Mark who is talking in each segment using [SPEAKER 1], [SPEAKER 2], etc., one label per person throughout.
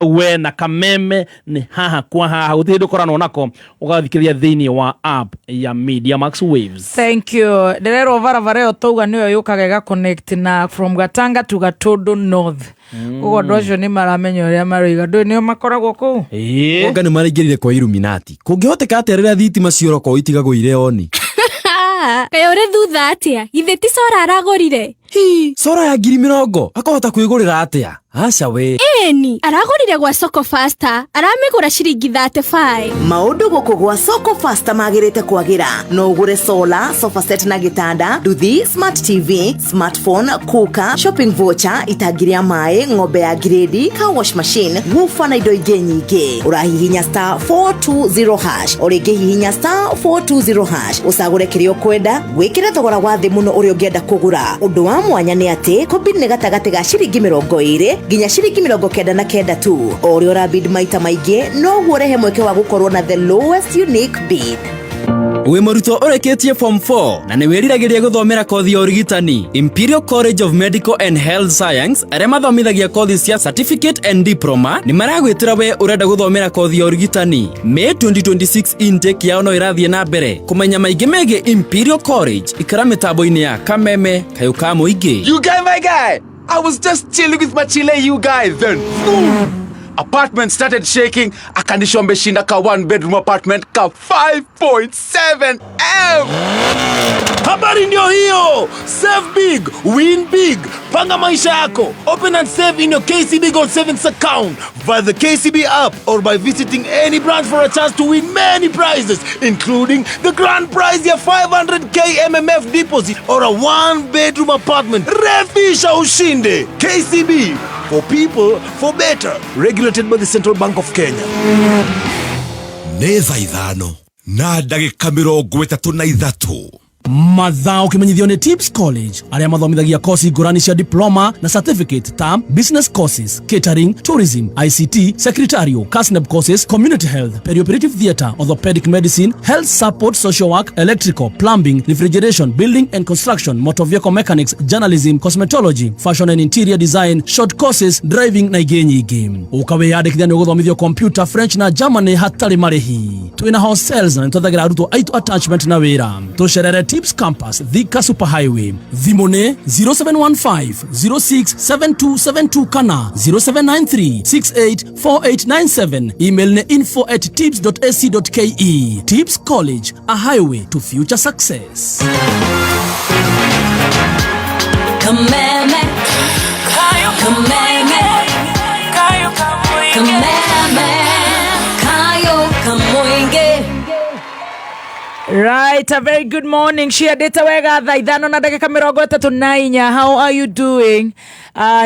[SPEAKER 1] we na Kameme ni haha kwa haha utihindu korana nako ugathikiria thini wa app ya Media Max Waves.
[SPEAKER 2] Thank you. Derero varavareo touga niyo yukaga connect na from Gatanga to Gatondo North. Ugo dojo ni maramenyo ria mariga ndo niyo makoragwo ku.
[SPEAKER 3] Oga ni marigirire kwa Illuminati. Kungihoteka aterera thitima cioroko itigago ire oni.
[SPEAKER 4] Kayo re thutha atia ithe ti sora aragorire
[SPEAKER 3] sora ya 20,000 akahota kwigurira atia aca we
[SPEAKER 4] eni aragorire gwa Soko Faster aramigura ciringi 35
[SPEAKER 5] maundu guku gwa Soko Faster magirite kwagira no ugure solar sofa set na gitanda nduthi smart TV smartphone kuka shopping voucher itagiria mai ng'ombe ya grade car wash machine woofer na indo ingi nyingi urahihinya *420# origihinya *420# usagure kirio kwenda gwikira thogora wa thi muno uri ungienda kugura undu wa mwanya ni ati kombini ni gatagati ga ciringi 20 ginya ciringi 99 tu ori ora bid maita maingi no guorehe mweke wa gukorwo na the lowest unique bid.
[SPEAKER 3] We maruto oreketie form 4 na ni wiriragiria guthomera kothi ya urigitani Imperial College of Medical and Health Science aria mathomithagia kothi cia certificate and diploma ni maragwitira we urenda guthomera kothi ya urigitani. May 2026 intake yao no irathie na mbere kumenya maingi mege Imperial College ikara mitambo-ini ya Kameme kayuka muingi.
[SPEAKER 6] You guy my guy, I was just chilling with my chile you guys then apartment started shaking. Akanisho ameshinda ka 1 bedroom apartment ka 5.7 M.
[SPEAKER 1] Habari ndio hiyo. Save big, win big. Panga maisha yako. Open and save in your KCB Gold Savings account via the KCB app or by visiting any branch for a chance to win many prizes, including the grand prize ya 500k MMF deposit or a 1 bedroom apartment. Refisha ushinde. KCB, for people, for better. Regulated by the Central Bank of Kenya.
[SPEAKER 7] Neza ithano na ndagika 33
[SPEAKER 1] Madhao kimenyithio ni Tips College aria mathomithagia kosi ngurani cia diploma na certificate ta business courses, catering, tourism, ICT, secretarial, CASNEB courses, community health, perioperative theatre, orthopedic medicine, health support, social work, electrical, plumbing, refrigeration, building and construction, motor vehicle mechanics, journalism, cosmetology, fashion and interior design, short courses, driving na igenyi game. Ukawe yandikithia ni guthomithio computer, French na German hatari marehi. Twina hostels na nitothagira aruto aitu attachment na wira. Tusherere Tips Campus, Thika Superhighway. Dhimone 0715 067272 kana 0793 684897. Email ne info@tips.ac.ke. Tips College, a highway to future success.
[SPEAKER 8] Kameme, Kameme, Kameme, Kamuinge.
[SPEAKER 2] Right, a very good morning. Shia data wega thaa ithano na ndagika 34. How are you doing?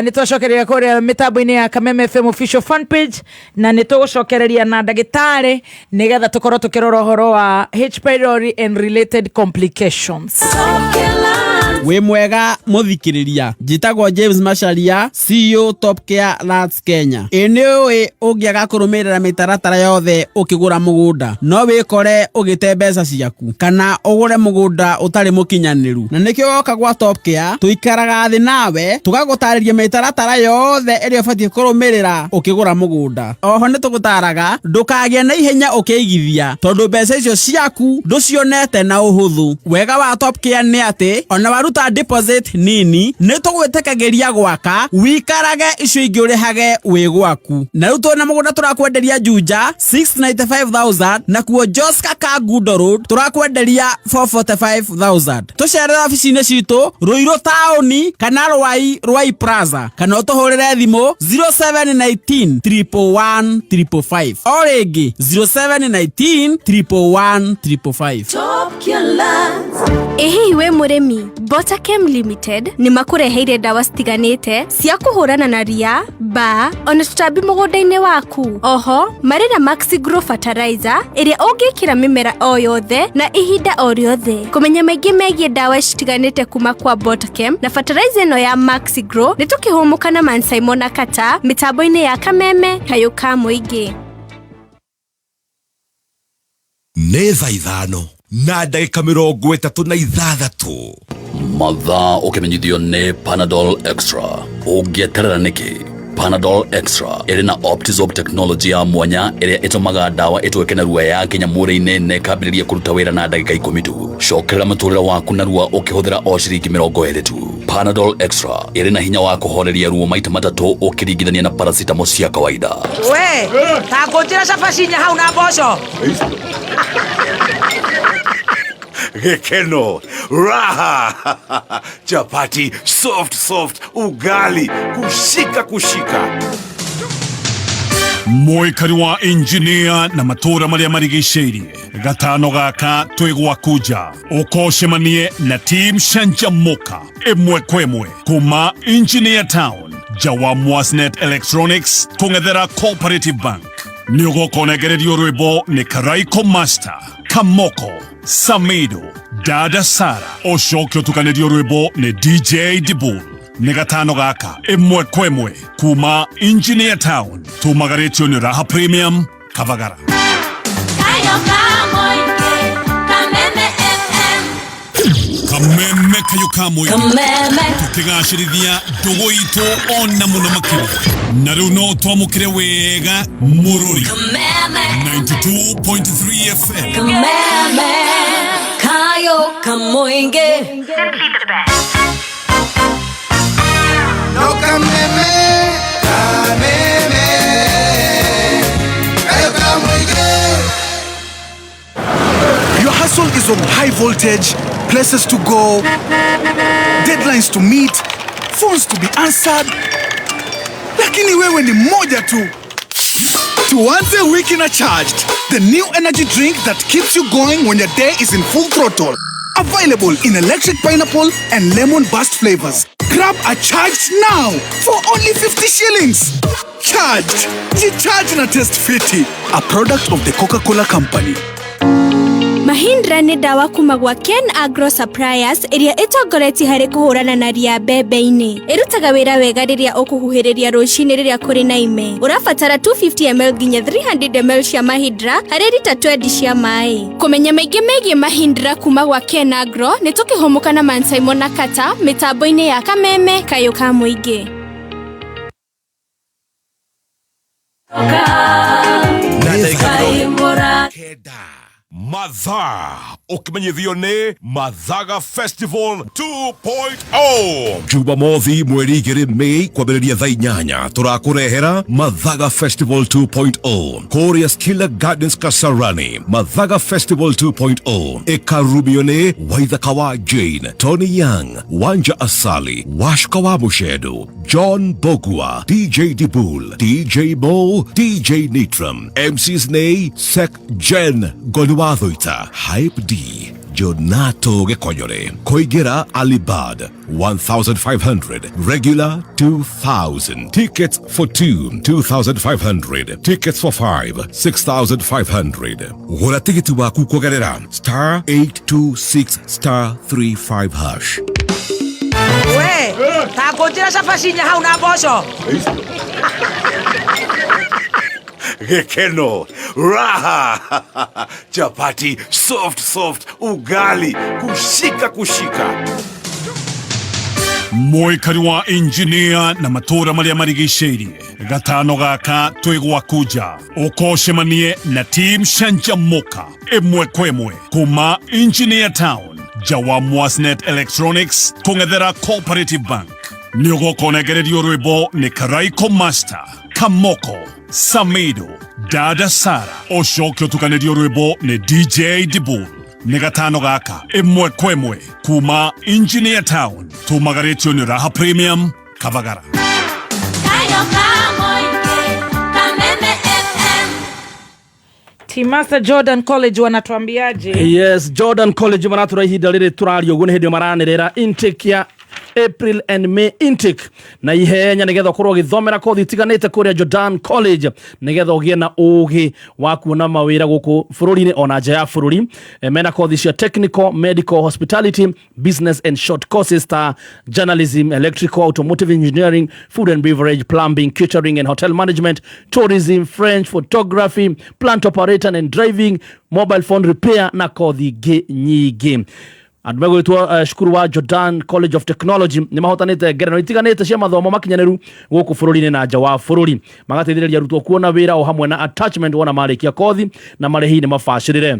[SPEAKER 2] Nitwacokereria kuria mitambo-ini ya Kameme FM official fan page na nitugucokereria na ndagitari nigetha tukorwo tukirora uhoro wa H. pylori and related complications.
[SPEAKER 9] We mwega muthikiriria njitagwo James Macharia, CEO Top Care Rats Kenya. Eniwe ungiaga kurumirira mitaratara yothe ukigura mugunda no wikore ugite mbeca ciaku kana ugure mugunda utari mukinyaniru na nikio woka gwa Top Care tuikaraga thi nawe tugagutariria mitaratara yothe iria ubatie kurumirira ukigura mugunda. Oho nitugutaraga ndukagie na ihenya ukiigithia tondu mbeca icio ciaku nducionete na uhuthu. Wega wa Top Care ni ati ona waruta deposit nini nitugwitekagiria gwaka wikarage icio ingi urihage wi gwaku. Na riu tuna mugunda turakwenderia Juja 695,000 na kuo Joska Kagundo Road turakwenderia 445,000. Tucerera ofisine citu Ruiru taoni kana Rwai Plaza kana utuhurire thimu 0719 111 555 oringi 0719 111 555.
[SPEAKER 8] Top Care Lands.
[SPEAKER 4] Ehi we muremi, Botachem Limited ni makureheire dawa citiganite cia kuhurana na ria, ba, ona tutambi mugunda-ini waku. Oho, marina Maxigro Fertilizer iria ungikira mimera o yothe na ihinda o riothe. Kumenya maingi megie dawa citiganite kuma kwa Botachem na fertilizer ino ya Maxigro nitukihumuka na Man Simon na Kata mitambo-ini ya Kameme kayuka muingi.
[SPEAKER 7] Neza ithano na ndagika 36.
[SPEAKER 10] Mathaa ukimenyithio ni Panadol Extra. Ungieterera niki? Panadol Extra ĩrĩ na Optizorb technology ya mwanya ĩrĩa ĩtũmaga ndawa ĩtweke na ruo ya kinya mwĩrĩ-inĩ na ĩkambĩrĩria kũruta wĩra na ndagĩka 10 tu. Cokerera mũtũrĩre waku na ruo ũkĩhũthĩra o ciringi 20 tu. Panadol Extra ĩrĩ na hinya wa kũhoreria ruo maita matatũ ũkĩringithania na paracetamol cia kawaida.
[SPEAKER 2] We, ta ngũnjĩra cabacinya hau na mboco.
[SPEAKER 7] Gekeno, raha, chapati, soft, ugali, kushika.
[SPEAKER 11] Moikari wa engineer na matora maria marigicĩirie gatano gaka twĩgwakuja ũkoshemanie na team Shanjamoka ĩmwe kwa ĩmwe kuma Engineer Town jawa Mwasnet Electronics kũng'ethera Cooperative Bank nĩ ũgũkonegererio rwĩmbo nĩ Karaiko Master, Kamoko, Samido, Dada Sara ũcoke ũtukanĩrio rwĩmbo nĩ DJ Dibul. Nĩ gatano gaka ĩmwe kwa ĩmwe kuma Engineer Town tumagarĩtio nĩ Raha Premium Kavagara. Kameme kayo kamoinge tukigacĩrithia ndũgũ itũ ona mũno makĩria na rĩu no twamũkĩre wega mũrũri 92.3 FM.
[SPEAKER 8] Kameme kayo kamoinge
[SPEAKER 12] No kameme kayo kamoinge. Your hustle is on high voltage, places to go, deadlines to meet, phones to be answered. Lakini wewe ni moja tu. Tuanze wiki na Charged, the new energy drink that keeps you going when your day is in full throttle. Available in electric pineapple and lemon burst flavors. Grab a Charged now for only 50 shillings. Charged. G-Charge na Test Fiti, a product of the Coca-Cola Company.
[SPEAKER 4] Mahindra nĩ ndawa kuma gwa Ken Agro Suppliers ĩrĩa ĩtongoretie harĩ kũhũrana na ria mbembe-inĩ. Ĩrutaga wĩra wega rĩrĩa ũkũhuhĩrĩria rũcinĩ rĩrĩa kũrĩ na ime. Ũrabatara 250 ml nginya 300 ml cia Mahindra harĩ lita 20 cia maĩ. Kũmenya maingĩ megiĩ Mahindra kuma gwa Ken Agro nĩ tũkĩhũmũka na Man Simon na Kata mĩtambo-inĩ ya Kameme kayo ka mũingĩ.
[SPEAKER 7] Matha ukimenyithio nĩ Mathaga Festival 2.0 Jumamothi mweri 2 Mei kwambĩrĩria thaa 8 tũrakũrehera Mathaga Festival 2.0 kũrĩa Skilla Gardens Kasarani. Mathaga Festival 2.0 ĩkarumio nĩ Waithaka wa Jane, Tony Young, Wanja Asali, Washka wa Mushedo, John Bogua, DJ Dibul, DJ Mo, DJ Nitram, MCs nĩ Sek Jen Godwathoita, Hype D, Jonato Gekonyore. Koigera Alibad 1,500, regular 2,000. Tickets for 2, 2,500. Tickets for 5, 6,500. Gura tiketi waku kugerera *826*35#.
[SPEAKER 2] We, ta ngũnjĩra cabacinya hau na mboco.
[SPEAKER 7] Gekeno, raha, chapati, soft, ugali, kushika.
[SPEAKER 11] Moikari wa engineer na matora maria marigicĩirie gatano gaka twĩgwakuja ũkoshemanie na team Shanjamoka ĩmwe kwa ĩmwe kuma Engineer Town jawa Mwasnet Electronics kũng'ethera Cooperative Bank. Nĩ ũgũkonegererio rwĩmbo nĩ Karaiko Master, Kamoko, Samido, Dada Sara ũcoke ũtukanĩrio rwĩmbo nĩ DJ Dibul. Nĩ gatano gaka ĩmwe kwa ĩmwe kuma Engineer Town tumagarĩtio nĩ Raha Premium Kavagara.
[SPEAKER 2] Team Master Jordan College wanatuambiaje?
[SPEAKER 1] Yes, Jordan College maratura ihinda rĩrĩ tũrario ũguo nĩ hĩndĩ maranĩrĩra intake ya April and May intake na ihenya nigetha ukorwo githomera kothi tiganite kuria Jordan College nigetha ugie na ugi wa kuona mawira guku bururi-ini ona nja ya bururi. Mena kothi cia technical, medical, hospitality, business and short courses ta journalism, electrical, automotive engineering, food and beverage, plumbing, catering and hotel management, tourism, French, photography, plant operator and driving, mobile phone repair na kothi nyingi. andu megwitwo cukuru wa Jordan College of Technology ni mahotanite ngerenwa itiganite cia mathomo makinyaneru guku bururi-ini na nja wa bururi magateithĩrĩria arutwo kuona wĩra o hamwe na attachment wona marĩkia kothi na marĩhi ni mabacĩrĩre.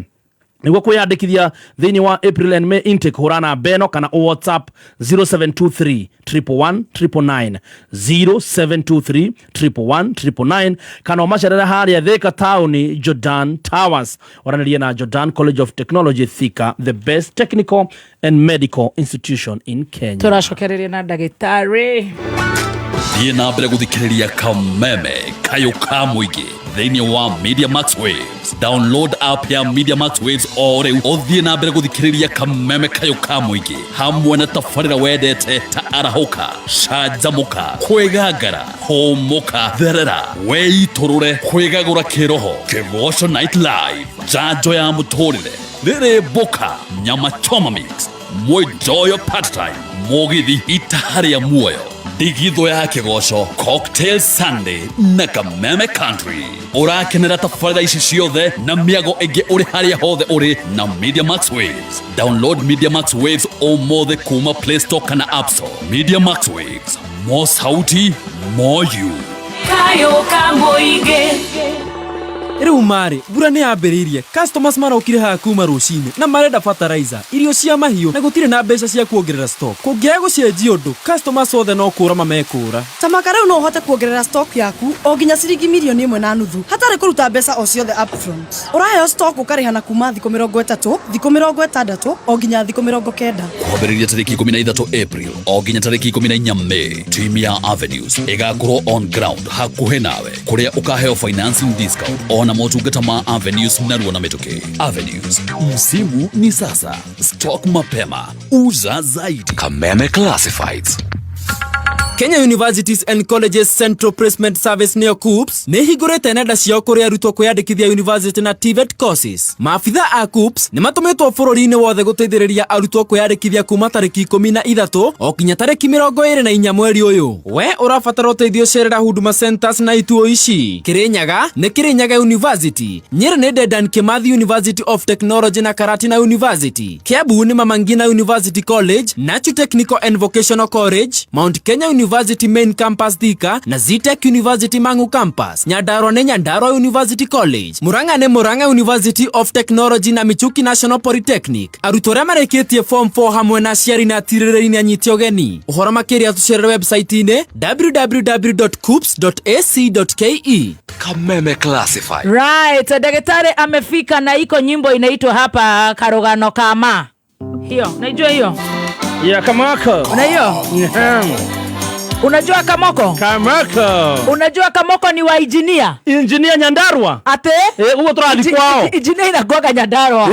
[SPEAKER 1] Niguo kwiyandikithia thiini wa April and May intake hurana beno kana WhatsApp 0723 111 999 0723 111 999 kana macerera haria Thika Town Jordan Towers oranaria na Jordan College of Technology Thika, the best technical and medical institution in Kenya.
[SPEAKER 2] Turacokereria na ndagitari
[SPEAKER 10] thiĩ na mbere gũthikĩrĩria kameme kayo ka mũingĩ thĩinĩ wa Media Max Waves. Download app ya Media Max Waves o rĩu ũthiĩ na mbere gũthikĩrĩria kameme kayo ka mũingĩ hamwe na tabarĩra wendete ta arahũka, canjamũka, kwĩgangara, hũmũka, therera, weitũrũre, kwĩgagũra kĩroho, Kĩgoco Night Live, njanjo ya mũtũrĩre, rĩrĩ mboka, nyama choma mix, Mwijoyo part time, mũgithi itaharĩa muoyo, digitho ya Kĩgoco, Cocktail Sunday na Kameme Country. Ũrakenera tabarĩra ici ciothe na mĩago ĩngĩ ũrĩ harĩa hothe ũrĩ na Media Max Waves. Download Media Max Waves ũmũthĩ kuma Play Store kana App Store. Media Max Waves, more sauti, more you.
[SPEAKER 8] Kayo ka mũingĩ.
[SPEAKER 3] Rĩu marĩ, mbura nĩ yambĩrĩirie. Customers marokire haha kuma rũcinĩ na marenda fertilizer, irio cia mahiũ na gũtirĩ na mbeca cia kuongerera stock. Kũngĩaga gũcenjia ũndũ, customers othe no kũũra mamekũũra.
[SPEAKER 13] Tamaka rĩu no ũhote kuongerera stock yaku o nginya ciringi mirioni 1.5 hatarĩ kũruta mbeca o ciothe upfront. Ũraheo stock ũkarĩhana kuma thikũ 30, thikũ 60 o nginya thikũ 90.
[SPEAKER 10] Kwambĩrĩria tarĩki 13 April o nginya tarĩki 14 May, team ya Avenues ĩgakorwo on ground hakuhĩ nawe, kũrĩa ũkaheo financing discount na motungata ma Avenues narua na metoke. Avenues, msimu ni sasa. Stock mapema, uza zaidi.
[SPEAKER 14] Kameme Classifieds.
[SPEAKER 3] Kenya Universities and Colleges Central Placement Service neo KUPS nĩ hingũrĩte nenda ciao kũrĩ arutwo kwĩyandĩkithia university na TVET courses. Maabitha a KUPS nĩ matũmĩtwo bũrũri-inĩ wothe gũteithĩrĩria arutwo kwĩyandĩkithia kuma tarĩki 13 o kinya tarĩki 24 mweri ũyũ. We ũrabatara ũteithio cerera Huduma Centers na ituo ici. Kirinyaga nĩ Kirinyaga University, Nyeri nĩ Dedan Kimathi University of Technology na Karatina University, Kiambu nĩ Mama Ngina University College, Nachu Technical and Vocational College, Mount Kenya University Main Campus Thika na Zitech University Mang'u Campus. Nyandarua nĩ Nyandarua University College, Murang'a nĩ Murang'a University of Technology na Michuki National Polytechnic. Arutwo arĩa marĩkĩtie form 4 hamwe na aciari na atirĩrĩri anyiti ũgeni. Ũhoro makĩria tucerere website-inĩ www.kups.ac.ke.
[SPEAKER 14] Kameme Classified.
[SPEAKER 2] Right, daktari amefika na iko nyimbo inaitwa hapa Karogano Kama. Hiyo, unajua hiyo?
[SPEAKER 1] Ya Kamoko.
[SPEAKER 2] Unajua? Unajua Kamoko?
[SPEAKER 1] Kamoko.
[SPEAKER 2] Unajua Kamoko ni wa engineer?
[SPEAKER 1] Engineer Nyandarua.
[SPEAKER 2] Ate?
[SPEAKER 1] Huo turali kwao.
[SPEAKER 2] Engineer inagoga Nyandarua.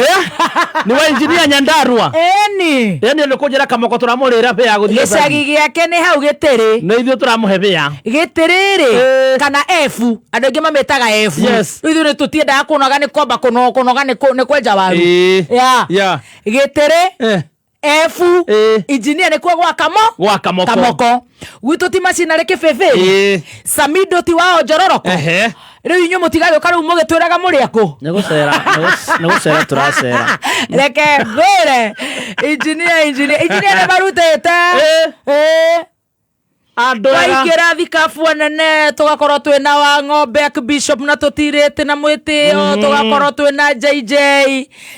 [SPEAKER 1] Ni wa engineer Nyandarua.
[SPEAKER 2] Eni.
[SPEAKER 1] Yani ndikujira Kamoko turamurira pe ya guthia.
[SPEAKER 2] Gicagi giake ni hau gitiri.
[SPEAKER 1] Na ithuĩ turamuhebea.
[SPEAKER 2] Gitiriri kana F. Andũ angĩ mametaga F.
[SPEAKER 1] Yes.
[SPEAKER 2] Ithuĩ nĩ tutiendaga kũnoga nĩ kwamba kũnoga nĩ kwenja waru.
[SPEAKER 1] Ya.
[SPEAKER 2] Gitiri. F engineer ni kwa Kamoko gwitũ ti macinarĩ kĩbĩbĩ Samido ti wao Njororoko rĩu inyuĩ mũtigagĩũka rĩu mũgĩtwĩraga mũrĩ akũ
[SPEAKER 1] nĩ gũcera turacera
[SPEAKER 2] reke ngwĩre engineer nĩ marutĩte Twaingĩra thikabu nene tugakorwo twĩna wa ng'ombe Bishop na tũtirĩte na mwĩtĩo tugakorwo twĩna JJ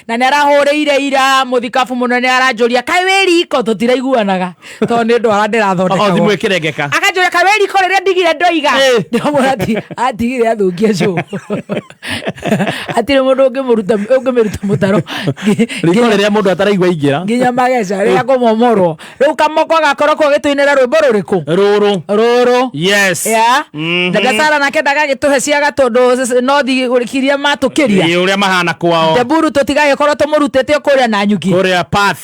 [SPEAKER 2] na nĩ arahũrĩire ira mũthikabu mũnene aranjũria kaĩ wĩ riko tũtiraiguanaga tondũ nĩ ndwara ndĩrathondeka
[SPEAKER 1] thimũ ĩkĩrengeka
[SPEAKER 2] akanjũria kaĩ wĩ riko rĩrĩa ndigire ndoiga ndĩramwĩra atigire athũkia show atirĩ mũndũ ũngĩmĩruta mũtaro
[SPEAKER 1] riko rĩrĩa mũndũ ataraigua ingĩra
[SPEAKER 2] nginya mageca rĩrĩa kũmomorwo rĩu Kamoko agakorwo gĩtũinĩra rwĩmbo rũrĩkũ Roro.
[SPEAKER 1] Yes.
[SPEAKER 2] Yeah. Dagasara nake ndagagĩtũhe ciaga tondũ no thikiria matukiria.
[SPEAKER 1] Ũrĩa mahana kwao.
[SPEAKER 2] Deburu tũtigagĩkorwo tũmũrutĩte kũrĩa na nyuki.
[SPEAKER 1] Kũrĩa path.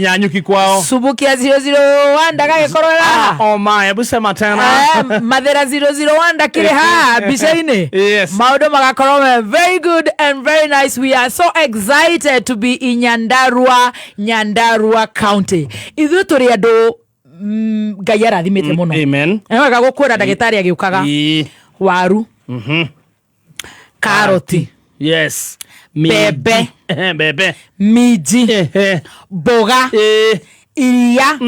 [SPEAKER 1] Nyanyuki kwao.
[SPEAKER 2] Subukia 001 ndagagĩkorwo la.
[SPEAKER 1] Oh my, hebu sema tena.
[SPEAKER 2] Mathera 001 ndakĩrĩ ha bica-inĩ.
[SPEAKER 1] Yes.
[SPEAKER 2] Maũndũ magakorwo very good and very nice. We are so excited to be in Nyandarua County. Ithuĩ tũrĩ andũ Ngai arathimĩte mũno.
[SPEAKER 1] Amen.
[SPEAKER 2] Ega gũkwĩra ndagĩtarĩ agĩũkaga waru karoti
[SPEAKER 1] Yes.
[SPEAKER 2] Bebe.
[SPEAKER 1] Bebe.
[SPEAKER 2] Miji. Boga. Iria.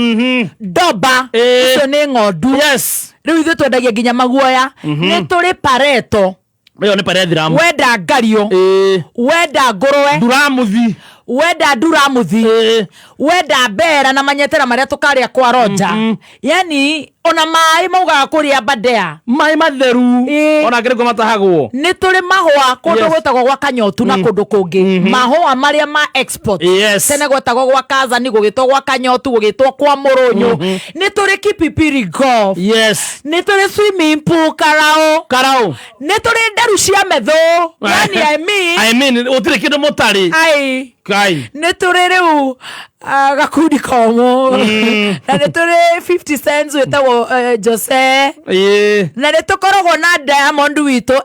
[SPEAKER 2] Doba. Icio nĩ ng'ondu.
[SPEAKER 1] Yes.
[SPEAKER 2] Rĩu ithuĩ twendagia nginya maguoya. Nĩ tũrĩ pareto.
[SPEAKER 1] Ĩyo nĩ parethiramu.
[SPEAKER 2] Wenda ngario. Wenda ngũrwe.
[SPEAKER 1] Nduramuthi.
[SPEAKER 2] Wenda nduramuthi. Wenda mbera na manyetera marĩa tũkarĩa kwa Roja. Yani ona mai maugaga kũrĩa Badea.
[SPEAKER 1] Mai matheru. Ona ngĩrĩkwo matahagwo.
[SPEAKER 2] Nĩ tũrĩ mahũa kũndũ gwĩtagwo gwa Kanyotu na kũndũ kũngĩ. Mahũa marĩa ma export. Tene gwĩtagwo gwa Kazani, gũgĩtwo gwa Kanyotu, gũgĩtwo kwa Mũrũnyũ. Nĩ tũrĩ Kipipiri Golf.
[SPEAKER 1] Yes.
[SPEAKER 2] Nĩ tũrĩ swimming pool Karao. Nĩ tũrĩ nderu cia metho. Yani
[SPEAKER 1] I mean ũtirĩ kĩndũ mũtarĩ.
[SPEAKER 2] Ai.
[SPEAKER 1] Kai.
[SPEAKER 2] Nĩ tũrĩ rĩu gakundi komo. Na nĩ tũrĩ 50 cents wĩtagwo Jose. Na nĩ tũkoragwo na Diamond witũ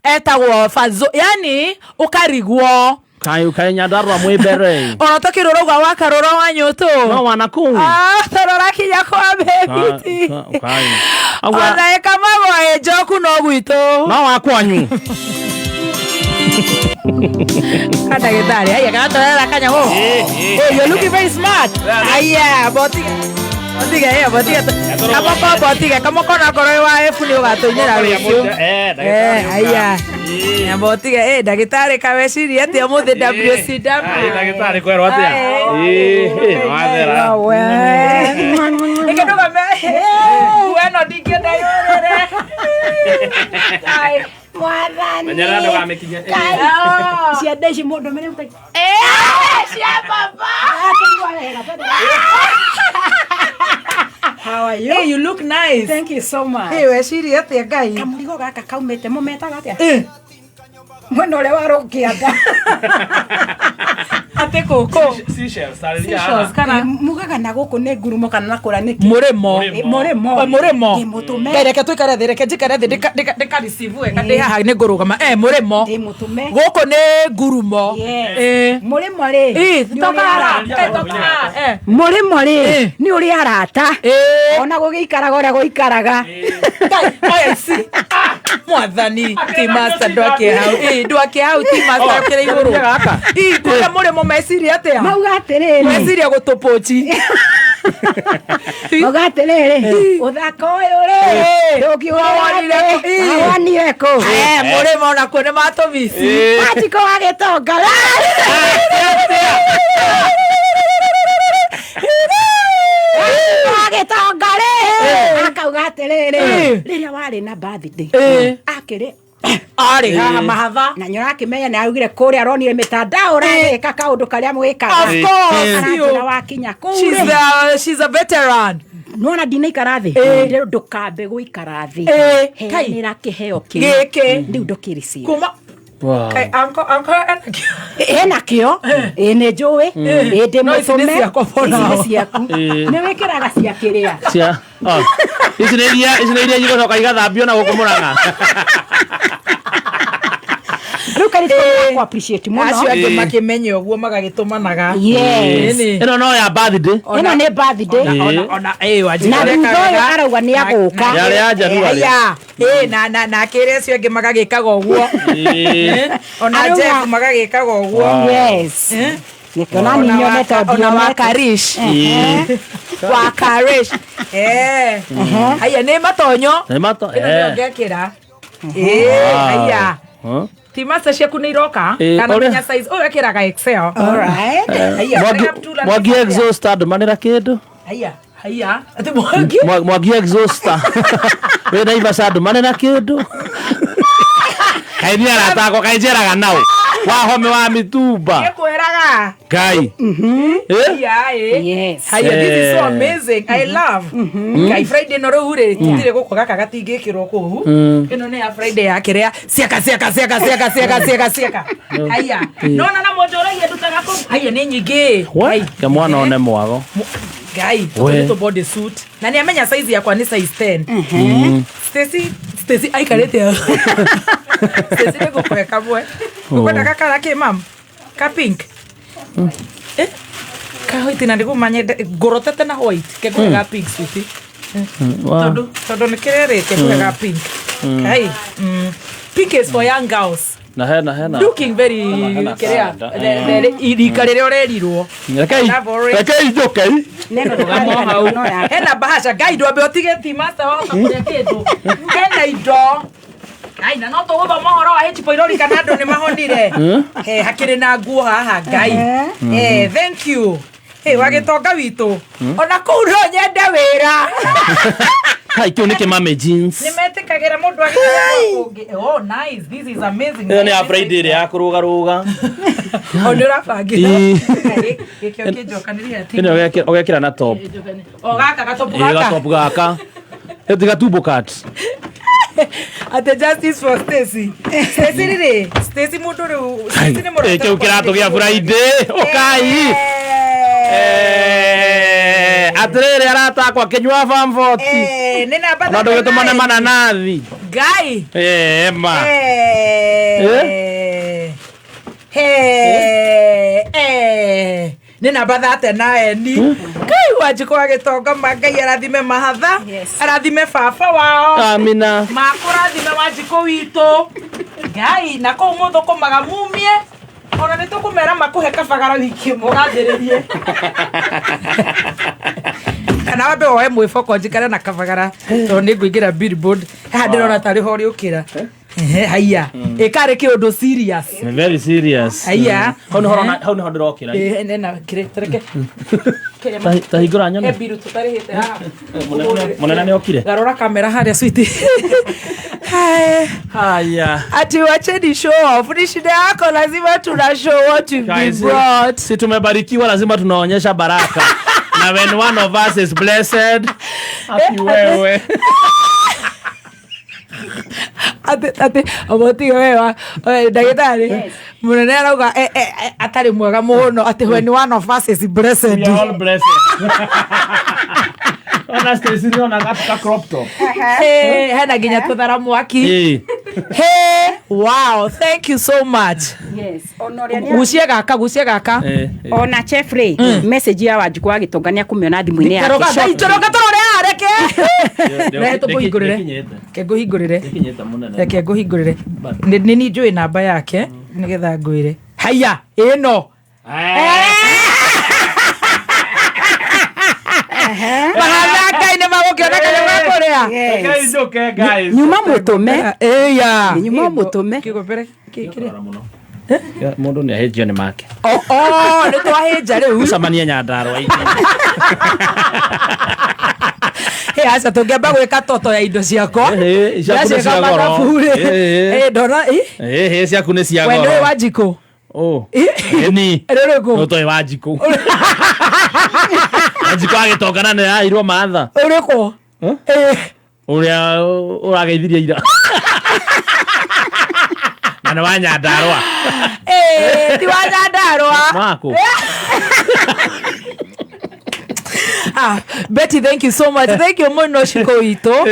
[SPEAKER 2] etagwo Fazo. Yani ũkarigwo.
[SPEAKER 1] Kai Nyandarua mwĩmbere.
[SPEAKER 2] Ona tũkĩrũrũga wa Karũra wa Nyũtũ.
[SPEAKER 1] No wanaku.
[SPEAKER 2] Tarora kinya kwa Bebiti.
[SPEAKER 1] Kai.
[SPEAKER 2] Ona ekamago ejoku no gwitũ.
[SPEAKER 1] No wakwanyu.
[SPEAKER 2] Kata gitari, haya kana kanya ho. Oh, you're looking very smart. Haya, botiga. Kama kona koro wa efu ni ugatunyira rũciũ. Haya. Ya botiga, ndagĩtarĩ kaweciri atia muthi WCW.
[SPEAKER 1] Ndagĩtarĩ kwerwo atia. Wathera.
[SPEAKER 2] Ikeduga me. Bueno, dingĩenda yorere. Ai.
[SPEAKER 1] Menyera ndo gamekinya.
[SPEAKER 13] Cia ndeci mundu mene mutai.
[SPEAKER 2] Cia baba.
[SPEAKER 13] How are you?
[SPEAKER 2] Hey, you look nice.
[SPEAKER 13] Thank you so much.
[SPEAKER 2] Hey, weciria atia Ngai.
[SPEAKER 13] Kamurigo gaka kaumete mumetaga atia? Mwena ule warukianga.
[SPEAKER 2] Ate koko.
[SPEAKER 1] Seashells
[SPEAKER 13] kana mugaga na guku ne ngurumo kana na kura niki.
[SPEAKER 2] Murimo. Reke twikare thĩ, reke njikare thĩ ndika receive wega ndĩ haha nĩ ngũrũgama. Murimo. Guku nĩ ngurumo.
[SPEAKER 13] Murimo ri.
[SPEAKER 2] Murimo ri.
[SPEAKER 13] Ni uri arata. Ona gũgĩikaraga ũrĩa gũikaraga.
[SPEAKER 2] Oya si. Mwathani ti master ndwake hau ti master kĩrĩ igũrũ. Kũrĩa Murimo meciria atia?
[SPEAKER 13] Mauga atĩrĩrĩ.
[SPEAKER 2] Meciria gũtũpũchi.
[SPEAKER 13] Mauga atĩrĩrĩ. Ũthaka ũyũ rĩ. Ndũkiuganire kũ.
[SPEAKER 2] Murimo nakuo nĩ matũmici.
[SPEAKER 13] Atiko wagĩtonga. Wagĩtonga rĩ. Akauga atĩrĩrĩ. Rĩrĩa warĩ na birthday. Akĩrĩ
[SPEAKER 2] ari haha mahatha
[SPEAKER 13] na nyora akimenya na augire kuri aronire mitandao reka kaundu karia mwikaga.
[SPEAKER 2] Of course.
[SPEAKER 13] Wakinya kuu
[SPEAKER 2] she's a veteran.
[SPEAKER 13] Nona dina ikarathi rero ndukambe guikara thi heanira kiheo
[SPEAKER 2] giki
[SPEAKER 13] ndiu ndukirisi
[SPEAKER 2] kuma kai anko
[SPEAKER 13] ena kio ene jowe ende mutume ciaku ne wikiraga cia kiria
[SPEAKER 1] cia ici nä iria igocoka igathambio na gukumuranga
[SPEAKER 13] riu kari ko appreciate muno
[SPEAKER 2] acio angi makimenya uguo magagĩtũmanaga
[SPEAKER 1] ĩno no ya birthday
[SPEAKER 13] ĩno nĩ birthday
[SPEAKER 2] ona wajikare
[SPEAKER 13] kaga arauga nĩ agũka
[SPEAKER 1] yarĩ ya January
[SPEAKER 2] na kĩrĩa acio angĩ magagĩkaga ũguo ona Jeff magagĩkaga ũguo
[SPEAKER 13] yes nikona ninyonete
[SPEAKER 2] ona Wakarish haya nĩ matonyo ĩno ngekĩra haya Timasa ciaku nĩ iroka kana menya size o ekiraga excel.
[SPEAKER 13] All right.
[SPEAKER 1] Mwagi exhaust manira kĩndũ.
[SPEAKER 2] Haya. Ati
[SPEAKER 1] mwagi exhaust. We Naivasha manira kĩndũ. Kaini aratako kaijeraga nao. Wahome wa mitumba.
[SPEAKER 2] Yekweraga.
[SPEAKER 1] Ngai.
[SPEAKER 2] Yes. Haya, this is so amazing. I love. Kai Friday no rure tire gũkũ gaka gatingĩkĩrwo kũu. Ĩno nĩ ya Friday ya kĩrĩa ciaka. Haya. Nona na monjora yendutaga kũ. Haya nĩ nyingĩ.
[SPEAKER 1] Ke mwana one mwago.
[SPEAKER 2] Ngai, to body suit. Na nĩ amenya size yakwa nĩ size 10. Stacy aikarete. Stacy nĩ gũkweka mwe. Ukwenda kakara ke mam ka pink ka white na ndigo manye gorotete na white ke ga pink sweetie todo ne kerere ke ga pink kai pink is for young girls
[SPEAKER 3] Na hena
[SPEAKER 2] looking very kerea irika rĩrĩa ũrerirwo
[SPEAKER 3] rekei njoke
[SPEAKER 2] hena bahasha Ngai ndwambe ũtige ti master wahota kũrĩa kĩndũ hena indo Ngai na no tũgũthoma ũhoro wa H. Poirori kana andũ nĩ mahonire hakĩrĩ na nguo haha Ngai thank you wagĩtonga witũ ona kũu no nyende wĩra
[SPEAKER 3] Hai kĩu nĩ kĩmame jeans
[SPEAKER 2] nĩmetĩkagĩra mũndũ agĩthiĩ oh nice this is amazing
[SPEAKER 3] ĩyo nĩ ya Friday ĩrĩa ya kũrũgarũga
[SPEAKER 2] nĩ ũrabangĩra gĩkĩo kĩnjokanĩria
[SPEAKER 3] ĩno ũgekĩra na top
[SPEAKER 2] o gaka gatopu
[SPEAKER 3] gaka ĩyo gatumbo cut
[SPEAKER 2] ate justice for Stacy rĩrĩ Stacy mũndũ rĩu Stacy nĩ mũrata
[SPEAKER 3] kĩu kĩratũ gĩa Friday ũkai atirĩrĩ aratakwa kĩnyua farm 40
[SPEAKER 2] nĩ namba
[SPEAKER 3] na ndũgĩtũmane mananathi
[SPEAKER 2] Ngai
[SPEAKER 3] ma
[SPEAKER 2] nĩ namba 39 Ngai Wanjikũ agĩtonga Ngai arathime mahatha arathime baba wao
[SPEAKER 3] amina
[SPEAKER 2] makũrathime Wanjikũ witũ Ngai na kũu mũthũkũmaga mumie ona nĩ tũkũmera makũhe kabagara wiki mũgathĩrĩrie kana wambe woe mwĩboko njikare na kabagara tondũ nĩ ngũingĩra billboard haha ndĩrona tarĩ ho rĩũkĩra haiya ĩkarĩ kĩũndũ serious
[SPEAKER 3] very serious
[SPEAKER 2] haiya
[SPEAKER 3] hau nĩho ndĩrokĩra
[SPEAKER 2] nena kĩrĩ tareke
[SPEAKER 3] tahingũra nyone
[SPEAKER 2] biru tũtarĩhĩte haha
[SPEAKER 3] mũnene nĩokire
[SPEAKER 2] garũra kamera harĩa switi
[SPEAKER 3] haya
[SPEAKER 2] ati wacheni show off ni shida yako lazima tuna show what you brought
[SPEAKER 3] si tumebarikiwa lazima tunaonyesha baraka na when one of us is blessed happy wewe
[SPEAKER 2] ate aboti wewe ndagĩtarĩ mũnene arauga atarĩ mwega mũno ati when one of us is blessed
[SPEAKER 3] we are all blessed ona Stacy ni ona gatuka crop top
[SPEAKER 2] hena nginya tũthara mwaki wow thank you so much gucie gaka
[SPEAKER 15] ona Jeffrey message ya Wanjikũ agĩtongania kũmĩona thimũ-inĩ yake
[SPEAKER 2] tũroka tũrore areke reke ngũhingũrĩre nĩ ni njũĩ namba yake nĩgetha ngwĩre haiya ĩno mahathaka-inĩ magũkĩona kanyama kũrĩa
[SPEAKER 15] nyuma mũtũme
[SPEAKER 2] nyuma mũtũme kĩgũmbere kĩrĩa
[SPEAKER 3] mundu nĩ ahĩnjio nĩ make
[SPEAKER 2] nĩ twahĩnja rĩu
[SPEAKER 3] ũcamanie Nyandarũa
[SPEAKER 2] aca tũngĩamba gwĩka toto ya indo ciakwa
[SPEAKER 3] ciaku
[SPEAKER 2] ndona
[SPEAKER 3] ciaku nĩ cia goro
[SPEAKER 2] wendũ Wanjikũ
[SPEAKER 3] ni ũtũĩ Wanjikũ Wanjikũ agĩtongana nĩ airwo matha
[SPEAKER 2] ũrĩkũ
[SPEAKER 3] ũrĩa ũrageithirie ira na nĩ wa Nyandarũa
[SPEAKER 2] ti wa Nyandarũa
[SPEAKER 3] makũ
[SPEAKER 2] Betty, thank you so much. Thank you muno Shiko Ito.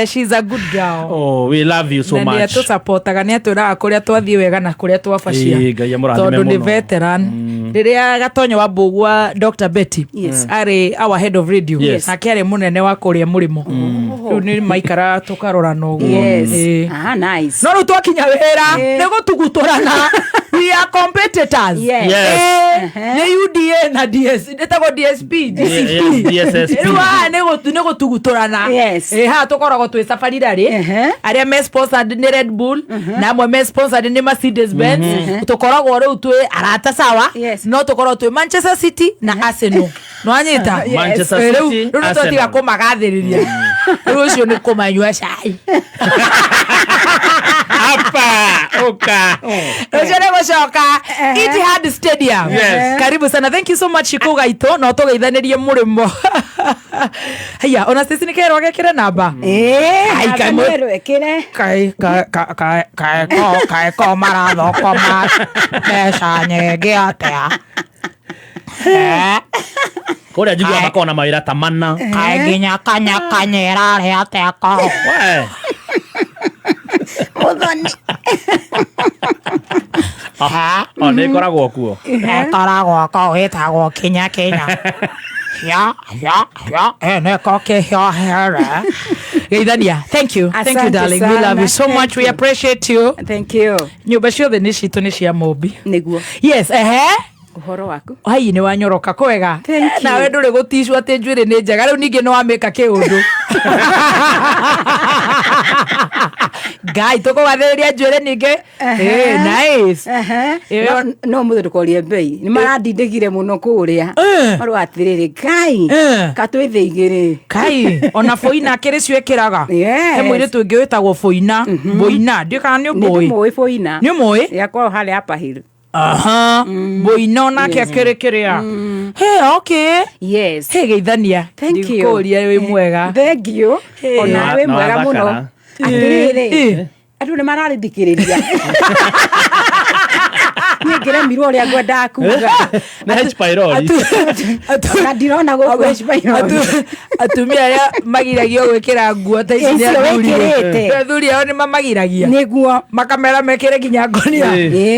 [SPEAKER 2] She's a good girl.
[SPEAKER 3] Oh, we love you so much.
[SPEAKER 2] Na nĩ supportaga nĩ atwĩraga kũrĩa twathiĩ wega na kũrĩa twabacia. Tondũ nĩ veteran. Rĩrĩa Gatonyo wa Mbũgua Dr. Betty arĩ our head of radio. Nake arĩ mũnene wa kũrĩa mũrĩmo. Rĩu nĩ maikara tũkarorana ũguo.
[SPEAKER 15] Nice.
[SPEAKER 2] No rĩu twakinya wĩra nĩ gũtugutũrana. We are competitors. Nĩ UDA na DS. Ndĩtagwo DSP.
[SPEAKER 3] DSSP.
[SPEAKER 2] Nĩ gũtugutũrana. Ha tũkoragwo twĩ safari rarĩ arĩa me sponsored nĩ Red Bull na amwe me sponsored nĩ Mercedes Benz tũkoragwo rĩu twĩ arata sawa no tũkoragwo twĩ Manchester City na Arsenal no anyita rĩu tũtiga kũmagathĩrĩria rĩu ũcio nĩ kũmanyua cai
[SPEAKER 3] oka
[SPEAKER 2] rĩu nĩ gũcoka Etihad Stadium karibu sana thank you so much Shiko Gaito no tũgeithanĩrie mũrĩmo haya ona Stacy nĩ kero gĩkĩre namba kaĩ ko marathokoma mbeca nyingĩ atĩa
[SPEAKER 3] kũrĩa njiguaga makona mawĩra ta mana
[SPEAKER 2] kaĩ nginya kanyakanyera arĩa atĩa ko
[SPEAKER 15] ũthoni
[SPEAKER 3] nĩ ĩkoragwo kuo
[SPEAKER 2] ĩkoragwo ko wĩtagwo kinya nĩko kĩhiohere Geithania. Thank you darling. We love you so much. We appreciate you.
[SPEAKER 15] Thank you.
[SPEAKER 2] Nyumba ciothe nĩ citũ nĩ cia Mobi.
[SPEAKER 15] Nĩguo.
[SPEAKER 2] Yes,
[SPEAKER 15] Uhoro waku.
[SPEAKER 2] Hai nĩ wanyoroka kwega. Nawe ndũrĩ gũticwo atĩ njuĩrĩ nĩ njega. Rĩu ningĩ no wamĩka kĩũndũ. Ngai tũkũgathĩrĩria njuĩrĩ ningĩ. Nice.
[SPEAKER 15] No mũthĩ ndũkorie mbei. Nĩ marandindĩgire mũno kũrĩa. Marũ atĩrĩrĩ Ngai. Katwĩthĩ igĩrĩ.
[SPEAKER 2] Ngai ona Foina akĩrĩ ciĩkĩraga. He mũirĩtu ũngĩ wĩtagwo Foina. Boina. Ndiũ kana nĩ ũmũĩ.
[SPEAKER 15] Nĩ mũĩ Foina.
[SPEAKER 2] Nĩ ũmũĩ?
[SPEAKER 15] Yakorwo harĩa Upper Hill.
[SPEAKER 2] Boina nake akĩrĩ kĩrĩa. Okay.
[SPEAKER 15] Yes.
[SPEAKER 2] Geithania.
[SPEAKER 15] Thank you.
[SPEAKER 2] Ndikũria wĩ mwega.
[SPEAKER 15] Thank you. Ona wĩ mwega mũno. Atĩrĩrĩ. Andũ nĩ mararĩthikĩrĩria. Nĩngĩremirwo ũrĩa ngwendaga kuga.
[SPEAKER 16] Na H pylori.
[SPEAKER 15] Na ndirona gũkũ H pylori.
[SPEAKER 2] Atumia arĩa magiragio gwĩkĩra nguo ta ici nĩ athuri ao nĩ mamagiragia.
[SPEAKER 15] Nĩguo.
[SPEAKER 2] Makamera mekĩre nginya ngonia.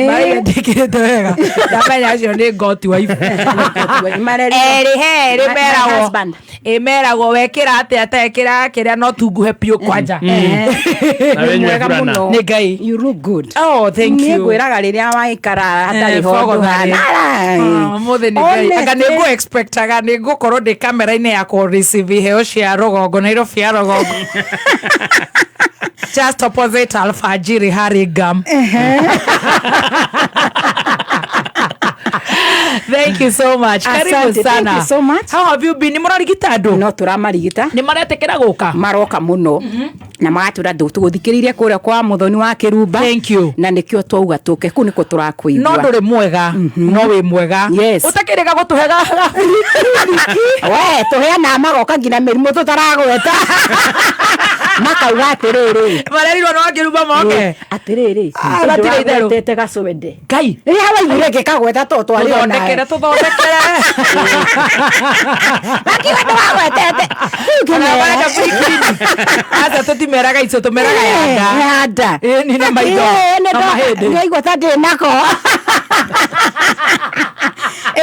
[SPEAKER 2] Marĩndĩkĩrĩte wega. Ndamenya acio nĩ ngoti wa ibu. Erĩ meragwo. Meragwo wekĩra atĩa atekĩra kĩrĩa no tunguhe piũ kwanja. Nĩ Ngai.
[SPEAKER 15] You look good.
[SPEAKER 2] Oh, thank you.
[SPEAKER 15] Nĩngwĩraga rĩrĩa waikara hatarĩ hondu hana.
[SPEAKER 2] Mũthĩ nĩ Ngai. Anga nĩngũ expectaga nĩngũkorwo ndĩ kamera-inĩ ya kũ receive heo cia Rũgongo, Nairobi ya Rũgongo. Just opposite Alfajiri Harigam. Thank you so much. Karibu sana.
[SPEAKER 15] Thank you so much.
[SPEAKER 2] How have you been? Ni mũrarigita andũ?
[SPEAKER 15] No tũramarigita.
[SPEAKER 2] Nĩ maretĩkĩra gũka?
[SPEAKER 15] Maroka mũno. Na magatũra tũgũthikĩrĩirie kũrĩa kwa Mũthoni wa Kĩrumba.
[SPEAKER 2] Thank you.
[SPEAKER 15] Na nĩkĩo twauga tũke kũ nĩko tũrakũigua.
[SPEAKER 2] No ndũrĩ mwega. No wĩ mwega.
[SPEAKER 15] Yes.
[SPEAKER 2] Ũtakĩrĩga gũtũhega.
[SPEAKER 15] We tũheana magoka nginya mĩrimũ tũtaragweta. Makauga atĩrĩrĩ.
[SPEAKER 2] Marerirwo nĩ wa Kĩrumba moke.
[SPEAKER 15] Atĩrĩrĩ.
[SPEAKER 2] Atirĩ itherũ.
[SPEAKER 15] Tete gacwende.
[SPEAKER 2] Ngai.
[SPEAKER 15] Rĩrĩa hawaigire gĩkagweta tũtwarĩ ona.
[SPEAKER 2] Tũthondekere.
[SPEAKER 15] Makiuga ndwagwetete.
[SPEAKER 2] Kana aca tũtimeraga icio tũmeraga yanda. Ni na maitho. Na mahĩndĩ.
[SPEAKER 15] Nĩaigua ta ndĩ nako.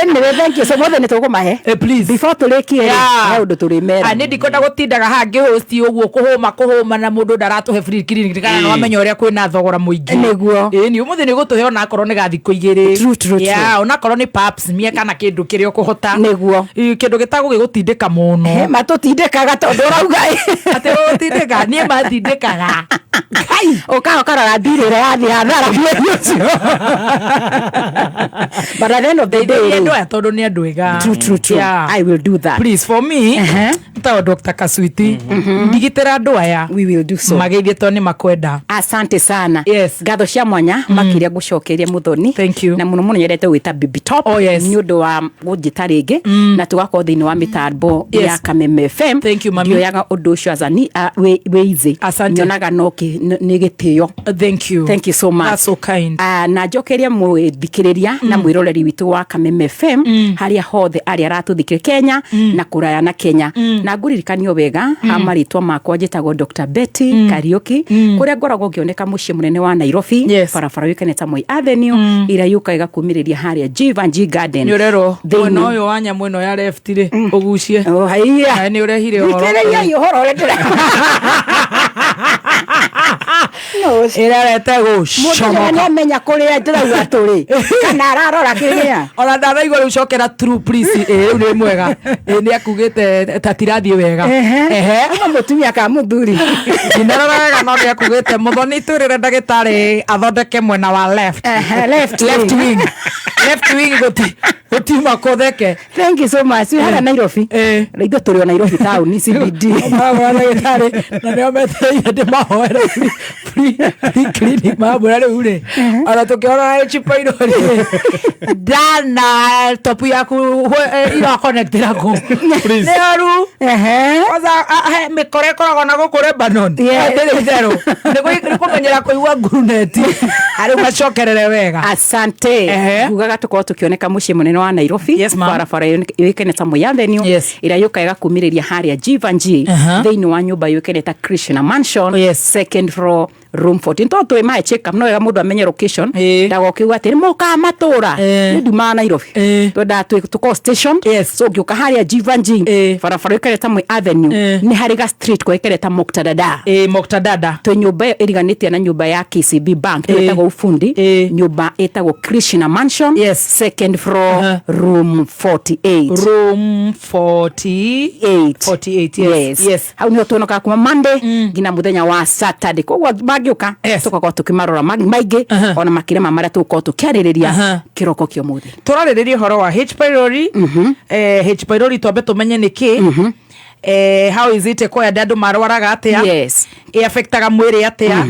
[SPEAKER 15] Anyway, thank you so much. Nĩtũkũmahe.
[SPEAKER 2] Please.
[SPEAKER 15] Before tũrĩkie he ũndũ tũrĩmera.
[SPEAKER 2] Nĩ ndikwenda gũtindaga haha ngĩhosti ũguo kũhũma na mũndũ ndaratũhe free clinic kana no amenya ũrĩa kwĩna thogora mũingĩ.
[SPEAKER 15] Nĩguo.
[SPEAKER 2] Ni ũmũthĩ nĩ gũtũhe ona akorwo nĩ gathikũ igĩrĩ.
[SPEAKER 15] True.
[SPEAKER 2] Ona akorwo nĩ paps mie kana kĩndũ kĩrĩa ũkũhota.
[SPEAKER 15] Nĩguo.
[SPEAKER 2] Kĩndũ gĩtagũgĩgũtindĩka mũno.
[SPEAKER 15] Matũtindĩkaga tondũ ũrauga.
[SPEAKER 2] Atĩ gũtindĩka niĩ matindĩkaga.
[SPEAKER 15] Ũkaga ũkarora mbirũ ĩrĩa yathi hathara mweri ũcio. But at the end of the day,
[SPEAKER 2] tondũ nĩ andũ ega.
[SPEAKER 15] True. I will do that.
[SPEAKER 2] Please, for me, tawa Dr. Kaswiti, ndigitĩra andũ aya.
[SPEAKER 15] We will do so.
[SPEAKER 2] Mageithĩtwo nĩ makwenda.
[SPEAKER 15] Asante sana.
[SPEAKER 2] Yes.
[SPEAKER 15] Ngatho cia mwanya makĩria ngũcokeria Mũthoni.
[SPEAKER 2] Thank you.
[SPEAKER 15] Na mũno nyendete gwĩta Bibi Top.
[SPEAKER 2] Oh, yes.
[SPEAKER 15] Nĩ ũndũ wa gũnjĩta rĩngĩ na tũgakorwo thĩinĩ wa mĩtambo ya Kameme FM.
[SPEAKER 2] Thank you, mami.
[SPEAKER 15] Ndioyaga ũndũ ũcio azani wĩ easy.
[SPEAKER 2] Asante.
[SPEAKER 15] Nyonaga no nĩ gĩtĩo.
[SPEAKER 2] Thank you.
[SPEAKER 15] Thank you so much.
[SPEAKER 2] That's so kind.
[SPEAKER 15] Na njokeria mwĩthikĩrĩria na mwĩroreri witũ wa Kameme FM harĩa hothe arĩa aratũthikĩrĩria Kenya na kũraya na Kenya. Na ngũririkanio wega ha marĩtwa makwa njĩtagwo Dr. Betty Kariuki kũrĩa ngoragwo ngĩoneka mũciĩ mũnene wa Nairobi barabara wĩkane ta Moi Avenue ĩrĩa yũkaga kumĩrĩria harĩa Jivanji Garden.
[SPEAKER 2] Nĩũrerwo mwena ũyũ wa nyamũ ĩno ya left rĩ ũgucie.
[SPEAKER 15] Haiya.
[SPEAKER 2] Nĩ ũrehire ũhoro.
[SPEAKER 15] Nĩkĩrĩria ũhoro ũrĩa ndĩreka.
[SPEAKER 2] Ĩrarete gũcomoka.
[SPEAKER 15] Mũndũ nĩamenya kũrĩa ndĩrauga tũrĩ. Kana ararora kĩrĩa.
[SPEAKER 2] Ona ndanaigua rĩu cokera true please. Rĩu nĩ mwega. Nĩ akugĩte ta tirathiĩ wega.
[SPEAKER 15] Uma mũtumia ka mũthuri.
[SPEAKER 2] Ndinarora wega no nĩ akugĩte Mũthoni twĩrĩre ndagĩtarĩ athondeke mwena wa left. Left wing. Left wing gũtima kũtheke.
[SPEAKER 15] Thank you so much. Hara Nairobi. Rĩitho tũrĩ o Nairobi town CBD.
[SPEAKER 2] Ndagĩtarĩ na nĩo metereire ndĩmahoere free clinic mambũra rĩu rĩ. Ona tũkĩona H pylori. Dana topu yaku ira connectĩra kũ. Nĩ oru. Mĩkore ĩkoragwo na gũkũ Lebanon. Ndĩrĩ itherũ. Nĩ kũmenyera kũigua nguruneti. Arĩ macokerere wega.
[SPEAKER 15] Asante. Ngugaga tũkorwo tũkĩoneka mũciĩ mũnene wa Nairobi. Barabara yũĩkaine ta Moi Avenue. Ĩrĩa yũkaga kumĩrĩria harĩa Jivanji thĩinĩ wa nyũmba yũĩkaine ta Krishna Mansion. Second floor room 14 to to mai check up no ya mundu amenye location ndagokiuga ati moka matura ni nduma Nairobi twenda tuko station so gioka haria Jivanji barabara ikareta Moi Avenue ni hari ga street kwa ikareta Moktadada to nyumba iriganite na nyumba ya KCB Bank twetagwo ufundi nyumba etagwo Krishna Mansion second floor room 48 yes hau ni otonoka kuma Monday ngina muthenya wa Saturday kogwa bagioka tukagwa tukimarora maige ona makirema maria tuko tukiaririria kiroko kio muthi
[SPEAKER 2] turaririria horo wa H pylori H pylori twambe tumenye niki how is it kwa dadu marwaraga atia affectaga mwiri atia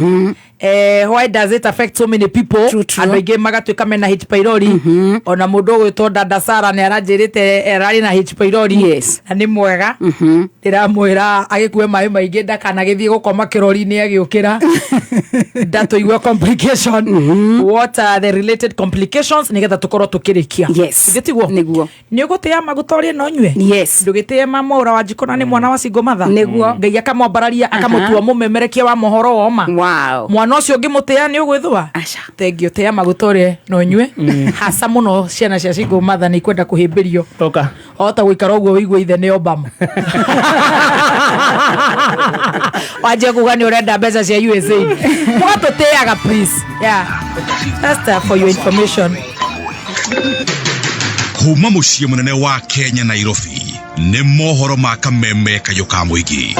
[SPEAKER 2] why does it affect so many people andege magatuika mena H pylori ona mundu gwitwo Dada Sara ni aranjirite erari na H pylori na ni mwega ndiramwira agikue mai maingi ndakana githie gukoma kirori ni agiukira ndato igwe complication what are the related complications nigetha tukorwo tukirikia ndigitiguo
[SPEAKER 15] niguo
[SPEAKER 2] ni ugutia magutori no nywe ndugitie mamura wa jikona ni mwana wa Singo Matha
[SPEAKER 15] niguo
[SPEAKER 2] ngai akamwambararia akamutua mumemerekia wa mohoro oma mwana ucio ngimutia ni ugwithwa tengio tia magutori no nywe hasa muno ciana cia Singo Matha ni kwenda kuhimbirio
[SPEAKER 1] toka
[SPEAKER 2] ota guikara uguo wigwe ithe ni Obama waje kugani urenda mbeca cia USA mugatuteaga please that's that for your information.
[SPEAKER 7] Kuma muciĩ munene wa Kenya Nairobi nĩ mohoro ma kameme Kayuka Muigi.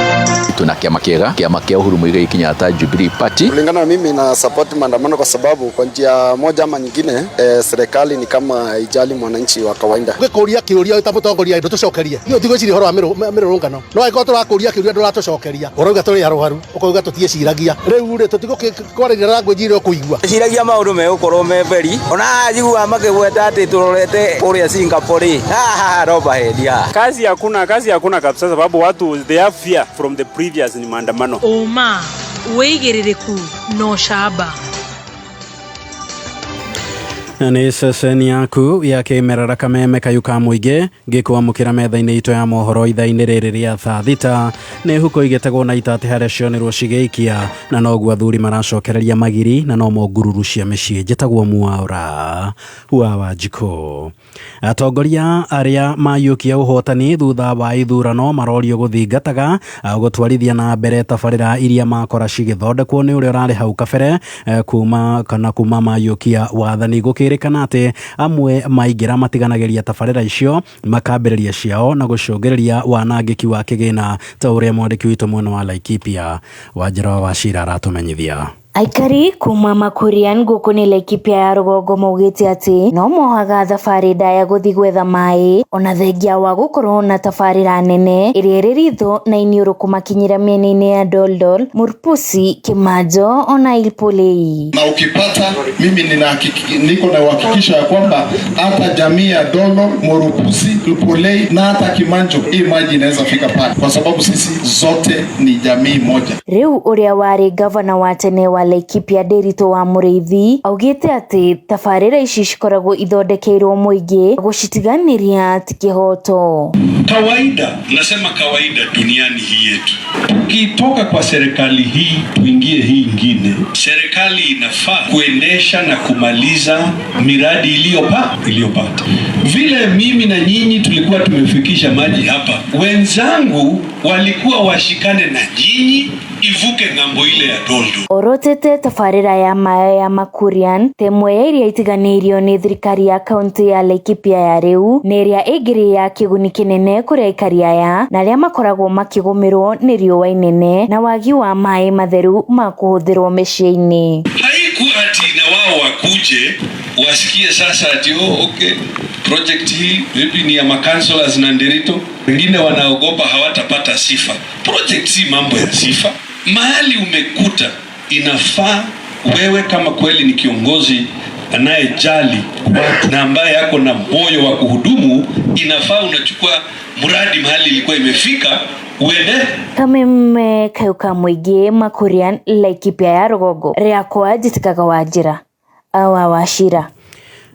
[SPEAKER 14] Tuna kiama kiega, kiama kia Uhuru Muigai Kenyatta Jubilee Party.
[SPEAKER 16] Kulingana na mimi na support maandamano kwa sababu kwa njia moja ama nyingine serikali ni kama ijali mwananchi wa kawaida.
[SPEAKER 17] Kuria kiuria utamutongoria ndo tucokerie. Hiyo tigo ciri horo wa mirurungano. No aiko turakuria kiuria ndo ratucokeria. Urauga turi aruharu, ukauga tutie ciragia. Riu ri tutigo kwarira language ire kuigua.
[SPEAKER 18] Ciragia maundu me gukorwo me beri. Ona jigua makigweta ati turorete kuria Singapore. Roba hedia.
[SPEAKER 19] Kazi hakuna kabisa sababu watu they have fear from the previous ni maandamano.
[SPEAKER 20] Oma weigiririku no shaba
[SPEAKER 9] Nĩ ceceni yaku ya kĩmerera kameme Kayuka Muigi ngĩkwamũkĩra metha-inĩ itũ ya mohoro ithaa-inĩ rĩrĩ rĩa thaa thita nĩ huko igĩtegwo na itatĩ harĩa cionerwo cigĩikia na noguo athuri maracokereria magiri na no ngururu cia mĩciĩ njĩtagwo Mwaura wa Wanjikũ. Atongoria arĩa mayũkia ũhotani thutha wa ithurano marorio gũthingataga gũtwarithia na mbere tabarĩra iria makora cigĩthondekwo nĩ ũrĩa ũrarĩ hau kabere kuma mayũkia wathani gũkĩrĩkana atĩ amwe maingĩra matiganagĩria tabarĩra icio makambĩrĩria ciao na gũcũngĩrĩria wanangĩki wa kĩgĩna ta ũrĩa mwandĩki witũ mwena wa Laikipia Wanjira wa Wachira aratũmenyithia.
[SPEAKER 21] Aikari kuma Makurian guku ni Laikipia ya rũgongo maugĩte atĩ no mohaga thabarĩ ndaya gũthiĩ gwetha maĩ ona thengia wa gũkorwo na tabarĩra nene ĩrĩa ĩrĩ ritho na iniũrũ kũmakinyĩra mĩena-inĩ ya Doldol, Murpusi, Kimajo ona Ilpolei.
[SPEAKER 22] Na ukipata mimi niko na uhakikisha ya kwamba hata jamii ya Doldol, Murpusi, Ilpolei na hata Kimanjo hii maji inaweza fika pale kwa sababu sisi zote ni jamii moja.
[SPEAKER 21] Rĩu ũrĩa warĩ gavana wa tene wa Laikipia Nderitu wa Mũrĩithi augĩte atĩ tabarĩra ici cikoragwo ithondekeirwo mũingĩ gũcitiganĩria ti kĩhoto.
[SPEAKER 23] Kawaida, nasema kawaida duniani hii yetu. Tukitoka kwa serikali hii tuingie hii ingine, serikali inafaa kuendesha na kumaliza miradi iliyopata. Vile mimi na nyinyi tulikuwa tumefikisha maji hapa, wenzangu walikuwa washikane na nyinyi ivuke ngambo ile ya Doldo.
[SPEAKER 21] Orotete tabarĩra ya maĩ ya Makurian temwe ya iria itiganĩirio nĩ thirikari ya kaunti ya Laikipia ya rĩu nĩ ĩrĩa ĩngĩrĩ ya kĩguni kĩnene kũrĩ aikari aya na arĩa makoragwo makĩgũmĩrwo nĩ riũa inene na wagi wa maĩ matheru ma kũhũthĩrwo mĩciĩ-inĩ.
[SPEAKER 23] Haikuwa ati na wao wakuje wasikie sasa ati okay project hii maybe ni ya makansolas na Nderito, wengine wanaogopa hawatapata sifa. Project si mambo ya sifa. Mahali umekuta inafaa wewe kama kweli ni kiongozi anayejali na ambaye yako na moyo wa kuhudumu, inafaa unachukua mradi mahali ilikuwa imefika uende.
[SPEAKER 21] Kameme Kayuka Muigi, Makurian, Laikipia ya rũgongo rĩakwa njĩtĩkaga Wanjira wa Wachira.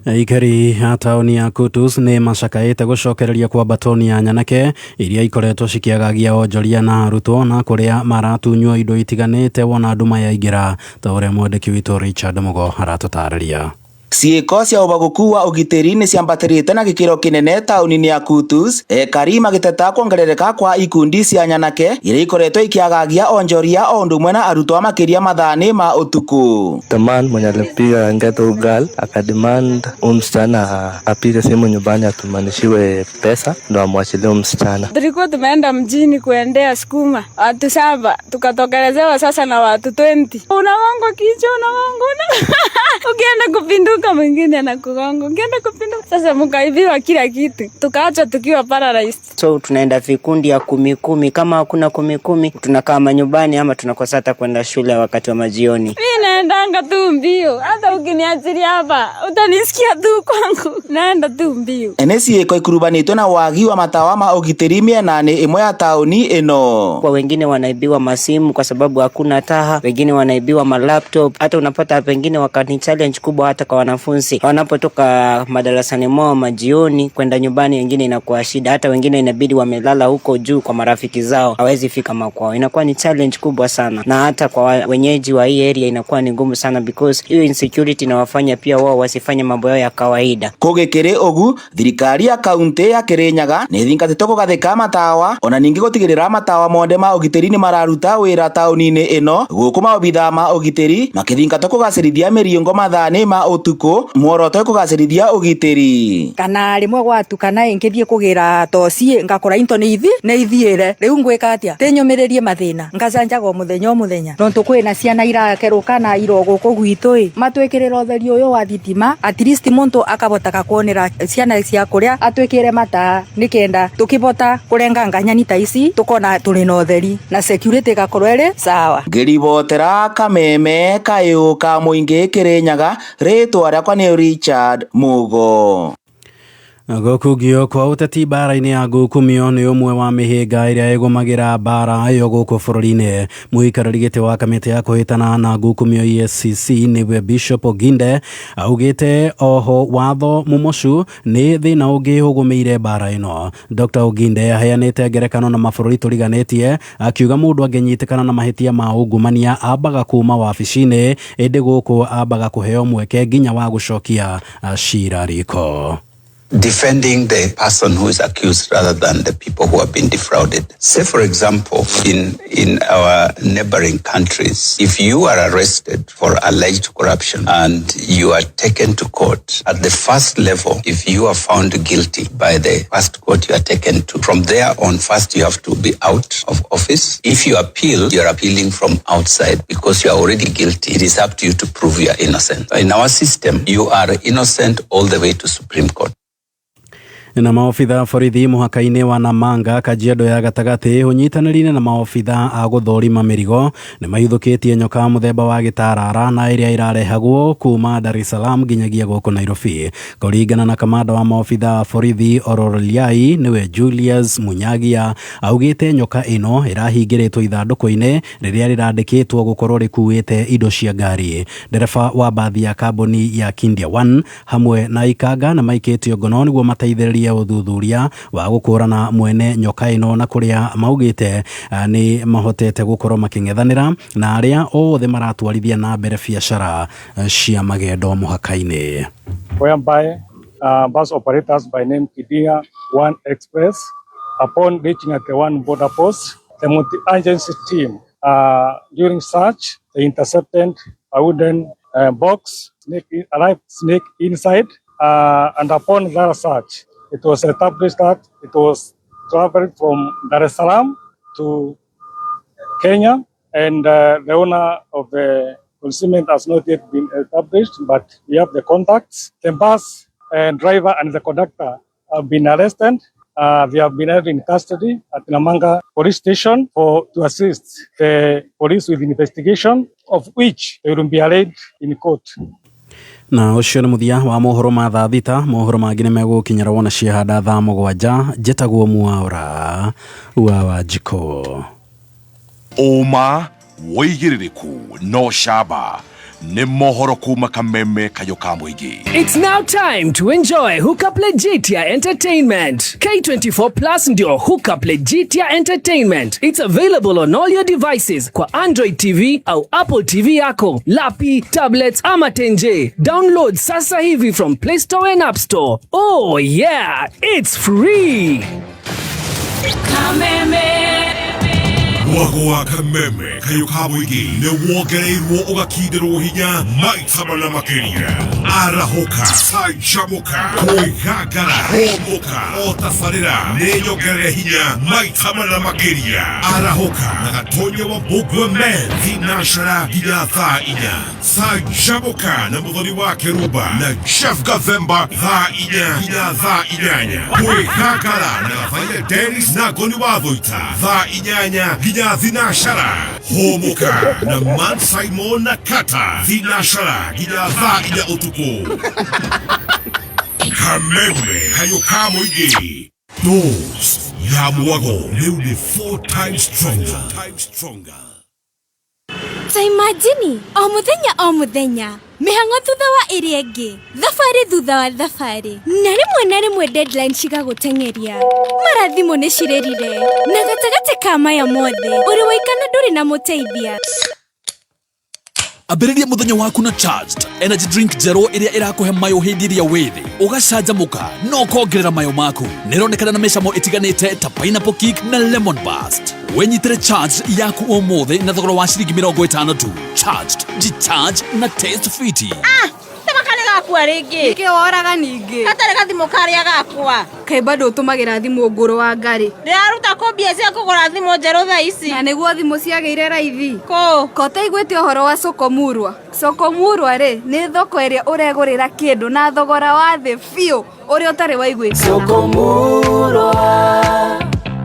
[SPEAKER 5] Ikari ya taoni ya Kutus nĩ macakaĩte gũcokereria kwa batoni ya Nyanake iria ikoretwo cikiagagia onjoria na arutwo na kũrĩa maratunywo indo itiganĩte wona nduma yaingĩra ta ũrĩa mwandĩki witũ Richard Mugo aratũtarĩria.
[SPEAKER 18] Ciĩko cia ũbaguku wa ũgitĩri nĩ ciambatĩrĩte na gĩkĩro kĩnene taũni-inĩ ya Kutus, ekari magĩteta kuongerereka kwa ikundi cia Nyanake iria ikoretwo ikiagagia onjoria o ũndũ ũmwe na arutwo makĩria mathaa-inĩ ma ũtukũ.
[SPEAKER 6] The man mwenye alipiga ghetto girl akademand msichana apige simu nyumbani atumanishiwe pesa ndo amwachilie msichana.
[SPEAKER 12] Tulikuwa tumeenda mjini kuendea sukuma watu 7 tukatokelezewa sasa na watu 20. Unagongo kichwa unagongo ukienda kupinduka mwingine anakugonga, ukienda kupinduka sasa mkaibiwa kila kitu, tukaacha tukiwa paralyzed.
[SPEAKER 24] So tunaenda vikundi ya 10 kama hakuna 10 tunakaa manyumbani ama tunakosa hata kwenda shule wakati wa majioni.
[SPEAKER 12] Mimi naendanga tu mbio, hata ukiniachilia hapa utanisikia tu kwangu, naenda tu mbio.
[SPEAKER 18] Enesi iko ikurubanitwe na wagi wa matawa ma ũgitĩri mĩena-inĩ ĩmwe ya taũni ĩno.
[SPEAKER 24] Kwa wengine wanaibiwa masimu kwa sababu hakuna taa, wengine wanaibiwa malaptop, hata unapata pengine wakati challenge kubwa hata kwa wanafunzi wanapotoka madarasani mwao majioni kwenda nyumbani, wengine inakuwa shida, hata wengine inabidi wamelala huko juu kwa marafiki zao, hawezi fika makwao. Inakuwa ni challenge kubwa sana, na hata kwa wenyeji wa hii area inakuwa ni ngumu sana because hiyo insecurity inawafanya pia wao wasifanye mambo yao ya kawaida.
[SPEAKER 18] Kũgĩkĩrĩ ũgu, thirikari ya kaunti ya Kirinyaga nĩ thingatĩte kũgathĩka matawa ona ningĩ gũtigĩrĩra matawa mothe ma ũgitĩri nĩ mararuta wĩra taũni-inĩ ĩno, gũkũ maobithaa ma ũgitĩri makĩthingatwo kũgacĩrithia mĩriũngo mathaa-inĩ ma ũtukũ muoroto kũgacĩrithia ũgitĩri.
[SPEAKER 25] Kana rĩmwe gwatu kana ingĩthiĩ kũgĩra toci ngakora into nĩ ithiĩre rĩu ngwĩka atĩa tenyũmĩrĩrie mathĩna ngacanjaga o mũthenya tondu kwĩna ciana irakerũka na irogo gũkũ gwitũ matwĩkĩrĩra ũtheri ũyũ wa thitima at least mũndũ akabota kuonera ciana cia kũrĩa atwĩkĩre mata nĩkenda tũkĩbota kũrenga nyani ta ici tũkona tũrĩ na ũtheri na security gakorwo ĩrĩ sawa.
[SPEAKER 18] Ngĩribotera Kameme kayũ ka mũingĩ Kirinyaga, rĩtwa rĩakwa nĩ Richard Mugo.
[SPEAKER 5] Gũkugio kwa ũteti bara-inĩ ya ngukumio nĩ ũmwe wa mĩhĩnga ĩrĩa ĩgũmagĩra bara ĩyo gũkũ bũrũri-inĩ. Mũikarĩri gĩtĩ wa kamĩtĩ ya kũhĩtana na ngukumio EACC nĩwe Bishop Oginde augĩte oho watho mũmocu nĩ thĩna ũngĩ ũgũmĩire bara ĩno. Dr. Oginde aheanĩte ngerekano na mabũrũri tũriganĩtie akiuga mũndũ angĩnyitĩkana na mahĩtia ma ungumania ambaga kuma wabici-inĩ ĩndĩ gũkũ ambaga kũheo mweke nginya wa gũcokia cira riko.
[SPEAKER 26] Defending the person who is accused rather than the people who have been defrauded. Say, for example, in our neighboring countries, if you are arrested for alleged corruption and you are taken to court, at the first level, if you are found guilty by the first court you are taken to, from there on, first you have to be out of office. If you appeal, you are appealing from outside because you are already guilty. It is up to you to prove you are innocent. In our system, you are innocent all the way to Supreme Court.
[SPEAKER 5] Na maofitha borithi mũhaka-inĩ wa Namanga Kajiado ya gatagatĩ ũnyitanĩri na maofitha a gũthũrima mĩrigo nĩ mahithũkĩtie nyoka mũthemba wa gĩtarara na ĩrĩa ĩrarehagwo kuma Dar es Salaam nginyagia gũkũ Nairobi. Kũringana na kamanda wa maofitha a borithi Oroliai nĩwe Julius Munyagia augĩte nyoka ĩno ĩrahingĩrĩtwo ithandũkũ-inĩ rĩrĩa rĩrandĩkĩtwo gũkorwo rĩkuĩte indo cia ngari. Ndereba wa bathi ya kambuni ya Kindia One hamwe na ikanga na maikĩtio ngono nĩguo mateithĩrĩrie ũthuthuria wa gũkũrana mwene nyoka ĩno na kũrĩa maugĩte nĩ mahotete gũkorwo makĩng'ethanĩra na arĩa othe maratwarithia na mbere biacara cia magendo mũhaka-inĩ.
[SPEAKER 27] Whereby bus operators by name Kindia One Express, upon reaching at the one border post, the multi-agency team during search they intercepted a wooden box, snake inside, and upon that search it was established that it was traveled from Dar es Salaam to Kenya, and the owner of the consignment has not yet been established, but we have the contacts. The bus and driver and the conductor have been arrested. They have been held in custody at Namanga Police Station to assist the police with investigation, of which they will be arraigned in court.
[SPEAKER 5] Na ũcio nĩ mũthia wa mohoro ma thaa thita. Mohoro mangĩ nĩ megũkinyĩra wona ciahanda thaa 7. Njĩtagwo Mwaũra wa Wanjikũ.
[SPEAKER 7] Ũma, wĩigĩrĩrĩku no camba. nĩ mohoro kuma Kameme kayo ka mũingĩ.
[SPEAKER 3] It's now time to enjoy Hookup Legitia Entertainment. K24 Plus ndio Hookup Legitia Entertainment. It's available on all your devices kwa Android TV au Apple TV yako, lapi, tablets ama tenje. Download sasa hivi from Play Store and App Store. Oh yeah, it's free.
[SPEAKER 7] Kameme Mwago wa Kameme kayo ka mũingĩ nĩ wongereirwo ũgakindĩrwo hinya maita mana makĩria. Arahoka, canjamũka, kwĩgangara, homoka, o tabarĩra nĩ nyongerere hinya maita mana makĩria. Arahoka na gatonye wa Bugwe Men thinacara nginya thaa 4. Canjamũka na mũthoni wa Kĩrumba na Chef Gathemba thaa 4 nginya thaa 8. Kwĩgangara na Gabaire Dennis na Goni wa Thũita thaa 8 nginya thinashara. Homoka na Man Simon na Kata thinashara nginya thaa 4 utuku. Kameme kayo ka mũingĩ. Dose ya Mwago rĩu nĩ 4 times stronger.
[SPEAKER 4] Ta imagine o muthenya mĩhang'o thutha wa ĩrĩa ĩngĩ, thabarĩ thutha wa thabarĩ, na rĩmwe deadline cigagũteng'eria. Marathimo nĩ cirĩrire na gatagatĩ ka maya mothe ũrĩ waikana ndũrĩ na mũteithia.
[SPEAKER 1] Ambĩrĩria mũthenya waku na Charged Energy Drink njerũ ĩrĩa ĩrakũhe mayo hĩndĩ ĩrĩa wĩthĩ. Ũgacanjamũka no kongerera mayo maku. Nĩronekana na mĩcamo ĩtiganĩte ta pineapple kick na lemon burst. Wenyitĩre Charged yaku ũmũthĩ na thogora wa ciringi 50 tu. Charged, G-Charge na taste fiti.
[SPEAKER 4] Tamakale gakua rĩngĩ. Nĩkĩ woraga ningĩ? Gatarĩ gathimo karĩa gakua. Kaĩ bado ũtũmagĩra thimũ ngũrũ wa ngari. Ndĩraruta kũmbia cia kũgũra thimũ njerũ thaa ici. Na nĩguo thimũ ciagĩire raithi. Ko taiguĩte ũhoro wa Sokomurwa. Sokomurwa rĩ nĩ thoko ĩrĩa ũregũrĩra kĩndũ na thogora wa thĩ biũ ũrĩa ũtarĩ waiguĩka. Sokomurwa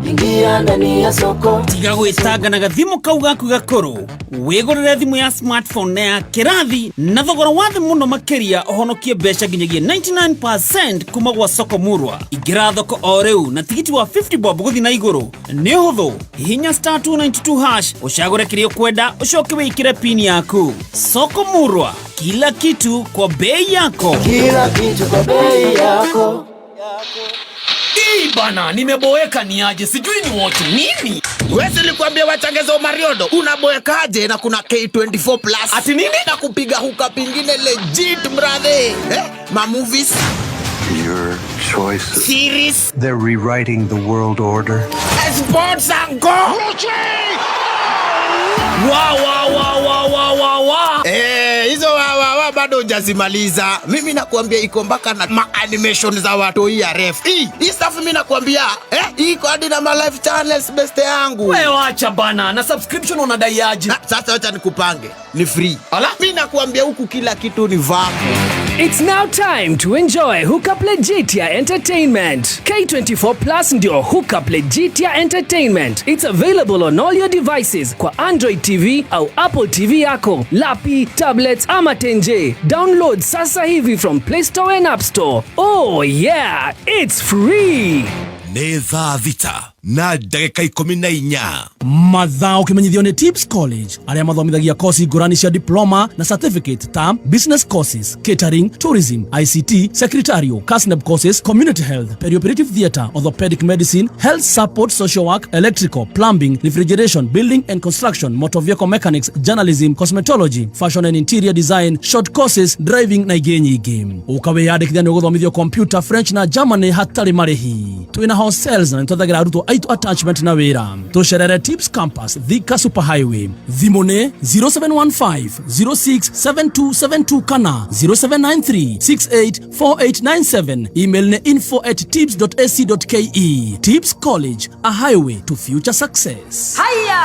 [SPEAKER 4] ingia ndani ya soko. Tiga gwĩtanga na gathimũ kau gaku gakũrũ. Wĩgũrĩre thimũ ya smartphone na ya kĩrathi na thogora wa thĩ mũno makĩria ũhonokie mbeca nginyagia 99% kuma gwa Sokomurwa. Ingĩra thoko o rĩu na tigiti wa 50 bob gũthiĩ na igũrũ. Nĩ hũthũ. Hihinya *292# ũcagũre kĩrĩa ũkwenda ũcoke wĩkĩre pin yaku. Sokomurwa, kila kitu kwa bei yako. Kila kitu kwa bei yako.
[SPEAKER 1] Bana, nimeboeka ni aje, sijui ni watch nini.
[SPEAKER 8] Wewe nilikwambia wachangeza Mariodo, unaboekaje na kuna K24 Plus.
[SPEAKER 1] Ati nini?
[SPEAKER 8] Na kupiga huka pingine legit brother. Ma movies.
[SPEAKER 10] Your choices.
[SPEAKER 8] Series.
[SPEAKER 10] They're rewriting the world order.
[SPEAKER 8] Sports and go.
[SPEAKER 1] Wow.
[SPEAKER 8] Hizo wa bado hujazimaliza. Mimi nakuambia iko mpaka na animation za watu hii ya ref. Hii stuff mimi nakuambia, iko hadi na my life channels best yangu.
[SPEAKER 1] Wewe acha bana, na subscription unadai aje?
[SPEAKER 8] Sasa acha nikupange. Ni free. Mimi nakuambia huku kila kitu ni vapo.
[SPEAKER 3] It's now time to enjoy Hookup Legitia Entertainment. K24 Plus ndio Hookup Legitia Entertainment. It's available on all your devices kwa Android TV au Apple TV yako, lapi, tablets ama tenje. Download sasa hivi from Play Store and App Store. Oh yeah, it's free.
[SPEAKER 7] Nĩ thaa thita na ndagĩka 14.
[SPEAKER 1] Mathaa ũkĩmenyithio nĩ Tips College arĩa mathomithagia kosi ngũrani cia diploma na certificate ta business courses, catering, tourism, ICT, secretarial, CASNEB courses, community health, perioperative theatre, orthopedic medicine, health support, social work, electrical, plumbing, refrigeration, building and construction, motor vehicle mechanics, journalism, cosmetology, fashion and interior design, short courses, driving na ingĩ nyingĩ. Ũkawĩyandĩkithia nĩ ũgũthomithio computer, French na Germany hatarĩ marĩhi. Twĩna hostels na nĩtwethagira arutwo aitu attachment na wĩra. Tũcerere Tips Campus, Thika Superhighway. Thimũ nĩ 0715-067272 kana 0793-684897. Email nĩ info@tips.ac.ke. Tips College, a highway to future success.
[SPEAKER 4] Haya!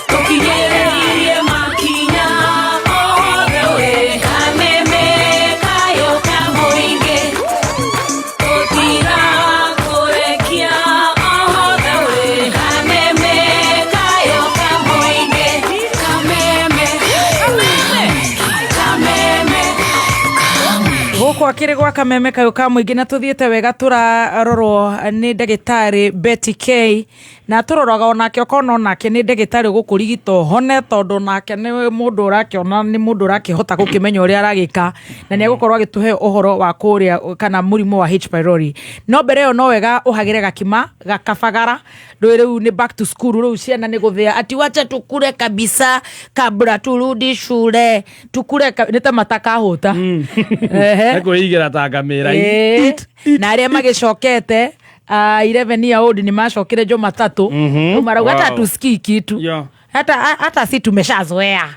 [SPEAKER 4] Tukinyerere makinya all the way. Kameme kayo kamoinge. Totira korekia all the way. Kameme kayo kamoinge. Kameme.
[SPEAKER 20] Goko akiri gwa Kameme kayo ka muingi na tuthiete wega turarorwo ni ndagitari Betty K na turoraga onake okona onake ni ndagitari gukurigito hone tondu nake ni mundu urakiona ni mundu urakihota gukimenya uria aragika na ni agukorwo agituhe uhoro wa kuria kana murimu wa H pylori. No mbere yo no wega uhagire gakima gakabagara riu ni back to school riu ciana ni guthia ati wacha tukure kabisa kabla turudi shule tukure nita mataka hota
[SPEAKER 1] Ekuigira tagamira
[SPEAKER 20] na aria magicokete 11 year old ni macokire Jumatatu marauga hata tusikii kitu hata si tumeshazoea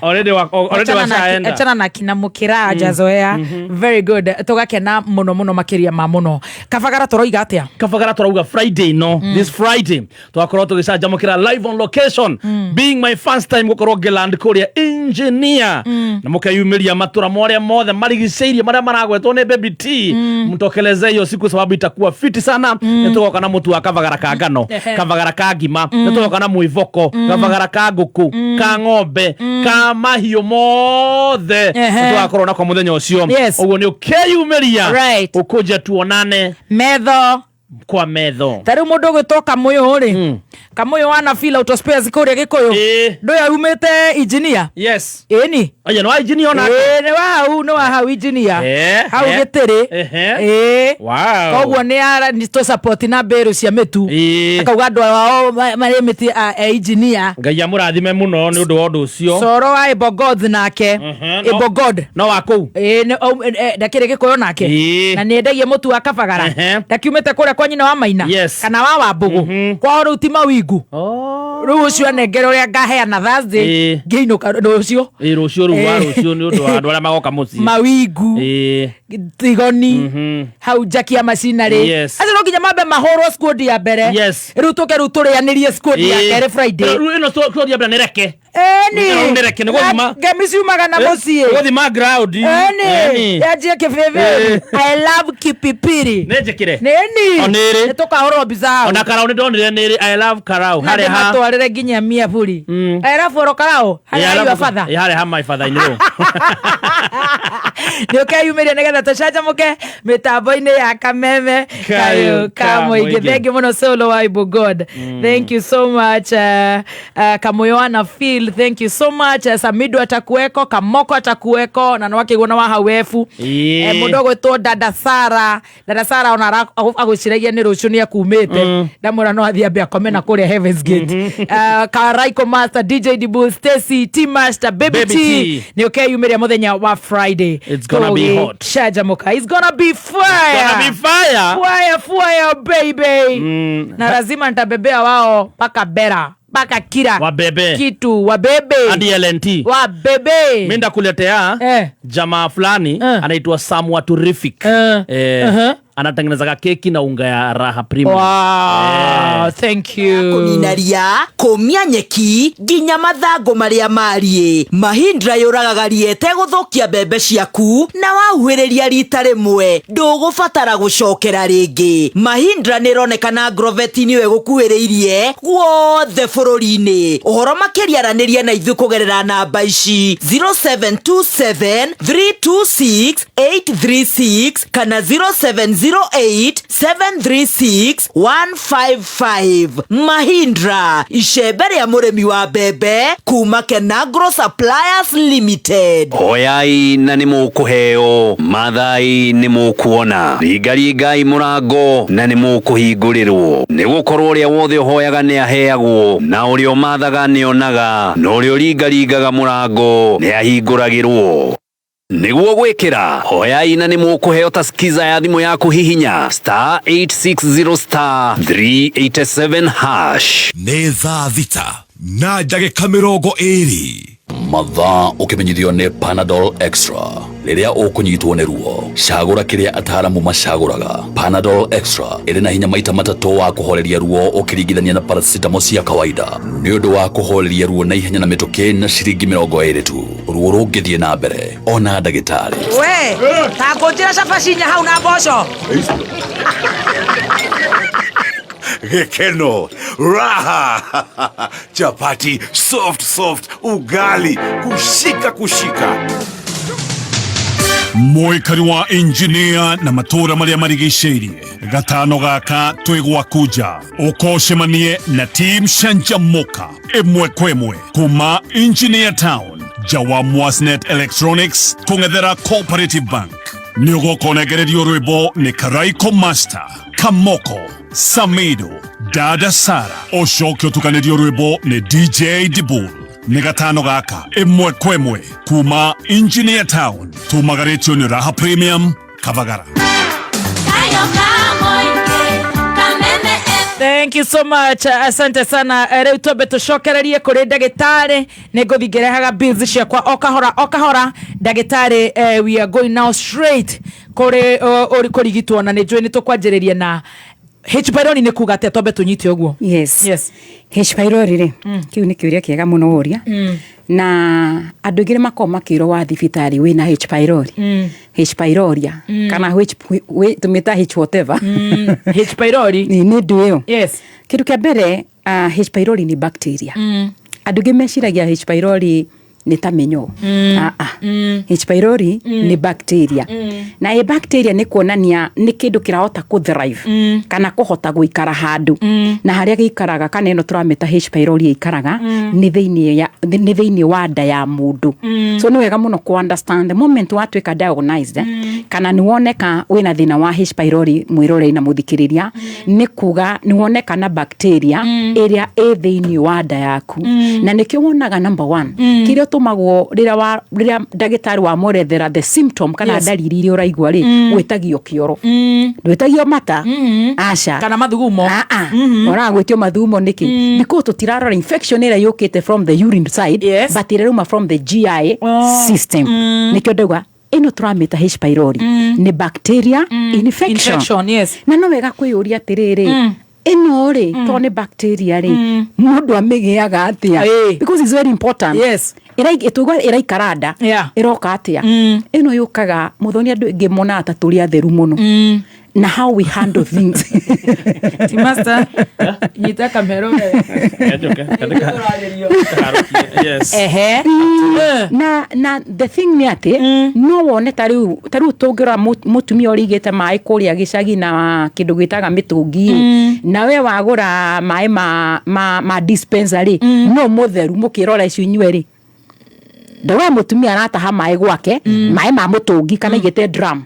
[SPEAKER 1] already washaenda
[SPEAKER 20] achana na kina mukira ajazoea very good tugakena muno makiria ma muno kabagara toroiga atia
[SPEAKER 1] kabagara torauga Friday no this Friday twakorwo tugicaja mukira live on location being my first time gukorwo Geland kuria engineer na mukayumiria matura moria mothe marigiceirie maria maragwetwo ni Baby T mtokeleze hiyo siku sababu itakuwa fiti sana nitugoka na mutu wa kabagara ka ngano kabagara ka ngima nitugoka na muivoko kabagara ka nguku ka ng'ombe kama hiyo mothe twakorwo na kwa muthenya ucio uguo ni ukeyumiria ukuja tuonane
[SPEAKER 20] metho
[SPEAKER 1] kwa metho
[SPEAKER 20] tari mundu gwitoka muyo ri kamuyo wana fila autospares kuria gikuyu ndoya umete engineer ni
[SPEAKER 1] aya no engineer ona
[SPEAKER 20] ni wa no hau engineer hau gitiri
[SPEAKER 1] wow
[SPEAKER 20] koguo ni ara ni to support na beru cia mitu akauga ndo wao mari miti engineer
[SPEAKER 1] ngai amurathime muno ni undu wa undu ucio
[SPEAKER 20] soro wa Ibogod nake Ibogod
[SPEAKER 1] no wako
[SPEAKER 20] ndakire gikuyu nake na ni endagie mutu wa kabagara ndakiumete kuria kwa nyina wa Maina kana wa Wambugu kwa rutima wingu rucio negero ria ngahea na Thursday ngiinuka rucio
[SPEAKER 1] rucio rucio ni undu wa andu aria magoka muci
[SPEAKER 20] mawingu tigoni hau jakia machinery acio no nginya mambe mahorwo squad ya mbere riu tuke riu turianirie squad ya kere Friday
[SPEAKER 1] ino squad ya mbere ni reke
[SPEAKER 20] ni
[SPEAKER 1] ndereke ni guthima
[SPEAKER 20] gemisiumaga na mucie
[SPEAKER 1] guthima ground
[SPEAKER 20] yajie kifeve I love kipipiri
[SPEAKER 1] nejekire
[SPEAKER 20] nini tukahorwo bizao
[SPEAKER 1] ona karau ni ndonire ni I love karau
[SPEAKER 20] hare ha twarire nginya mia buri alafu ro karau hare ha father
[SPEAKER 1] hare ha my father ni ro
[SPEAKER 20] ni ukeyumiria nigetha tucajamuke mitambo-ini ya Kameme kayo kamuingi thank you muno solo wa Ibogod thank you so much Kamoyoana Phil thank you so much Samido atakuweko Kamoko atakuweko na nwakigona wa hawefu mudogo to dada Sara ona agwiciragia ni rucio ni akumite ndamura no athia be akomena kuria Heaven's Gate Karaiko Master DJ Dibu Stacy T Master Baby T ni ukeyumiria muthenya wa Friday
[SPEAKER 1] it's gonna be hot
[SPEAKER 20] shajamuka it's gonna be fire fire baby na lazima nitabebea wao paka bera paka kira
[SPEAKER 1] wabebe
[SPEAKER 20] kitu wabebe
[SPEAKER 1] hadi LNT
[SPEAKER 20] wabebe
[SPEAKER 1] mimi ndakuletea jamaa fulani anaitwa Samwa Terrific anatengeneza keki na unga ya Raha Premium.
[SPEAKER 20] Wow, thank you.
[SPEAKER 2] Kuninaria, kumia nyeki, ginya mathango maria marie. Mahindra yoragaga riete guthukia mbembe ciaku na wahuhiriria rita rimwe. Ndugubatara gucokera ringi. Mahindra nironekana Agrovet ni we gukuhiriirie guothe bururi-ini. Uhoro makiria araniria na ithu kugerera namba ici 0727 326 836 kana 0708-736-155. Mahindra, icembe ria murimi wa mbembe kuma Kenagro Suppliers Limited.
[SPEAKER 11] Oyai na nimukuheo, mathai nimukuona, ringai murango na nimukuhingurirwo. Nigukorwo ria wothe hoyaga ni aheagwo, na urio mathaga ni onaga, na urio ringaga murango ni ahinguragirwo. Niguo gwikira hoyai na nimukuheo taskiza ya thimu yaku hihinya *860*387#
[SPEAKER 7] nĩ thaa thita na ndagĩka 20
[SPEAKER 13] mathaa ukimenyithio ni Panadol Extra. Riria ukunyitwo ni ruo, cagura kiria ataramu macaguraga. Panadol Extra iri na hinya maita matatu wa kuhoreria ruo ukiringithania na paracetamol cia kawaida. Ni undu wa kuhoreria ruo na ihenya na mituki na ciringi 20 tu. Ruo rungithie na mbere, ona ndagitari.
[SPEAKER 20] We, ta ngojera cabacinya hau na mboco.
[SPEAKER 7] Gekeno, raha, chapati, soft, ugali, kushika. Muikari wa engineer na matura maria marigiceirie gatano gaka twigwakuja ukocemanie na team Shanjamoka imwe kwemwe kuma Engineer Town jawa Mwasnet Electronics kungethera Cooperative Bank niogokonegererio rwimbo ni Karaiko Master Kamoko Samido Dada Sara ocokio tukanirio rwimbo ni DJ Dibul ni gatano gaka imwe kwemwe kuma Engineer Town tumagaretio ni Raha Premium Kavagara.
[SPEAKER 20] Thank you so much. Asante sana. Rĩu twambe tũcokererie kũrĩ ndagĩtarĩ nĩngũthiĩ ngĩrehaga bills ciakwa okahora ndagĩtarĩ. We are going now straight kũrĩ kũrigitwo na nĩnjũĩ nĩtũkwanjĩrĩria na H. pylori nĩ kuga atĩa twambe tũnyite ũguo?
[SPEAKER 9] Yes. H. pylori rĩ kĩu nĩ kĩũria kĩega mũno ũria na andũ aingĩ makoragwo makĩrwo wa thibitarĩ wĩna H. pylori H. pyloria kana tumĩta H whatever
[SPEAKER 20] H. pylori
[SPEAKER 9] nĩ ndũ ĩyo.
[SPEAKER 20] Yes.
[SPEAKER 9] Kĩndũ kĩa mbere H. pylori nĩ bacteria. Andũ aingĩ meciragia H. pylori nĩ ta mĩnyoo. H. pylori nĩ bacteria na bacteria nĩ kuonania nĩ kĩndũ kĩrahota thrive kana kũhota gũikara handũ na harĩa gĩikaraga kana ĩno tũramĩta H. pylori ikaraga nĩ thĩinĩ wa nda ya mũndũ. So nĩ wega mũno understand the moment watuĩka diagnosed kana nĩ woneka wĩna thĩna wa H. pylori mwĩrorei na mũthikĩrĩria nĩ kuga nĩ woneka na bacteria ĩrĩa thĩinĩ wa nda yaku na nĩkĩo wonaga number 1 kĩrĩa tũmagwo rĩrĩa ndagĩtarĩ wa morethera the symptom kana dalili iria ũraigua rĩ gwĩtagio kĩoro ndwĩtagio mata aca
[SPEAKER 20] kana mathugumo
[SPEAKER 9] ũragwĩtio mathugumo nĩkĩ nĩkuo tũtirarora infection ĩrĩa yũkĩte from the urine side but ĩrauma from the GI system nĩkĩo ndauga ĩno tũramĩta H. pylori nĩ bacteria infection. Na no wega kwĩyũria atĩrĩrĩ ĩno rĩ to nĩ bacteria rĩ mũndũ amĩgĩaga atĩa because it's very important. Ĩraikara nda ĩroka atĩa ĩno yũkaga mũthoni andũ aingĩ monaga ta tũrĩ atheru mũno na how we handle things.
[SPEAKER 20] Master nyita kamera
[SPEAKER 9] yes na the thing nĩ atĩ no wone ta rĩu tũngĩrora mũtumia ũrigĩte maĩ kũrĩa gĩcagi na kĩndũ gwĩtaga mĩtũngi na we wagũra maĩ ma dispensary no mũtheru mũkĩrora icio inyuĩ rĩ ndawe mũtumia arataha maĩ gwake maĩ ma mũtũngi kana igĩte drum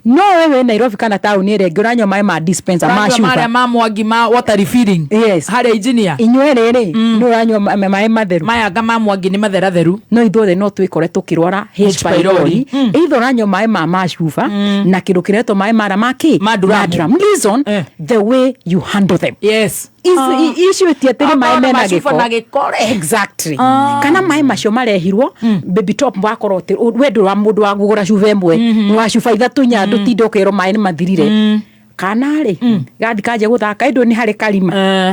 [SPEAKER 9] no wewe Nairobi kana town ĩrĩa ĩngĩ ũranyua maĩ ma dispenser ma shufa
[SPEAKER 20] marĩa ma mwangi ma water refilling harĩa engineer
[SPEAKER 9] inyuĩ rĩrĩ nĩ ũranyua maĩ matheru
[SPEAKER 20] maya ma mwangi nĩ matheratheru
[SPEAKER 9] no ithuothe no twĩkore tũkĩrwara H. pylori either ũranyua maĩ ma shufa na kĩndũ kĩretwo maĩ mara ma drum reason the way you handle them.
[SPEAKER 20] Yes.
[SPEAKER 9] Issue tiatĩrĩ maĩ mena gĩko exactly kana maĩ macio marehirwo baby top wakorwo wendo wa mũndũ wa kũgũra shufa ĩmwe wa shufa ithatũ nya ndũtinde ũkerwo maĩ nĩ mathirire kana rĩ gathi kaje gũthaka indo nĩ harĩ karima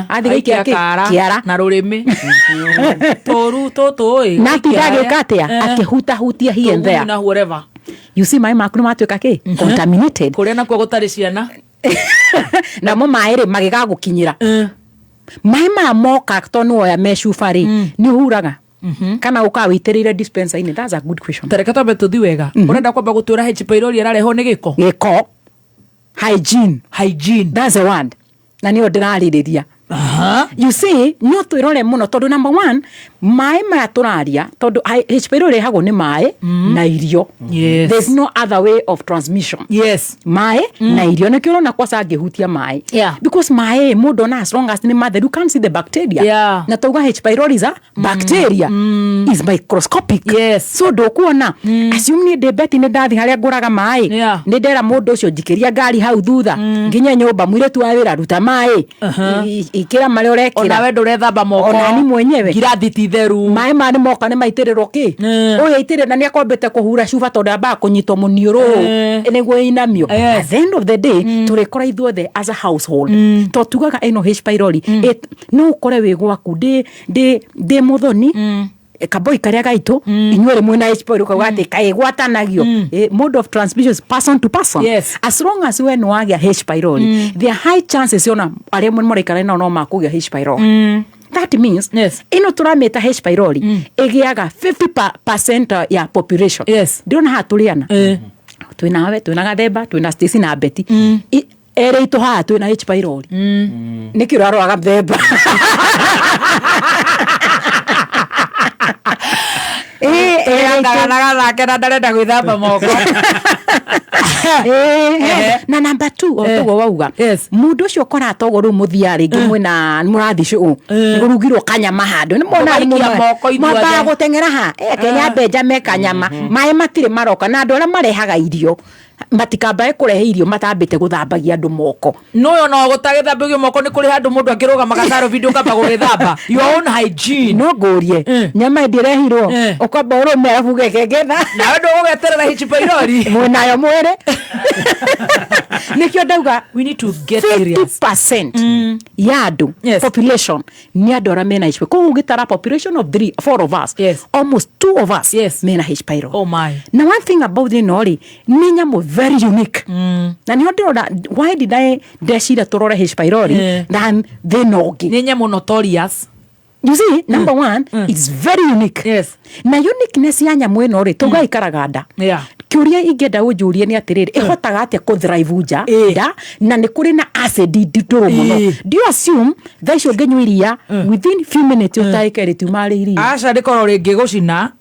[SPEAKER 9] athigaikia kĩara
[SPEAKER 20] na rũrĩmĩ tũru tũtũ
[SPEAKER 9] na tidagĩka atĩa akĩhutahutia here and there
[SPEAKER 20] na whatever
[SPEAKER 9] you see maĩ maku nĩ matuĩka contaminated
[SPEAKER 20] kũrĩa nakuo gũtarĩ ciana
[SPEAKER 9] na mo maĩ rĩ magĩgagũkinyĩra maĩ maya moka tondũ oya me shufa rĩ nĩ ũhuraga kana ũkawĩitĩrĩire dispenser-inĩ. That's a good question.
[SPEAKER 20] Tareka twambe tũthi wega ũrenda kwamba gũtũra H. pylori ararehwo nĩ
[SPEAKER 9] gĩko hygiene that's the word na nĩyo ndĩrarĩrĩria. You see no twĩrore mũno tondũ number 1 maĩ maya tũraria tondũ H. pylori ĩrehagwo nĩ maĩ na irio. There's no other way of transmission. Maĩ na irio nĩkĩo ũrona kwaca angĩhutia maĩ because maĩ mũndũ ona as long as nĩ matheru you can't see the bacteria na tauga H. pylori is a bacteria is microscopic. So ndũkuona assume nĩ ndĩbeti nĩ ndathi harĩa ngũraga maĩ nĩ ndera mũndũ ũcio njikĩria ngari hau thutha nginya nyũmba mũirĩtu wa wĩra ruta maĩ ikira marĩa ũrekĩra
[SPEAKER 20] ona we ndũrethamba moko
[SPEAKER 9] ona ni mwenyewe
[SPEAKER 20] ngirathi ti theru
[SPEAKER 9] maĩ ma nĩ moka nĩ maitĩrĩrwo kĩ ũyũ aitĩrĩra na nĩ akwambĩte kũhura shufa tondũ ambaga kũnyitwo mũniũrũ nĩguo inamio. At the end of the day tũrĩkora ithuothe as a household to tugaga ĩno H. pylori no ũkore wĩ gwaku ndĩ mũthoni kaboi karĩa gaitũ inyuĩ mwena H. pylori ukauga atĩ kaĩgwatanagio mode of transmission is person to person. As long as we no wagĩa H. pylori there are high chances yona arĩa mũraikara nao no makũgĩa H. pylori. that means ino turameta H pylori igiaga 50% ya population. Ndona ha tuliana twinawe twina gathemba twina Stacy na Betty ere ito ha twina H pylori nikiraro agathemba
[SPEAKER 20] na ndarenda gwithamba moko
[SPEAKER 9] na number 2 otogo wauga mundu ucio kora togo ru muthia ringi mwina murathi cu ngurugirwo kanyama handu ni mona moko gutengera ha Kenya benja me kanyama mai matire maroka na andu aria marehaga irio matikamba kurehe irio matambite guthambagia andu moko
[SPEAKER 20] no no gutagithambagio moko ni kuri handu mundu akiruga magataro video kamba gugithamba your own hygiene
[SPEAKER 9] no ngurie nyama ndirehirwo ukamba urume afuge kegetha
[SPEAKER 20] na andu gugeterera H pylori
[SPEAKER 9] munayo mwere nikio ndauga
[SPEAKER 20] we need to get serious
[SPEAKER 9] 50% ya andu population ni andu aria mena H pylori ko ugitara population of 4 of us almost 2 of us mena H pylori.
[SPEAKER 20] Oh my.
[SPEAKER 9] Now one thing about the nori ni nyamu very unique na ni ndira why did I decide turore H pylori than the nogi
[SPEAKER 20] ni nyamu notorious.
[SPEAKER 9] You see, number 1 it's very unique. Na uniqueness ya nyamu ino ri tugaikaraga nda kiuria ingenda unjurie ni atiriri ihotaga atia ku thrive nja nda na ni kuri na acid ndituru muno. Do you assume that you ngenywa iria within few minutes utaikere tumari iria
[SPEAKER 20] aca ndikoro ringi gucina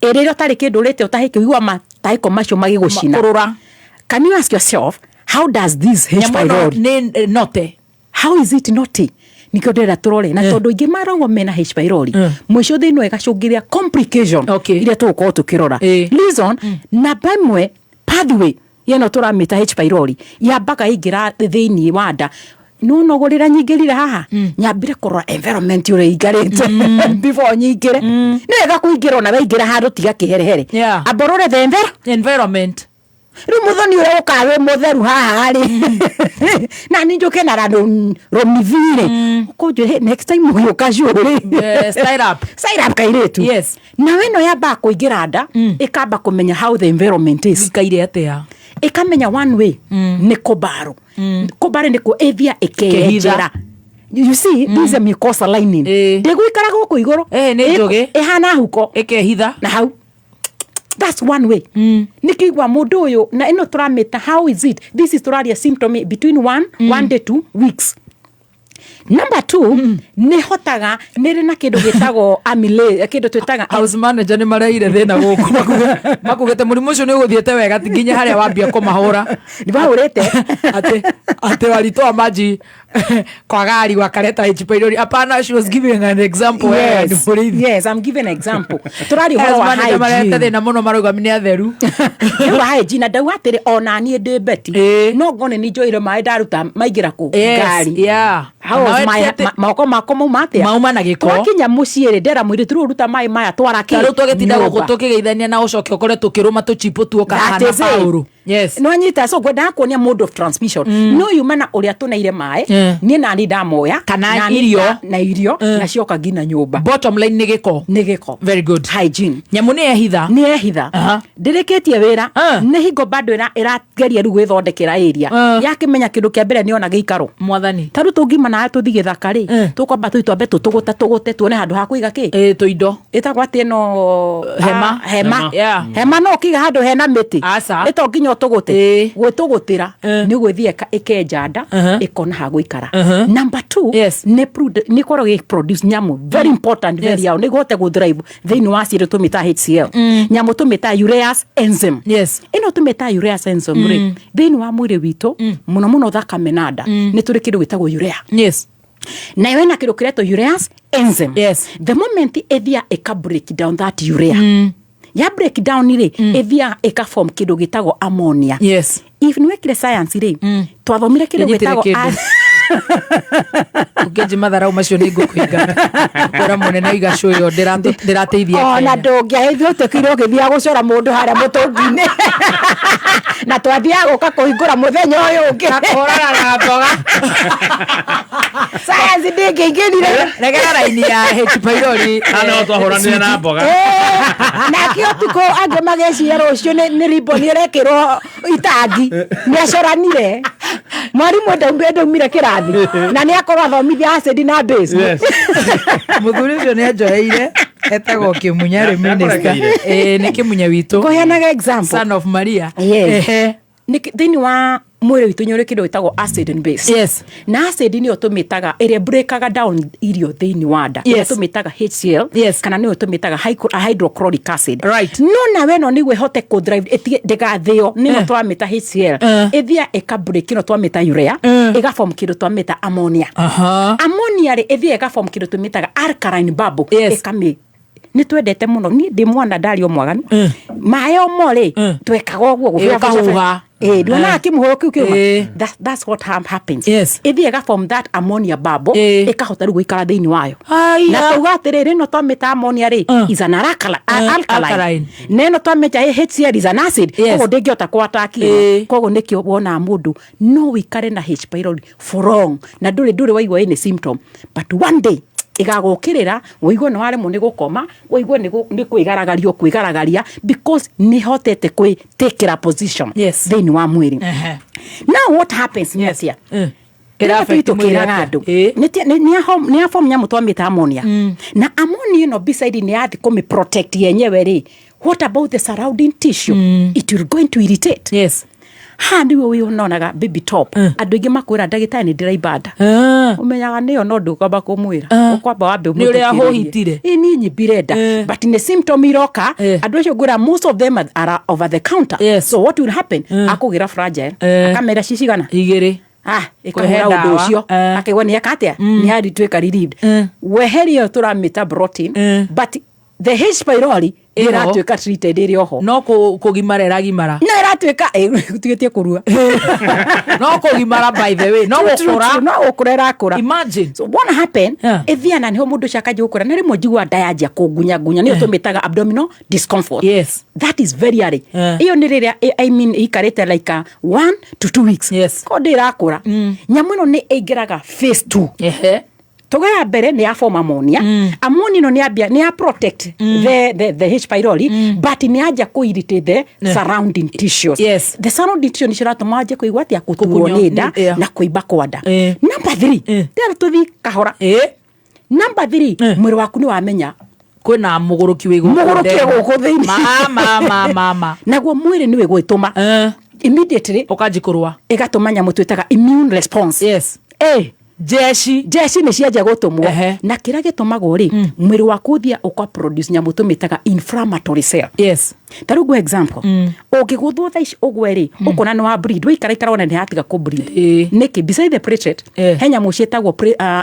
[SPEAKER 9] erero tari kindu rite utahike wigwa mataiko macio magigucina kurura. Can you ask yourself how does this H pylori
[SPEAKER 20] note
[SPEAKER 9] how is it naughty? Nikio ndera turore na tondu ingi marongo mena H pylori mwisho thino igacungiria complication iria tuko tukirora reason na bamwe pathway yeno turamita H pylori yambaga ingira thiini wa nda no gorira nyingirira haha nyambire kurora environment ure igarite before nyingire nega kuingira na waingira handu tiga kiherehere aborore the
[SPEAKER 20] environment
[SPEAKER 9] rumuthoni ure ukawe mutheru haha ri na ninjuke na romivire kujwe next time uyu kajuri style up kairetu na weno yamba kuingira nda ikamba kumenya how the environment is
[SPEAKER 20] kaire atia
[SPEAKER 9] ikamenya one way ni kubaro kubare ni ku avia ikehera. You see this is a mucosa lining ndiguikara guku iguru
[SPEAKER 20] ni njoge
[SPEAKER 9] ihana huko
[SPEAKER 20] ikehitha
[SPEAKER 9] na hau that's one way nikigwa mundu uyu na ino turameta how is it this is turaria symptom between 1 day 2 weeks. Number 2 ni hotaga niri na kindu gitago amylase kindu twitaga
[SPEAKER 20] house manager ni mareire thina guku makugete murimu ucio ni guthiete wega tinginya haria wambia kumahura
[SPEAKER 9] ni bahurete
[SPEAKER 20] ate walitoa maji kwa gari wakareta H pylori apana. She was giving an example.
[SPEAKER 9] Yes, I'm giving an example. Turari ho wa hygiene
[SPEAKER 20] marete thina muno maruga mini atheru
[SPEAKER 9] ni wa hygiene ndawatire ona ni ndi Betty no ngone ni njoire mai daruta maingira ku gari mako
[SPEAKER 20] mauma na giko
[SPEAKER 9] twakinya muciiri ndera mwiri tururuta mai maya twara
[SPEAKER 20] kiru twagetinda guku tukigeithania na ucoke ukore tukiruma tuchipo tuoka hana pauru.
[SPEAKER 9] No nyita so gwenda kuonia mode of transmission no yumana uria tunaire mai ni nani ndamoya
[SPEAKER 20] kana irio
[SPEAKER 9] na cioka ngina nyumba.
[SPEAKER 20] Bottom line ni giko very good
[SPEAKER 9] hygiene.
[SPEAKER 20] Nyamu ni ehitha
[SPEAKER 9] ndireketie wira ni hingo bado irageria ru gwithondekera area yakimenya kindu kia mbere ni ona giikaro
[SPEAKER 20] mwathani
[SPEAKER 9] taru tungima na tuthige thakari tukwamba twambe tugute tuone handu ha kuiga ki
[SPEAKER 20] tuindo
[SPEAKER 9] itagwa ati no hema no kiga handu hena miti ito nginya tugute gwitugutira ni gwithie ikenja nda ikona ha guikara. Number 2 ni koro gi produce nyamu very important very out ni gote go drive thini wa siri tumita HCl nyamu tumita urease enzyme ino tumita urease enzyme thini wa mwiri witu muno thakame nada ni turi kindu gitagwo urea na wena kindu kireto urease enzyme the moment ethia eka break down that urea ya break down ire ethia eka form kindu gitagwo ammonia if ni wekire science ire twathomire kindu gitagwo
[SPEAKER 20] ugeje mathara umacio ni ngukuinga kora munene igasho yo ndirateithia
[SPEAKER 9] ona ndongia ithio tukiro githia gucora mundu haria mutungine na twathia guka kuhingura muthenya uyu ungi
[SPEAKER 20] korora na mboga
[SPEAKER 9] science ndingiinginire
[SPEAKER 20] regera raini ya H pylori
[SPEAKER 4] ana twahoranire na mboga
[SPEAKER 9] na kio tuko ange mageci ya rucio ni ribbon irekirwo itangi ni acoranire mwarimu enda umire kirathi na ni akorwa thomithia acid na base.
[SPEAKER 20] Yes. Muthuri ucio ni anjoeire etagwo Kimunya minister ni Kimunya witu
[SPEAKER 9] koheanaga example
[SPEAKER 20] son of Maria.
[SPEAKER 9] Yes. Ni thini wa mwiri witu nyore kindo itagwo acid and base.
[SPEAKER 20] Yes.
[SPEAKER 9] Na acid ni otumitaga ire breakaga down irio thini wa nda.
[SPEAKER 20] Yes.
[SPEAKER 9] Otumitaga HCl.
[SPEAKER 20] Yes.
[SPEAKER 9] Kana ni otumitaga hydrochloric acid.
[SPEAKER 20] Right.
[SPEAKER 9] No na we no ni we hote ko drive degathio ni no twamita HCl. Ethia eka break no twamita urea. Ega form kindo twamita ammonia. Ammonia ri ethia ega form kindo twamitaga alkaline bubble. Eka me ni twendete muno ni ndi mwana ndari o mwaganu mayo mole twekaga ogwo gufia ndona kimuhoro kiu that's what happens.
[SPEAKER 20] Yes.
[SPEAKER 9] Ithiega from that ammonia bubble ikahota guikara thini wayo na tugatiriri no twamita ammonia ri is an alkaline neno twamita HCl is an acid kogo ndingiota kwataki kogo nikio wona mundu no wikare na H pylori for long na nduri waigwa any symptom but one day igagukirira woigwe no wale mune gukoma woigwe ni kwigaragaria because ni hotete kwi take a position then wa mwiri. Now what happens here? Irafitu kiragado ni form nyamu twamita ammonia na ammonia no beside ni athi komi protect yenyewe ri. What about the surrounding tissue? It will going to irritate.
[SPEAKER 20] Yes.
[SPEAKER 9] Handi we unonaga baby top andu ingi makwira ndagitari ni diraibada umenyaga niyo no ndukamba kumwira ukwamba wambe
[SPEAKER 20] ni uri ahohitire
[SPEAKER 9] ni nyibirenda but in symptom iroka andu acio ngura most of them are over the counter. So what will happen akugira fragile akamera cicigana
[SPEAKER 20] igiri
[SPEAKER 9] ikahera undu ucio akigwa ni akatia ni hadi tweka relieved weherio turamita protein but the H pylori iratweka treated iri oho
[SPEAKER 20] no kugimara iragimara
[SPEAKER 9] na iratweka gutigetie kurua
[SPEAKER 20] no kugimara by the way no
[SPEAKER 9] ukurera akura.
[SPEAKER 20] Imagine
[SPEAKER 9] so what happen ethiana niho mundu shakaje ukura na rimwe jigwa ndayaja kugunya niyo tumitaga abdominal discomfort.
[SPEAKER 20] Yes.
[SPEAKER 9] That is very early. Iyo ni riria I mean ikarete like 1 to 2 weeks.
[SPEAKER 20] Yes.
[SPEAKER 9] Ko ndira akura nyamu no ni igiraga phase 2 togaya mbere ni ya form ammonia ammonia no ni ya protect the H pylori but ni aja ko irritate the surrounding tissues.
[SPEAKER 20] Yes.
[SPEAKER 9] The surrounding tissue ni shiratuma aje ko igwati akutuo nida na kuiba kwada. Number 3 tera tuthi kahora number 3 mwiri waku ni wamenya
[SPEAKER 20] kwina muguruki wigo
[SPEAKER 9] thini
[SPEAKER 20] mama
[SPEAKER 9] naguo mwiri ni wigwituma immediately
[SPEAKER 20] ukajikurwa
[SPEAKER 9] igatumanya mutwetaga immune response.
[SPEAKER 20] Yes. Jeshi
[SPEAKER 9] ni ciaja gutumwo na kira gitumagwo ri mwiri waku thia ukwa produce nyamu tumitaga inflammatory cell.
[SPEAKER 20] Yes.
[SPEAKER 9] Tarugo example ukiguthwo thaici ugwe ri ukona no wa bleed we ikara ona ni hatiga ku bleed niki beside the platelet henya mucietagwo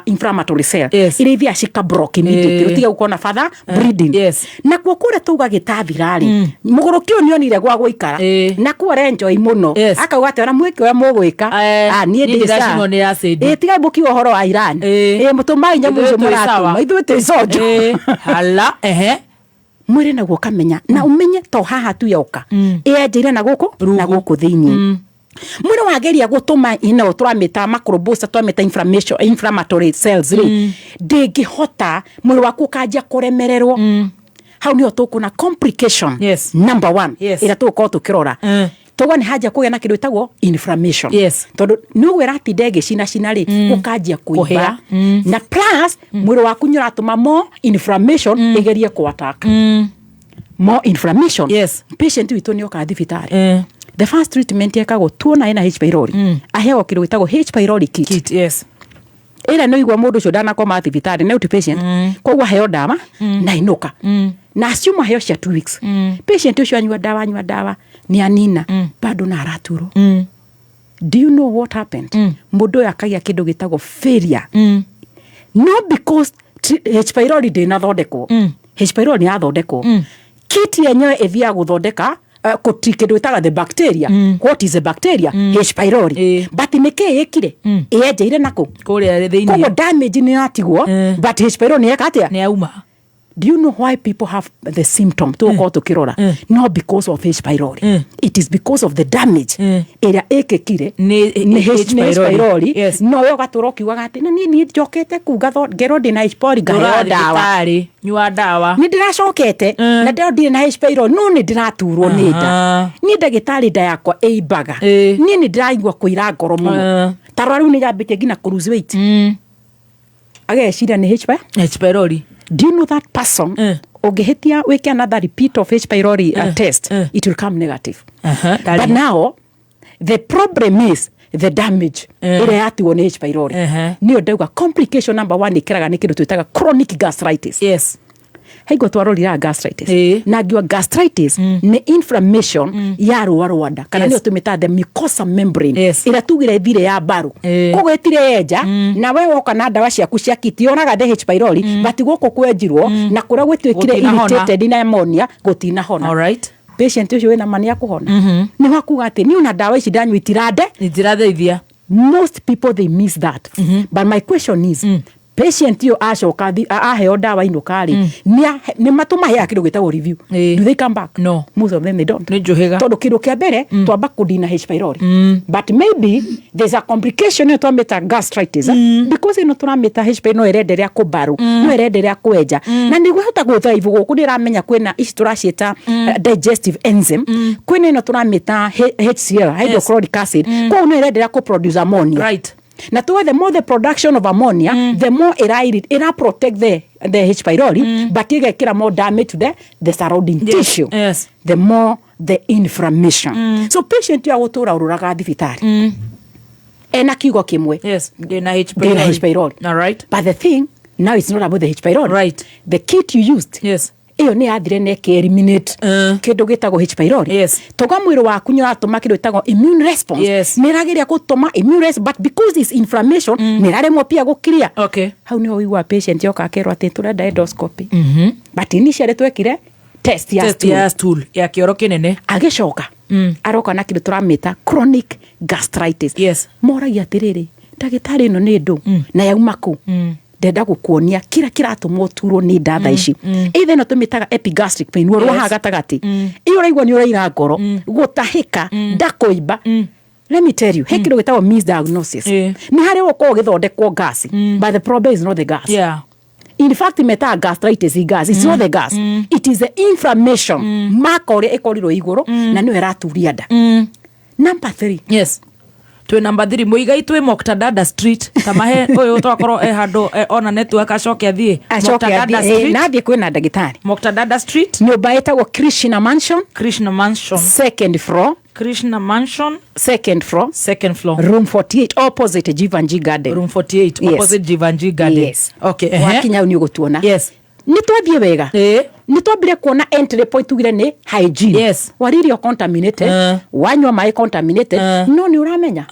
[SPEAKER 9] inflammatory cell iri thia cika block immediately utiga ukona father bleeding. Na kwa kure tuga gitathira ri muguruki oni onire gwa guikara na kwa enjoy muno akauga ati ona mweke wa mugwika nie ndisa
[SPEAKER 20] ni acid
[SPEAKER 9] tiga buki uhoro wa Iran mutumai nyamu icio muratuma ithuĩ tĩ cojo
[SPEAKER 20] hala
[SPEAKER 9] mwĩrĩ naguo kamenya na umenye to haha tu yoka yenjeire na guku thiini mwĩrĩ wageria gutuma ino turamita macrobusta turamita inflammatory cells ri ndĩngĩhota mwĩrĩ waku kanjia kuremererwo hau nĩho tukuna complication. Number 1 ira tuko tukirora togo ni haja kuya na kindu itagwo inflammation. Tondu nuwe rati ndege cina ri ukajia kuiba na plus mwiri waku nyoratuma more inflammation igerie ku attack more inflammation. Patient witu ni oka thibitari the first treatment yekagwo tuona ina H pylori aheo kindu itagwo H pylori kit. Ira no igwa mundu cio dana koma thibitari na outpatient kogwa heo dawa na inuka na asiuma heo cia 2 weeks patient ucio anywa dawa ni anina bado na araturo. Do you know what happened? Mundu akagia kindu gitagwo failure not because H pylori dina thondekwo H pylori ya thondekwo kit yenyewe ethia guthondeka kindu itaga the bacteria. What is the bacteria? H pylori but nike yekire yenjeire nako
[SPEAKER 20] kuria thiini
[SPEAKER 9] kogo damage ni yatigwo but H pylori yeka atia
[SPEAKER 20] ni auma
[SPEAKER 9] Do you know why people have the symptom to kirora? Not because of H pylori. It is because of the damage. Area ekekire ni H pylori.
[SPEAKER 20] Yes.
[SPEAKER 9] No yo gaturo kiugaga ati ni njokete kuga ngero ndina H pylori ngayo dawa.
[SPEAKER 20] Nyua dawa.
[SPEAKER 9] Ni ndiracokete na ndero ndina H pylori no ni ndiraturwo ni nda. Ni ndagitari nda yakwa eibaga. Ni ndiraigua kuira ngoro muno. Tarwaru ni yambite ngina ku lose weight. Ageciria ni H
[SPEAKER 20] pylori.
[SPEAKER 9] Do you know that person? Ogehetia weke another repeat of H pylori test, it will come negative. But now the problem is the damage. Ile yatiwo ni H pylori. Niyo ndauga complication number 1 ikiraga ni kindu twitaga chronic gastritis.
[SPEAKER 20] Yes.
[SPEAKER 9] Haigo twarorira gastritis. Na ngiwa gastritis ni inflammation ya rwanda kana niyo tumita the mucosa membrane ira tugire thire ya baru kogo etire eja na we woka na ndawa ciaku cia kiti onaga the H pylori but goko kwenjirwo na kuria gwetwikire irritated na pneumonia gutina hona.
[SPEAKER 20] All right.
[SPEAKER 9] Patient ucio wina mania kuhona ni wakuga ati ni una ndawa ici ndanywa
[SPEAKER 20] itiradeithia.
[SPEAKER 9] Most people they miss that. But my question is patient yo acoka aheo dawa inukari ni matuma he akiru gitagwo review. Do they come back?
[SPEAKER 20] No.
[SPEAKER 9] Most of them they don't.
[SPEAKER 20] Ni njuhiga
[SPEAKER 9] todo kiru kia mbere twamba kudina H pylori. But maybe there's a complication yo twameta gastritis because ino turameta H pylori no irenderea kubaru no irenderea kwenja na niguo hota guthaivu guku ndiramenya kwina ici turacieta digestive enzyme kwina ino turameta HCl hydrochloric acid kwa no irenderea ku produce ammonia.
[SPEAKER 20] Right.
[SPEAKER 9] Na the more the production of ammonia, the more it protect the H pylori, but you get more damage to the surrounding tissue.
[SPEAKER 20] Yes.
[SPEAKER 9] The more the inflammation. So patient you agotora ururaga thibitari. Ena kiugo kimwe.
[SPEAKER 20] Yes. Dena H
[SPEAKER 9] pylori.
[SPEAKER 20] All right.
[SPEAKER 9] But the thing now it's not about the H pylori.
[SPEAKER 20] Right.
[SPEAKER 9] The kit you used.
[SPEAKER 20] Yes.
[SPEAKER 9] Iyo ni athire ne ke eliminate kindu gitagwo H pylori.
[SPEAKER 20] Yes.
[SPEAKER 9] Toga mwiri waku nyo atuma kindu gitagwo immune response.
[SPEAKER 20] Yes.
[SPEAKER 9] Niragiria gutuma immune response, but because this inflammation niraremwo pia gukiria.
[SPEAKER 20] Okay.
[SPEAKER 9] Hau ni wigwa patient yoka akerwa ati turenda endoscopy. But initially twekire test ya
[SPEAKER 20] stool ya kioro kinene
[SPEAKER 9] agicoka aroka na kindu turamita chronic gastritis.
[SPEAKER 20] Yes.
[SPEAKER 9] Moragia atiriri ndagitari no ni ndu na yauma ku ndenda gukuonia kira kiratumwo turwo ni ndatha ici either no tumitaga epigastric pain ruo rwa gatagati iyo uraigwa ni uraira ngoro gutahika ndakoiba. Let me tell you, hekiru gitagwo misdiagnosis. Ni hari uko githondekwo gas, but the problem is not the gas.
[SPEAKER 20] Yeah.
[SPEAKER 9] In fact, meta gastritis is gas. It's not the gas. It is the inflammation. Makore ekoriro iguru na ni eraturia nda. Number 3.
[SPEAKER 20] Yes. Twe number 3 muigai twe Moktadada Street kama he oyo twakorwo hando ona network acoke athie
[SPEAKER 9] Moktadada Street na thie kwina ndagitari
[SPEAKER 20] Moktadada Street
[SPEAKER 9] nyumba etagwo Krishna Mansion second floor second floor room 48 opposite Jivanji Garden
[SPEAKER 20] opposite Jivanji Garden.
[SPEAKER 9] Yes.
[SPEAKER 20] Okay.
[SPEAKER 9] Wakinya ni ugutuona.
[SPEAKER 20] Yes.
[SPEAKER 9] Nitwathie wega nitwambire kuona entry point tugire ni hygiene.
[SPEAKER 20] Yes.
[SPEAKER 9] Waririo contaminated wanywa mai contaminated no ni uramenya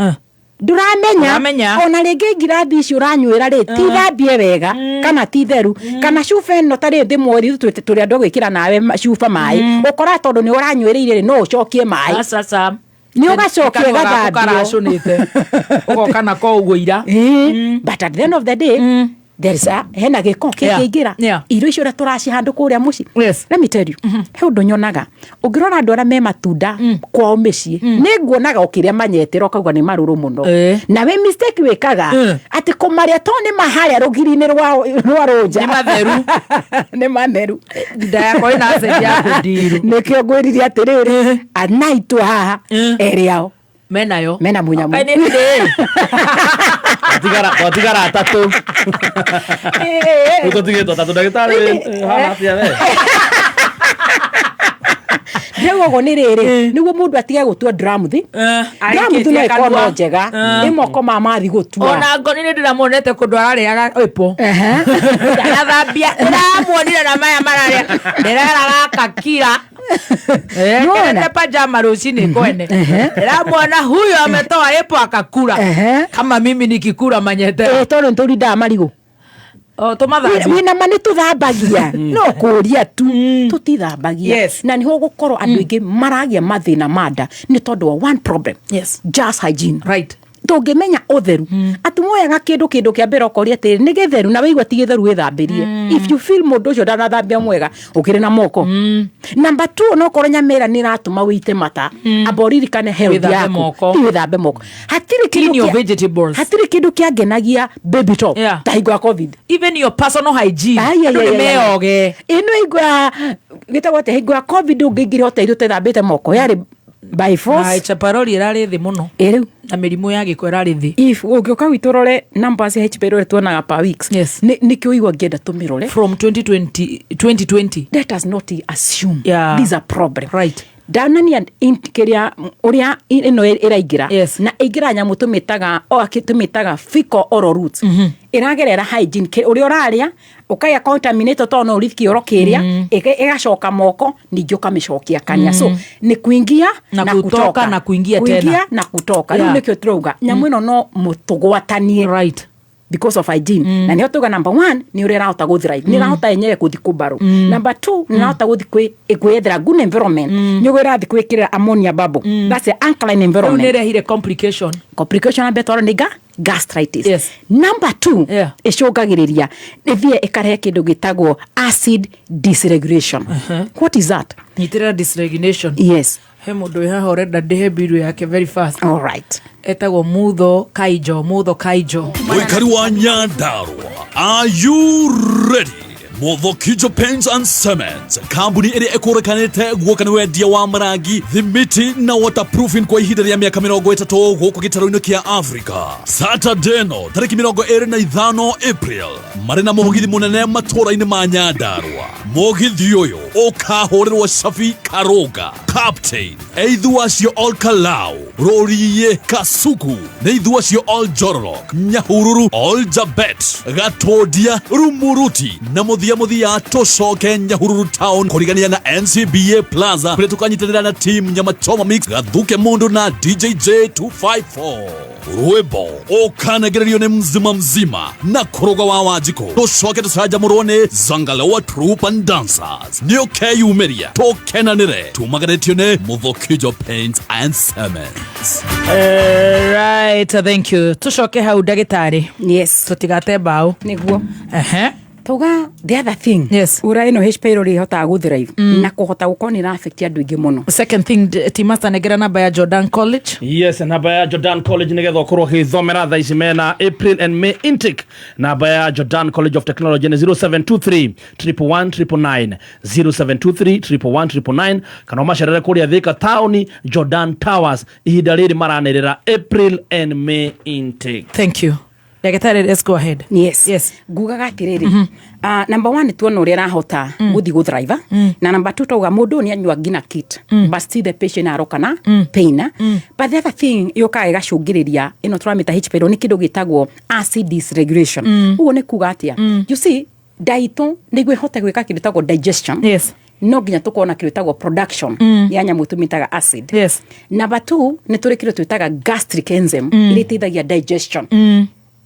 [SPEAKER 9] Duramenya ona rege ngirathi icio uranywira ri ti thambie wega kana ti theru kana cuba no tari ndi mwori turi andu gwikira nawe cuba mai ukora tondu ni uranywirire no ucokie mai
[SPEAKER 20] sasa
[SPEAKER 9] ni ugacokia gathambio
[SPEAKER 20] ugoka na ko uguira.
[SPEAKER 9] But at the end of the day there is a hena giko kiingira irio icio turaci handu kuria muci. Let me tell you he undu nyonaga ungirora andu ara me matunda kwao micii ni nguonaga ukiria manyetero ukauga ni maruru muno na we mistake wikaga ati kumaria to ni maharia rugiri-ini rwa roja ni matheru
[SPEAKER 20] nda yako ina acid ya kundiru
[SPEAKER 9] nikio ngwiririe atiriri anaitu haha eriao mena munyamu
[SPEAKER 5] Watigara atatu utotigitwo tatu ndagitari hana atia we
[SPEAKER 9] Ndego ni riri niguo mundu atige gutua drum thi drum thi no ikono njega ni moko mama thi gutua
[SPEAKER 20] ona ngoni ni ndiramonete kundu arariaga ipo ndathambia ndamuonire na maya mararia ndireraga kakira ndio pajama rucini kwene ndiramuona huyo ametoa ipo akakura kama mimi nikikura manyete
[SPEAKER 9] tono nturinda marigo
[SPEAKER 20] tumathambi
[SPEAKER 9] wina mani tuthambagia no kuria tu tutithambagia na niho gukorwo andu ingi maragia mathina manda ni tondu wa one problem just hygiene.
[SPEAKER 20] Right.
[SPEAKER 9] tũngĩmenya ũtheru atĩ moyaga kĩndũ kĩa mbere ũkoria atĩrĩ nĩ gĩtheru na waigua ti gĩtheru wĩthambirie. If you feel mũndũ ũcio ndanathambia mwega ũkĩrĩ na moko. Number 2 no korwo nyamera nĩ ratũma wĩite mata aboririkane health yaku wĩthambe moko. Hatirĩ kĩndũ kĩangenagia baby top ta hingo ya COVID.
[SPEAKER 20] Even your personal hygiene
[SPEAKER 9] meoge ino igwa gitagwo te hingo ya COVID ũngĩingĩra hotel ũtethambĩte moko yarĩ by force.
[SPEAKER 20] Chaparori irarĩ thĩ mũno na mĩrimũ ya gĩko irarĩ thĩ.
[SPEAKER 9] If ũngĩoka witũrore numbers ya H pylori tuonaga per weeks nĩkĩo igwa ngĩenda tũmĩrore
[SPEAKER 20] from 2020
[SPEAKER 9] let us not assume
[SPEAKER 20] these
[SPEAKER 9] are problem right. Danania kĩrĩa ũrĩa ĩno ĩraingĩra na ĩngĩra nyamũ tũmĩtaga fecal oral roots ĩragerera hygiene ũrĩa ũrarĩa ũkaya contaminate to no ũriki oro kĩrĩa ĩgacoka moko ningĩ ũkamĩcokia kanya so nĩ kuingia na kutoka
[SPEAKER 20] na kuingia tena
[SPEAKER 9] na kutoka rĩu nĩkĩo turauga nyamũ ĩno no mũtũgwatanie
[SPEAKER 20] right
[SPEAKER 9] because of hygiene na nĩyo tuga number 1 nĩ ũrĩa rahota gũthrive nĩ rahota yenyewe gũthi kũmbarũ number 2 nĩ rahota gũthi kwĩethera good environment nĩguo ĩrathi kwĩkĩrĩra ammonia bubble that's an alkaline environment
[SPEAKER 20] nĩ rehire complication
[SPEAKER 9] ambe toro nĩ gastritis number 2 ĩcũngagĩrĩria ĩthie ĩkarehe kĩndũ gĩtagwo acid dysregulation what is that
[SPEAKER 20] nyitĩrĩra dysregulation
[SPEAKER 9] yes
[SPEAKER 20] he mũndũ wĩ haha ũrenda ndĩhe biru yake very fast
[SPEAKER 9] all right
[SPEAKER 20] etagwo Mutho Kaijo
[SPEAKER 7] Mũikari wa Nyandarua, are you ready? Mutho Kaijo Paints and Cements, kambuni ĩrĩa ĩkũrĩkanĩte guokana wendia wa marangi thimiti na waterproofing kwa ihinda rĩa mĩaka 30 gũkũ gĩtarũ-inĩ kĩa Africa. Saturday no tarĩki 25 April marĩ na mũgithi mũnene matũra-inĩ ma Nyandarua. Mũgithi ũyũ ũkahũrĩrwo Shafi Karoga Captain, eithu acio Ol Kalau, Roriye Kasuku, na ithu acio Ol Jororok, Nyahururu, Ol Jabet, Gatodia, Rumuruti na muthia tucoke Nyahururu Town kurigania na NCBA Plaza kule tukanyitanira na team Nyama Choma Mix, Gathuke Mundu na DJ J254. Rwimbo ukanagererio nĩ mzima na kuroga wa Wanjiko. Tucoke tucanjamũrwo nĩ Zangalewa Troupe and Dancers. Nĩ ũkeyumĩria tukenanĩre tumaganĩtio nĩ Mutho Kaijo Paints and Cements.
[SPEAKER 20] Right, thank you. Tucoke hau ndagĩtarĩ.
[SPEAKER 9] Yes.
[SPEAKER 20] Tutigate mbaũ.
[SPEAKER 9] Nĩguo. Tuga the other thing ura ino H pylori hota gũthrive na kuhota gũkorwo nĩ affect andũ aingĩ mũno.
[SPEAKER 20] Second thing timasta negera namba ya Jordan College.
[SPEAKER 1] Yes, namba ya Jordan College nĩgetha ũkorwo ũgĩthomera thaa ici mena April and May intake. Namba ya Jordan College of Technology nĩ 0723 111 0723 111 kana macerere kũrĩa Thika Town Jordan Towers ihinda rĩrĩ maranĩrĩra April and May intake.
[SPEAKER 20] Thank you. Let's go ahead.
[SPEAKER 9] Yes. Gugaga atiriri. Number 1 tuona ũrĩa rahota guthi gũthrive na number 2 tauga mũndũ nĩ anyua ngina kit but still the patient arokana pain. But the other thing yoka ĩgacũngĩrĩria ĩno tũramĩta H pylori nĩ kĩndũ gĩtagwo acid dysregulation. Ũguo nĩ kuga atĩa? You see daito nĩguo ĩhote gwĩka kĩndũ gĩtagwo digestion.
[SPEAKER 20] Yes.
[SPEAKER 9] No nginya tukona kĩndũ gĩtagwo production ya nyamũ tũmĩtaga acid.
[SPEAKER 20] Yes.
[SPEAKER 9] Number 2 nĩ tũrĩ kĩndũ twĩtaga gastric enzyme iria iteithagia digestion.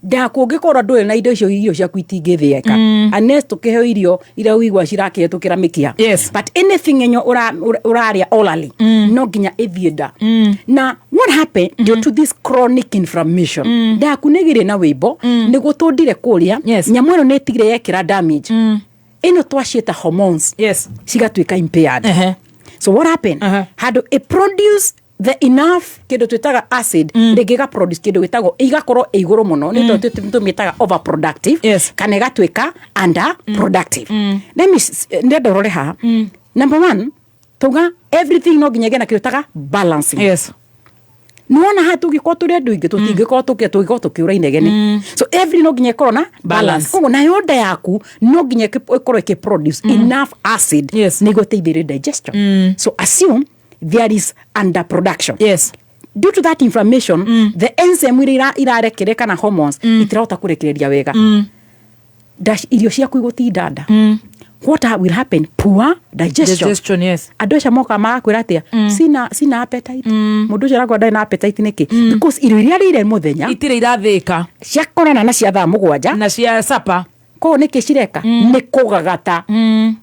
[SPEAKER 9] Da kũngĩkorwo ndũrĩ na indo icio ciaku itingĩthĩeka unless tukĩheo irio iria wĩigua cirakĩhetũkĩra mĩkiha. But anything enyo ũrarĩa orally no nginya ĩthiĩ nda. Na what happened due to this chronic inflammation da kunegire na wĩimbo nĩguo tũndire kũrĩa nyamũ ĩno nĩ ĩtigire yekĩra damage ĩno twaciĩta hormones cigatuĩka impaired. So what happened handũ ĩ produce the enough kĩndũ twĩtaga acid ndĩngĩga produce kĩndũ gĩtagwo igakorwo igũrũ mũno nĩ tũmĩtaga overproductive kana ĩgatuĩka underproductive. Let me ndĩrenda ũrore haha. Number 1 tuga everything no nginya gena kĩndũ twĩtaga balancing. Nuona hatu gĩkorwo tũrĩ andũ ingĩ tũtingĩkorwo tũkĩũra inegene. So every no nginya ĩkorwo na balance. Ũguo nayo nda yaku no nginya ĩkorwo ĩkĩproduce enough acid nĩguo ĩteithĩrĩrie digestion. So assume there is underproduction. Due to that inflammation, the enzyme irarekereka kana hormones itirahota kurekereria wega. Dash irio ciaku igũtinda nda. What will happen? Poor digestion. Andũ acio moka magakwĩra atĩa sina appetite. Mũndũ ũcio aragwa ndarĩ na appetite nĩkĩ? Because irio iria rĩire mũthenya
[SPEAKER 20] itirĩ irathĩka
[SPEAKER 9] ciakorana na cia thaa 7
[SPEAKER 20] na cia supper
[SPEAKER 9] ko ne kishireka ne kugagata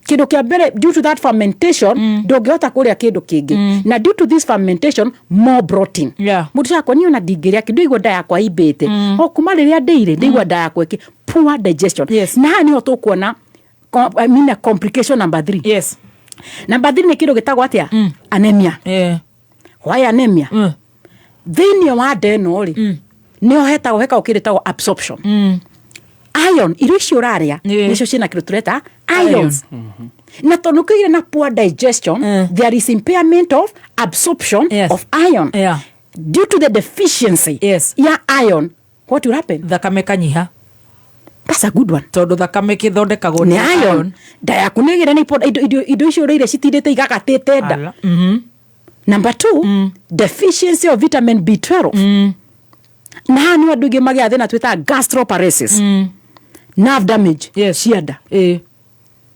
[SPEAKER 9] kindu kia mbere due to that fermentation ndongehota kuria kindu kingi na due to this fermentation more protein mutu yakwa ni ona ndingiria kindu igwa nda yakwa ibite o kuma riria ndeire ndigwa nda yakwa ki poor digestion na ni oto kuona I mean a complication number 3 number 3 ni kindu gitagwo atia anemia why anemia thini wa deno ri ni oheta oheka ukiritagwo absorption iron irio uraria nicio cina kindu tureta ions na tondu kire na poor digestion there is impairment of absorption of iron due to the deficiency ya iron. What will happen?
[SPEAKER 20] Thakame kanyiha.
[SPEAKER 9] That's a good one.
[SPEAKER 20] Tondu thakame kithondekagwo
[SPEAKER 9] ni iron nda yaku ni gire ni indo icio uriire citirite igagatite nda. Number 2 deficiency of vitamin B12 na hani andu ingi magia thina twita gastroparesis nerve damage cianda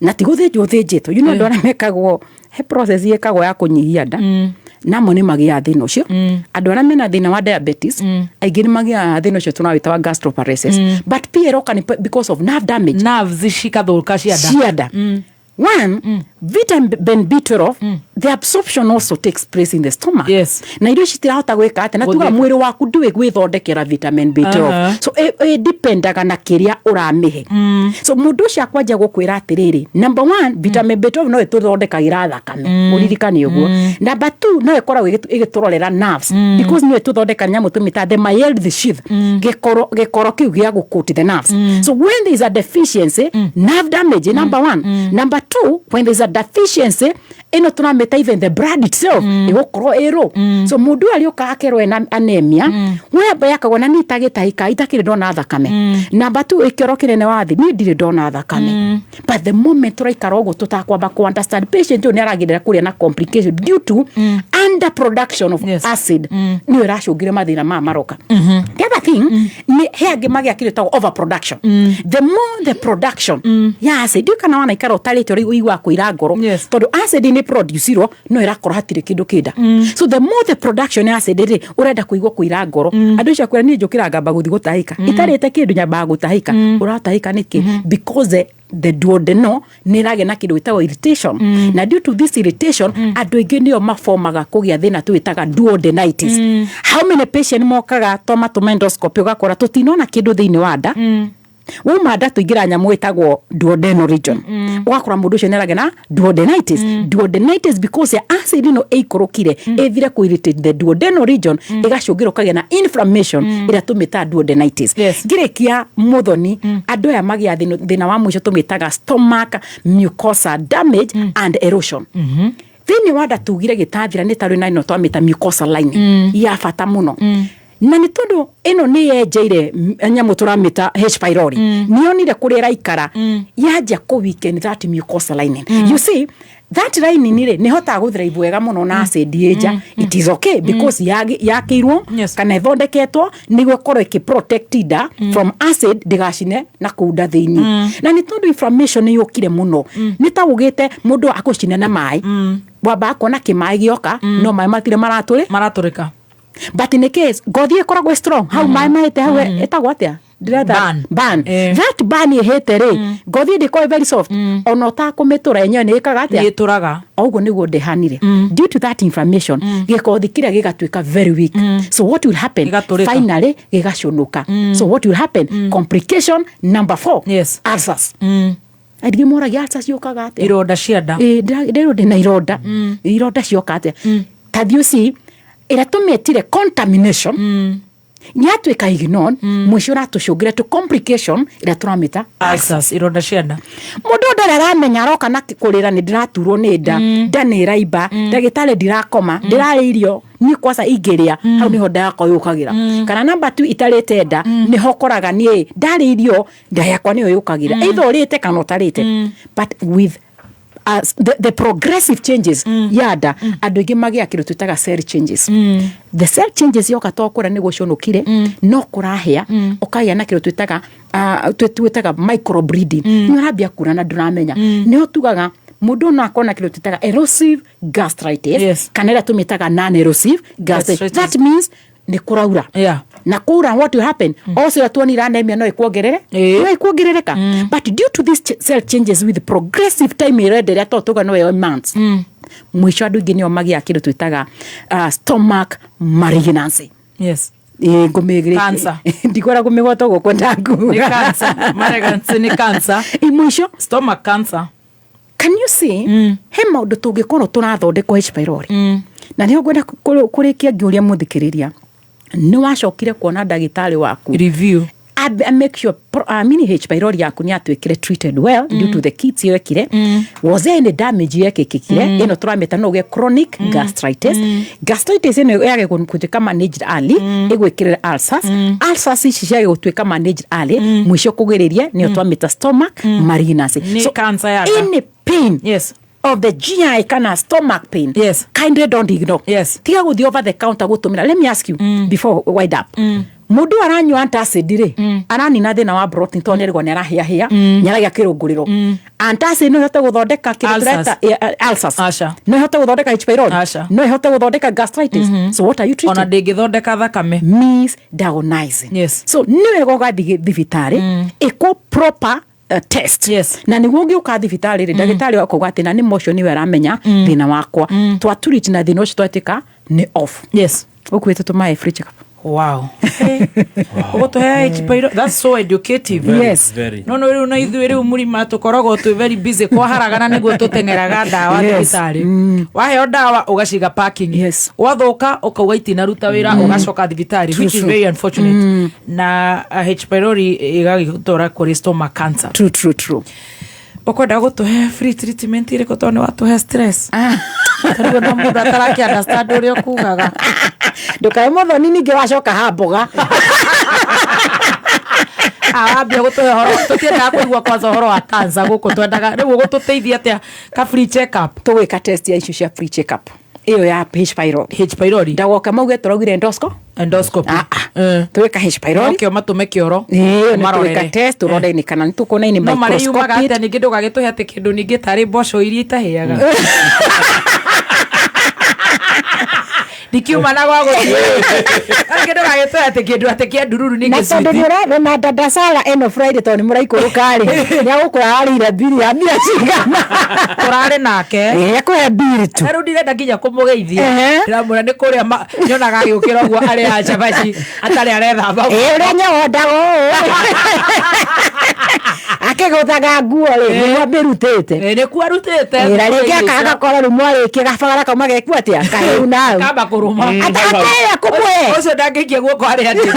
[SPEAKER 9] na tiguthinjwo thinjito you know ndona mekagwo he process yekagwo ya kunyihia nda namo ni magia thina ucio andu ara mena thina wa diabetes aingi ni magia thina ucio tunawita wa gastroparesis but pia roka ni because of nerve damage,
[SPEAKER 20] nerves cikathulka cianda.
[SPEAKER 9] Vitamin B12 the absorption also takes place in the stomach. Na irio citirahota gwika ate na tuga mwiri waku ndui gwithondekera vitamin B12 so dependaga na kiria uramihe so mundu cia kwanja gukwira atiriri number 1 vitamin B12 no ituthondekagira thakame muririkani uguo number 2 no ikoragwo igiturorera nerves because no ituthondeka nyamu tumita the myelin sheath gikoro kiu gia gukuti the nerves so when there is a deficiency nerve damage number 1 number 2 when there is a deficiency ino tunameta even the blood itself igokoro ero so mundu alioka akerwe na anemia weba yakagona ni tagitahika itakire ndona thakame number 2 ikero kinene wathi ni ndire ndona thakame but the moment turaikara ugo tutakwamba ku understand patient ni aragirira kuria na complication due to under production of acid ni iracungire mathina ma maroka the other thing ni heage magia kire tago overproduction the more the production acid you kana wana ikaro talete ri uigwa kuira ngoro tondu acid ni produce no irakora hatire kindu kida so the more the production acid ri urenda kuigwa kuira ngoro andu icio kwira ni njukira ngamba guthi gutahika itarite kindu nyamba gutahika uratahika niki because the duodenal nirage na kindu gitagwo irritation na due to this irritation andu ingi nio maformaga kugia thina twitaga duodenitis how many patient mokaga endoscopy ugakora tutinona kindu thiini wa nda wuma nda tuingira nyamu itagwo duodenal region ugakora mundu ucio nirage na duodenitis because ya acid no eikorokire ethire ku irritate the duodenal region igacungiro kagia na inflammation ira tumita duodenitis girekia muthoni andu ya magia thina wa mwisho tumitaga stomach mucosa damage and erosion thini wanda tugire gitathira ni taru na ino twamita mucosa lining ya fata muno na ni tondu ino ni yejeire nyamu turamita H pylori nionire kurira ikara yaja ku weekend that mucosa lining you see that lining ni hota guthrive wega muno na acid eja it is okay because yakirwo kana ithondeketwo niguo korwo ikiprotected from acid digacine na kuunda thiini na ni tondu inflammation yukire muno ni tawugite mundu akucina na mai wamba akona kimai gioka no mai matire maraturika but in the case gothi ikoragwo strong how mai maite how etagwo atia ban that ban ihete ri gothi ndiko very soft ono ta kumitura enyewe ni ikaga atia
[SPEAKER 20] ituraga
[SPEAKER 9] oguo niguo ndehanire due to that inflammation gikothi kira gigatuika very weak so what will happen finally gigacunuka so what will happen complication number 4 ulcers adige mora ulcers yokaga atia
[SPEAKER 20] ironda cianda
[SPEAKER 9] na ironda cioka atia tadiusi ira tumetire contamination nyatwika ignon mwisho ratucungire to complication ira turamita
[SPEAKER 20] ulcers ironda cianda
[SPEAKER 9] mundu ndaramenya aroka na kurira ni ndiraturwo ni nda ni raiba ndagitari ndirakoma ndirariirio ni kwasa igeria hau niho nda yakwa yukagira kana number 2 itarite nda ni hokoraga ni ndariirio nda yakwa niyo yukagira either urite kana utarite but with the progressive changes yada andu ingi magia kiru tutaga cell changes the cell changes yoka tokura ni gucunukire no kurahia ukaya na kiru tutaga microbreeding ni arabia kurana ndramenya ni otugaga mundu no akona kiru tutaga erosive gastritis kana ira tumitaga non erosive gastritis that means ni kuraura na kura what will happen also atuoni anemia no ikuongerere no ikuongerereka but due to these cell changes with progressive time irenderea totuga no months mwisho andu ingi nio magia kindu twitaga stomach malignancy.
[SPEAKER 20] Yes.
[SPEAKER 9] Ngumigiri cancer ndikwara kumigota goko ndangu
[SPEAKER 20] ni cancer malignancy ni cancer
[SPEAKER 9] mwisho
[SPEAKER 20] stomach cancer.
[SPEAKER 9] Can you see he maundu tungikorwo turathondekwo H pylori na niho ngwenda kurikia ngiuria muthikiriria ni wacokire kuona ndagitari waku
[SPEAKER 20] review
[SPEAKER 9] make sure H pylori yaku ni atwikire treated well due to the kits yekire was there any damage yekikire ino turameta no ge chronic gastritis ino yage kutuika managed early igwikire ulcers ici yage gutuika managed early mwisho kugiriria ni turameta stomach malignancy
[SPEAKER 20] so cancer yaga
[SPEAKER 9] any pain of the GI kana stomach pain kindly don't ignore tiga guthi over the counter gutumira. Let me ask you before we wind up mundu aranywa antacid ri aranina thina wa protein to nergo ne arahia nyaragia kirunguriro antacid no hote guthondeka kireta ulcers no hote guthondeka H pylori no hote guthondeka gastritis so what are you treating
[SPEAKER 20] ona ndingithondeka thakame
[SPEAKER 9] misdiagnosing so niwe gogathi thibitari iko proper test na niguo ngiuka thibitari ri ndagitari wako gwatina ni motion niwe aramenya thina wakwa twaturi na thina ucio twatika ni off ukwite tumae free check up.
[SPEAKER 20] Wow. What H pylori, that's so educative. No riu na ithu riu murima tukorogo tu very busy kwa haragana niguo tutengeraga ndawa thibitari waheo ndawa ugashiga parking wathuka ukauga itina ruta wira ugacoka thibitari which is very unfortunate na H pylori igagitora kuri stomach cancer.
[SPEAKER 9] True.
[SPEAKER 20] Ukwenda gutuhe free treatment iri ko tone watuhe stress tarigo no mundu ataraki understand uria kugaga
[SPEAKER 9] ndukae motho nini ngi wacoka hamboga
[SPEAKER 20] awambia gutuhe horo tutienda kuigua kwanza horo wa cancer guku twendaga riu gututeithia atia ka free check up
[SPEAKER 9] tuwika test ya issue cia free check up iyo ya H pylori ndagoka mauge turogire endoscopy tuwika H pylori
[SPEAKER 20] okyo matume kioro
[SPEAKER 9] maroreka test urode ni kana nitukona ni microscope
[SPEAKER 20] no mari ata ningi ndugagituhe ati kindu ningi tari mboco iria itahiaga dikiuma na gwago angendo gagituhe ati kindu ati kia ndururu ningi
[SPEAKER 9] sweet na ndura na dada sala eno Friday to ni muraikuruka ri ya gukura ari ira biri ya mira cigana
[SPEAKER 20] turare nake
[SPEAKER 9] kuhe biri tu
[SPEAKER 20] rero ndirenda nginya kumugeithia ndiramura ni kuria nyonaga agiukira guo ari a chabaci atari arethamba
[SPEAKER 9] uria nyodago akeguthaga nguo ri ni wambirutite
[SPEAKER 20] ni kuarutite
[SPEAKER 9] ira ringi akaga kora rumwari kigabagara kama geku atia kaheu nau
[SPEAKER 20] kamba kuruma
[SPEAKER 9] ataya kumwe
[SPEAKER 20] ucio ndangikia guoko ari ati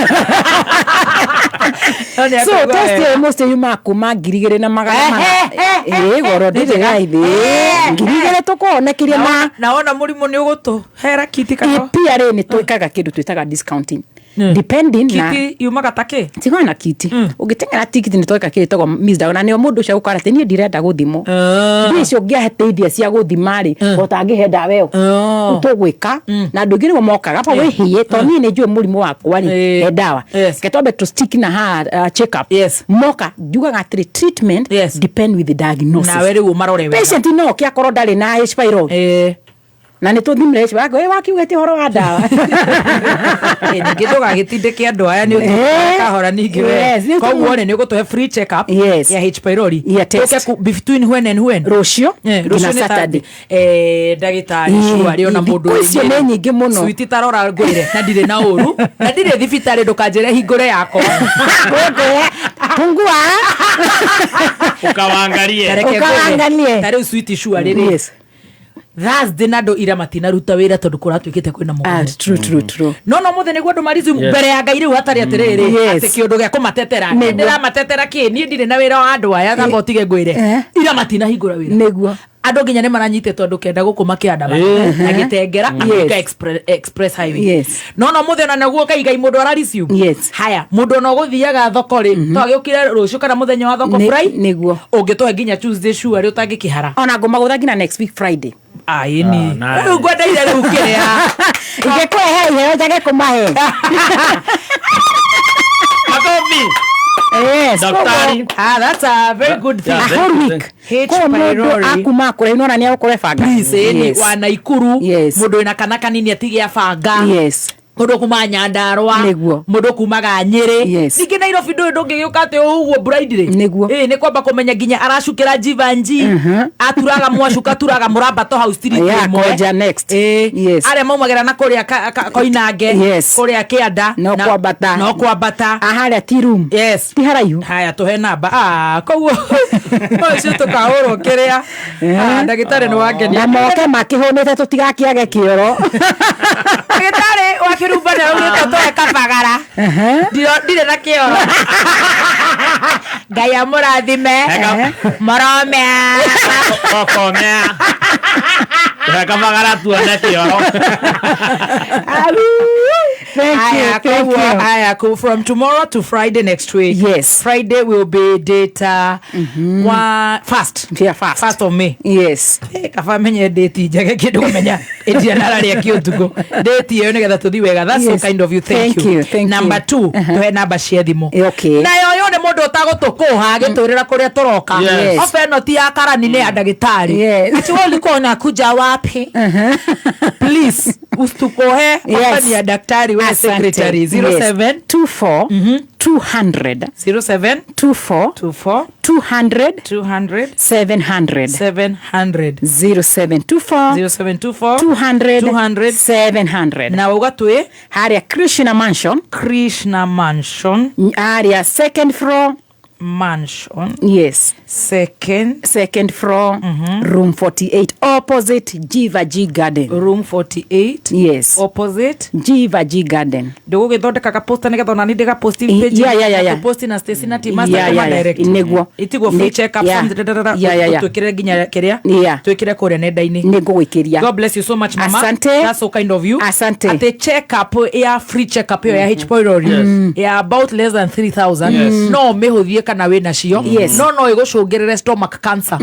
[SPEAKER 9] so test most yuma kuma ngirigire na magana goro ndire ithi ngirigire tukonekirie
[SPEAKER 20] naona murimu ni ugutu hera kiti kana
[SPEAKER 9] pia ri ni twikaga kindu twitaga discounting depending na
[SPEAKER 20] kiti yumaga take
[SPEAKER 9] tigo na kiti ugitengera tikiti ni twika kiti togo misda na ni mundu cia ukara teni ndirenda guthimo ndicio ngiaheteithia cia guthima ri utangihenda weo utugwika na ndugire mokaga pa wihie to ni ne njue murimu wakwa ri ndawa ketombe to stick na ha check up moka njugaga treatment depend with the diagnosis
[SPEAKER 20] na wewe umarore wewe
[SPEAKER 9] patient no kia koro ndari na H pylori na ni tuthimire H pylori wakiugete horo wa ndawa
[SPEAKER 20] ningi ndugagitinde kia andu aya ni ukahora ningi we koguo ni ugutuhe free check up ya H pylori between when and when
[SPEAKER 9] rucio
[SPEAKER 20] na Saturday ndagitari shwari ona mundu
[SPEAKER 9] icio ni nyingi muno
[SPEAKER 20] sweet tarora ngwire na ndire na uru na ndire thibitari ndukanjire hingure yako
[SPEAKER 9] pungua
[SPEAKER 20] ukawangalie tari sweet shwari Thursday nado ira matina ruta wira tondu kuratwikite kwina mugomo
[SPEAKER 9] true
[SPEAKER 20] no muthe niguo andu marizu mbere ya ngai riu hatari atiriri ati kiundu gia kumatetera ndira matetera ki ni ndire na wira wa andu aya thamba utige ngwire ira matina hingura wira
[SPEAKER 9] niguo
[SPEAKER 20] andu nginya ni maranyite tondu kenda gukuma kiandaba na gitengera express highway no muthe na naguo kai mundu arariciu haya mundu no guthiaga thoko ri to agiukire rucio kana muthenya wa thoko Friday
[SPEAKER 9] niguo
[SPEAKER 20] ungitoa nginya Tuesday sure ri utangikihara
[SPEAKER 9] ona ngumagutha nginya next week Friday
[SPEAKER 20] ni ngwenda ile rukiria
[SPEAKER 9] igekwehe iheo jage kumahe
[SPEAKER 20] makofi
[SPEAKER 9] daktari
[SPEAKER 20] that's a very good thing
[SPEAKER 9] a whole week
[SPEAKER 20] H pylori
[SPEAKER 9] akuma kure inona ni ukure banga
[SPEAKER 20] ni wa Naikuru mundu ina kana kanini atige abanga mundu kuma Nyandarua mundu kumaga Nyeri ningi Nairobi ndungigioka ati uguo blindly ni kwamba kumenya nginya aracukira Jivanji aturaga mwacuka turaga murambato house street
[SPEAKER 9] koja next
[SPEAKER 20] aria maumagira na kuria Koinange kuria Kianda
[SPEAKER 9] no kwambata
[SPEAKER 20] aharia tea room ti haraihu haya tuhe namba koguo ocio tukaurwo kiria ndagitari ni wangenia
[SPEAKER 9] na moke makihunite tutigakiage kioro
[SPEAKER 20] ndagitari wakirumba na urita tuhe kabagara ndire na kioro Ngai amurathime marome
[SPEAKER 4] okomea kabagara tuone kioro.
[SPEAKER 20] Thank you. From tomorrow to Friday next week.
[SPEAKER 9] Yes.
[SPEAKER 20] Friday will be date first of May.
[SPEAKER 9] Yes.
[SPEAKER 20] Kafa menye date jage kidu menya edia nalari akiutugo. Date yo nigetha tuthi wega. That's so kind of you. Thank you. Number 2, tuhe namba cia thimu.
[SPEAKER 9] Okay.
[SPEAKER 20] Na yo ne mundu utagutukuha agiturira kuria turoka. Ofeno ti akarani ni adagitari. Ati ulikuwa unakuja wapi? Please usitukohe hapa ya daktari wewe secretary 0724
[SPEAKER 9] 200
[SPEAKER 20] 0724
[SPEAKER 9] 200
[SPEAKER 20] 700
[SPEAKER 9] 0724 200 700
[SPEAKER 20] na ugatwe
[SPEAKER 9] haria Krishna Mansion haria second floor
[SPEAKER 20] mansion.
[SPEAKER 9] Yes.
[SPEAKER 20] Second
[SPEAKER 9] floor. Room 48 opposite Jivanji Garden.
[SPEAKER 20] Room 48.
[SPEAKER 9] Yes.
[SPEAKER 20] Opposite
[SPEAKER 9] Jivanji Garden.
[SPEAKER 20] Dogo githondeka ka poster nigetha na nindega posting page.
[SPEAKER 9] Yeah.
[SPEAKER 20] Posting na Stacy na Timasa kama direct.
[SPEAKER 9] Inegwo.
[SPEAKER 20] Itigo free check up tukire ginya kiria. Twikire kore nenda-ini.
[SPEAKER 9] Nigugikiria.
[SPEAKER 20] God bless you so much mama.
[SPEAKER 9] Asante.
[SPEAKER 20] That's so kind of you.
[SPEAKER 9] Asante.
[SPEAKER 20] Ate check up ya free check up ya H pylori. Ya about less than 3,000. No mehuthie kana wina cio. No igucungirire stomach cancer.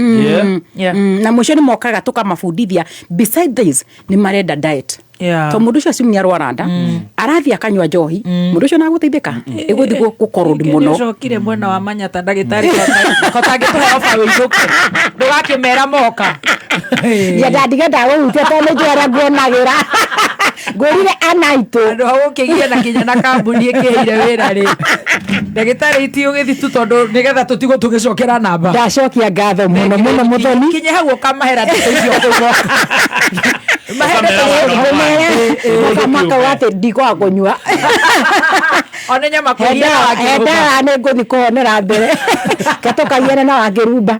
[SPEAKER 9] Na mwisho ni mokaga tukamafundithia beside this ni marenda diet. To mundu ucio acio niarwaranda arathi akanywa njohi mundu ucio naguteithika iguthi gukorwo ndi muno
[SPEAKER 20] njokire mwena wa Manyata ndagitari kotangituhe ofa wijuke ndugakimera moka
[SPEAKER 9] ya dadiga dawe utete ne jera guonagira ngurire anaitu
[SPEAKER 20] andu agukigia na kinya na kambuni ikihire wira ri ndagitari ti ugithi tu tondu nigetha tutigo tugicokera namba
[SPEAKER 9] ndacokia ngatho muno muthoni
[SPEAKER 20] kinye hau kamahera tucio kugo
[SPEAKER 9] maka wate ndiko kunywa
[SPEAKER 20] onenya makuria
[SPEAKER 9] enda ne nguthi kuhonera mbere gatokagiene na wangirumba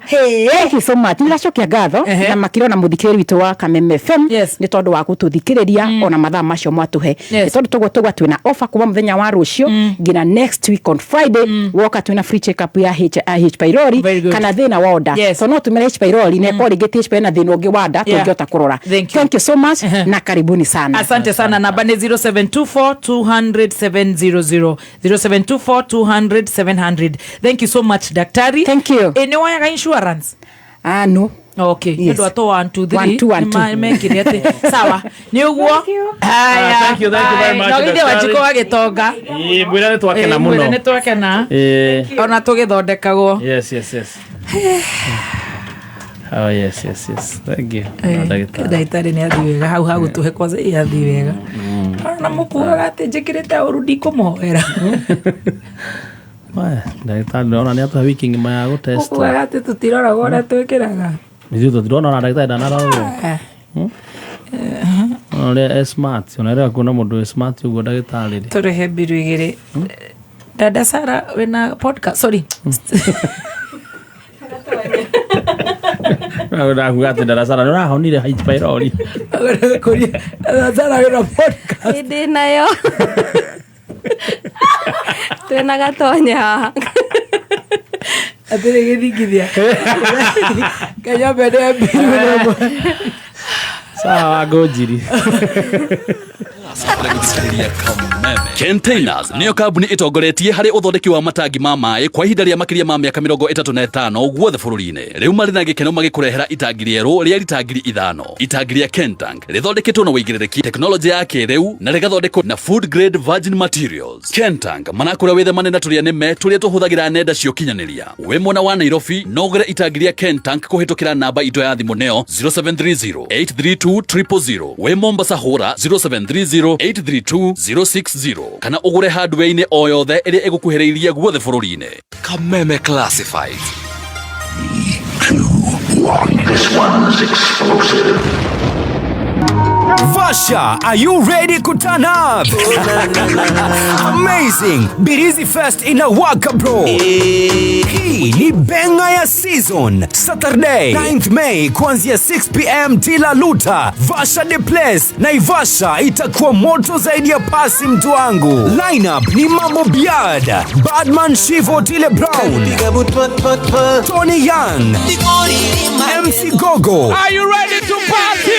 [SPEAKER 9] thank you so much ndacokia ngatho na makirona muthikiri witu wa Kameme FM ni tondu wa gututhikiriria ona mathaa macio mwatuhe ni tondu tugwa twina offer kuma muthenya wa rucio ngina next week on Friday woka twina free check up ya H pylori kana thina wa oda so no tumire H pylori ne ko rigeti H na thina ungi wa oda tungiota kurora thank you so much na karibuni sana.
[SPEAKER 20] Asante sana. Namba ni 0724 200 700 0724 200 700. Thank you so much daktari.
[SPEAKER 9] Thank you.
[SPEAKER 20] Ni waya insurance?
[SPEAKER 9] No.
[SPEAKER 20] Okay. Ndio ato 1 2 3 mekire ate sawa ni uguo haya
[SPEAKER 4] thank you very much
[SPEAKER 20] no ide wachiko wagitonga
[SPEAKER 4] mwira ni twakena muno
[SPEAKER 20] mwira ni twakena ona tugithondekagwo
[SPEAKER 4] yes oh yes thank you
[SPEAKER 20] daktari ni athi wega hau tuhe kwanza athi wega na mukuaga ati njikirite urudi kumuhoera
[SPEAKER 4] daktari ndona ni atu wiki ngima ya gutest
[SPEAKER 20] mukuaga ati tutirora gora twikiraga
[SPEAKER 4] Mizu tutirona na daktari ndanarorwo ole smart unaelewa kuna mundu smart ugo daktari
[SPEAKER 20] turehe biru igiri dada Sara wena podcast sorry
[SPEAKER 4] na ngate dada Sara na honire H pylori
[SPEAKER 20] kuria dada Sara wena podcast
[SPEAKER 14] ide nayo tena gatonya
[SPEAKER 20] atire githingithia kanya bede biru
[SPEAKER 4] sawa gojiri
[SPEAKER 13] Containers niyo kambuni itongoretie hari uthondeki wa matangi ma mai kwa ihinda ria makiria ma miaka 35 guothe bururi-ini. Riu mari na gikeno magikurehera itangi rieru ria litangiri 5. Itangi ria Kentank rithondeketwo na uigiririki teknoloji ya kiriu na rigathondekwo na food grade virgin materials. Kentank manakura wethe manena turia nime turia tuhuthagira nenda cio kinyaniria. We mwana wa Nairobi no gure itangi ria Kentank kuhitukira namba ito ya thimu neo 0730 832 000. We Mombasa hura 0730 0700-832-060 kana ugure hardware-inĩ o yothe ĩrĩa ĩgũkuhĩrĩirie guothe bũrũri-inĩ. Kameme Classified.
[SPEAKER 15] 3, 2, 1. This one's explosive.
[SPEAKER 16] Vasha, are you ready to turn up? Amazing! Birizi Fest inawaka bro. Hii ni benga ya season. Saturday 9th May kuanzia 6 PM tila luta. Vasha the place. Naivasha itakuwa moto zaidi ya pasi mtu wangu. Lineup ni Mambo Biad, Badman Shivo Tile Brown, Tony Young, MC Gogo.
[SPEAKER 4] Are you ready to party?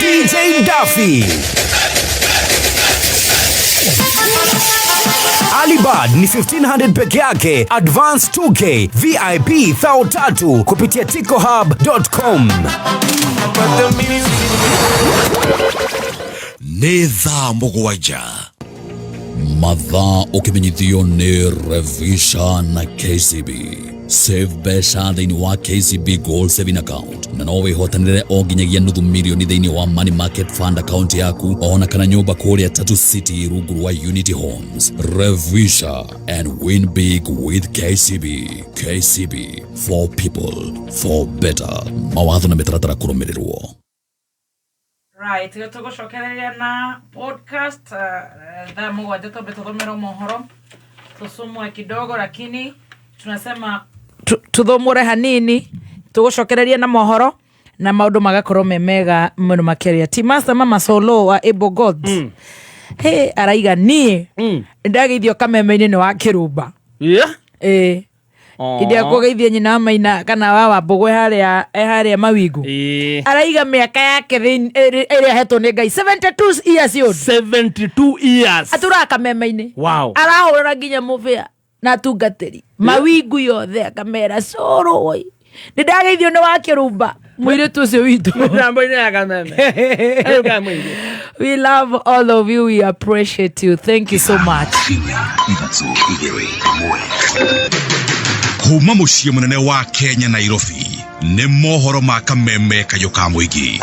[SPEAKER 16] DJ Duffy. Alibad ni 1500 peke yake, advance 2K, VIP 3,000 kupitia ticohub.com.
[SPEAKER 7] Netha Mugwaja.
[SPEAKER 13] Mathaa ukimenyithio ni Revisha na KCB. Save besha thĩinĩ wa KCB Gold Saving Account na no wĩhotanĩre o nginyagia nuthu mirioni thĩinĩ wa Money Market Fund account yaku, ona kana nyũmba kũrĩa Tatu City rungu rwa Unity Homes. Revisha and win big with KCB. KCB, for people, for better. Mawatho na mĩtaratara kũrũmĩrĩrwo.
[SPEAKER 20] Right, tugucokereria na podcast thaa mũgwanja tombe tuthomera mohoro tusomwe kidogo, lakini tunasema tuthomore hanini tugucokereria na mohoro na maundu magakorwo memega muno makeria. Timasa Mama Solo wa Able Gods he araiga nie ndageithio kameme-inĩ ni wa Kirumba idia kugeithia nyina Maina kana wa Mbogwe haria Mawingu araiga miaka yake ĩrĩa hetwo nĩ Ngai 72 years old.
[SPEAKER 4] 72 years
[SPEAKER 20] atura kameme-inĩ.
[SPEAKER 4] Wow.
[SPEAKER 20] Arahũra nginya mũbĩa na tungatĩri Mawingu yothe akamera Solo oi nĩ ndageithio nĩ wa Kirumba mũirĩtu ũcio witũ
[SPEAKER 4] Rambo-inĩ ya kameme.
[SPEAKER 20] We love all of you, we appreciate you, thank you so much.
[SPEAKER 7] Kuma muciĩ munene wa Kenya Nairobi nĩ mohoro ma kameme kayo ka mũingĩ.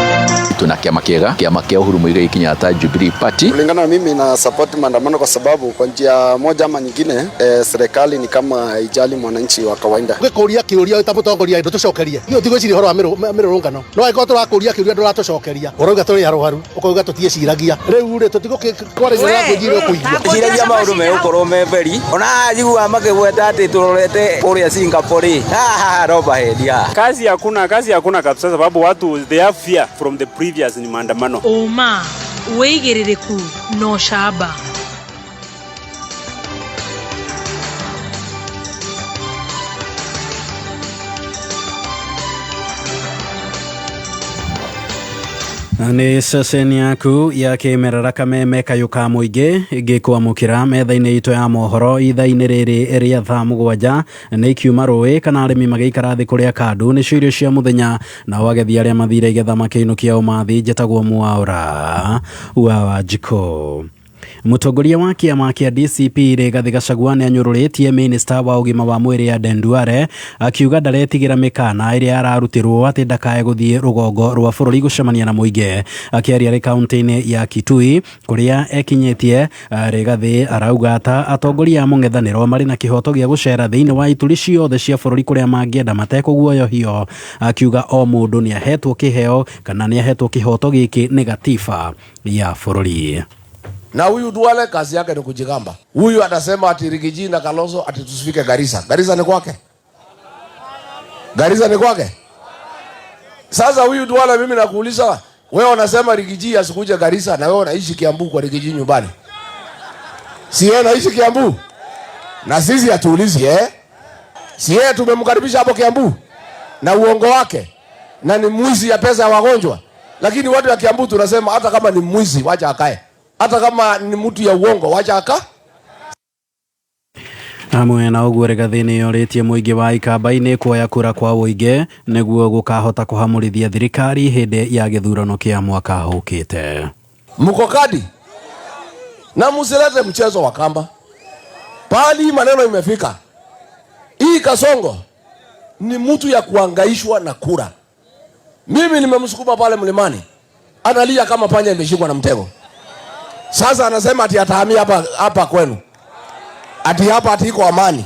[SPEAKER 13] Tuna kiama kiega, kiama kia Uhuru Muigai Kenyatta Jubilee Party.
[SPEAKER 17] Kulingana na mimi na support maandamano kwa sababu kwa njia moja ama nyingine serikali ni kama ijali mwananchi wa kawaida.
[SPEAKER 8] Kuria kiuria utamutongoria ndo tucokerie. Hiyo tigo ciri horo wa mirurungano. No iko turakuria kiuria ndo ratucokeria. Urauga turi haruharu, ukauga tutie ciragia. Riu ri tutigo kwarĩra ngũnjire kuigua.
[SPEAKER 18] Ciragia maundu megukorwo meberi. Ona njigua makigweta ati turorete kuria Singapore. Roba hedia.
[SPEAKER 19] Kazi hakuna kabisa sababu watu they have fear from the previous ni maandamano.
[SPEAKER 20] Oma weigiririku no shaba.
[SPEAKER 5] Nĩ ceceni yaku ya kĩmerera kameme kayo ka mũingĩ ĩngĩkwamũkĩra metha-inĩ itũ ya mohoro ithaa-inĩ rĩrĩ rĩa thaa mũgwanja nĩ ikiuma rũĩ kana arĩmi magĩikara thĩ kũrĩa kandu nĩcio irio cia mũthenya na agethi arĩa mathire igetha makĩinũkia ũmathi njĩtagwo Mwaũra wa Wanjikũ. Mũtongoria wa kĩama kĩa DCP Rigathĩ Gachagua nĩ anyũrũrĩtie minista wa ũgima wa mwĩrĩ Aden Duale akiuga ndaretigĩra mĩkana ĩrĩa ararutirwo atĩ ndakae gũthiĩ rũgongo rwa bũrũri gũcemania na mũingĩ. Akĩaria rĩ kaunti-inĩ ya Kitui kũrĩa ekinyĩtie, Rigathĩ arauga ata atongoria a mũng'ethanĩro marĩ na kĩhoto gĩa gũcera thĩinĩ wa ituri ciothe cia bũrũri kũrĩa mangĩenda matekũguoyohio. Akiuga o mũndũ nĩ ahetwo kĩheo kana nĩ ahetwo kĩhoto gĩkĩ nĩ gatiba ya bũrũri.
[SPEAKER 21] Na huyu Duale kazi yake ni kujigamba. Huyu atasema ati Rigiji na Kalonzo ati tusifike Garissa. Garissa ni kwake? Garissa ni kwake? Sasa huyu Duale mimi nakuuliza, wewe unasema Rigiji asikuje Garissa na wewe unaishi Kiambu kwa Rigiji nyumbani. Si yeye anaishi Kiambu? Na sisi atuulizi Si yeye tumemkaribisha hapo Kiambu? Na uongo wake. Na ni mwizi ya pesa ya wagonjwa. Lakini watu wa Kiambu tunasema hata kama ni mwizi wacha akae. Hata kama ni mtu ya uongo wacha aka.
[SPEAKER 5] Hamwe na ũguo Rigathĩ nĩ yorĩtie mũingĩ wa ikamba-inĩ kuoya kura kwa ũingĩ nĩguo gũkahota kũhamũrithia thirikari hĩndĩ ya gĩthurano kĩa mwaka ũkĩte.
[SPEAKER 21] Mko kadi? Na msilete mchezo wa kamba. Pali maneno imefika. Hii Kasongo ni mtu ya kuangaishwa na kura. Mimi nimemsukuma pale mlimani. Analia kama panya imeshikwa na mtego. Sasa anasema ati atahamia hapa kwenu. Ati hapa ati iko amani.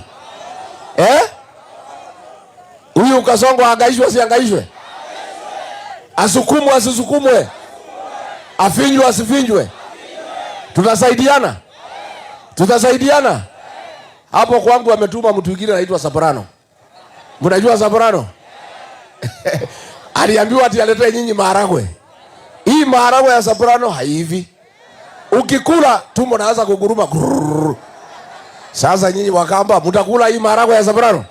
[SPEAKER 21] Huyu Kasongo hangaishwe asihangaishwe? Asukumwe asisukumwe? Afinjwe asifinjwe? Tutasaidiana? Tutasaidiana? Hapo kwangu ametuma mtu mwingine anaitwa Soprano. Mnajua Soprano? Aliambiwa ati alete nyinyi maharagwe. Hii maharagwe ya Soprano haivi. Ukikula tumbo naanza kuguruma. Sasa nyinyi Wakamba mtakula hii maharagwe ya Soprano?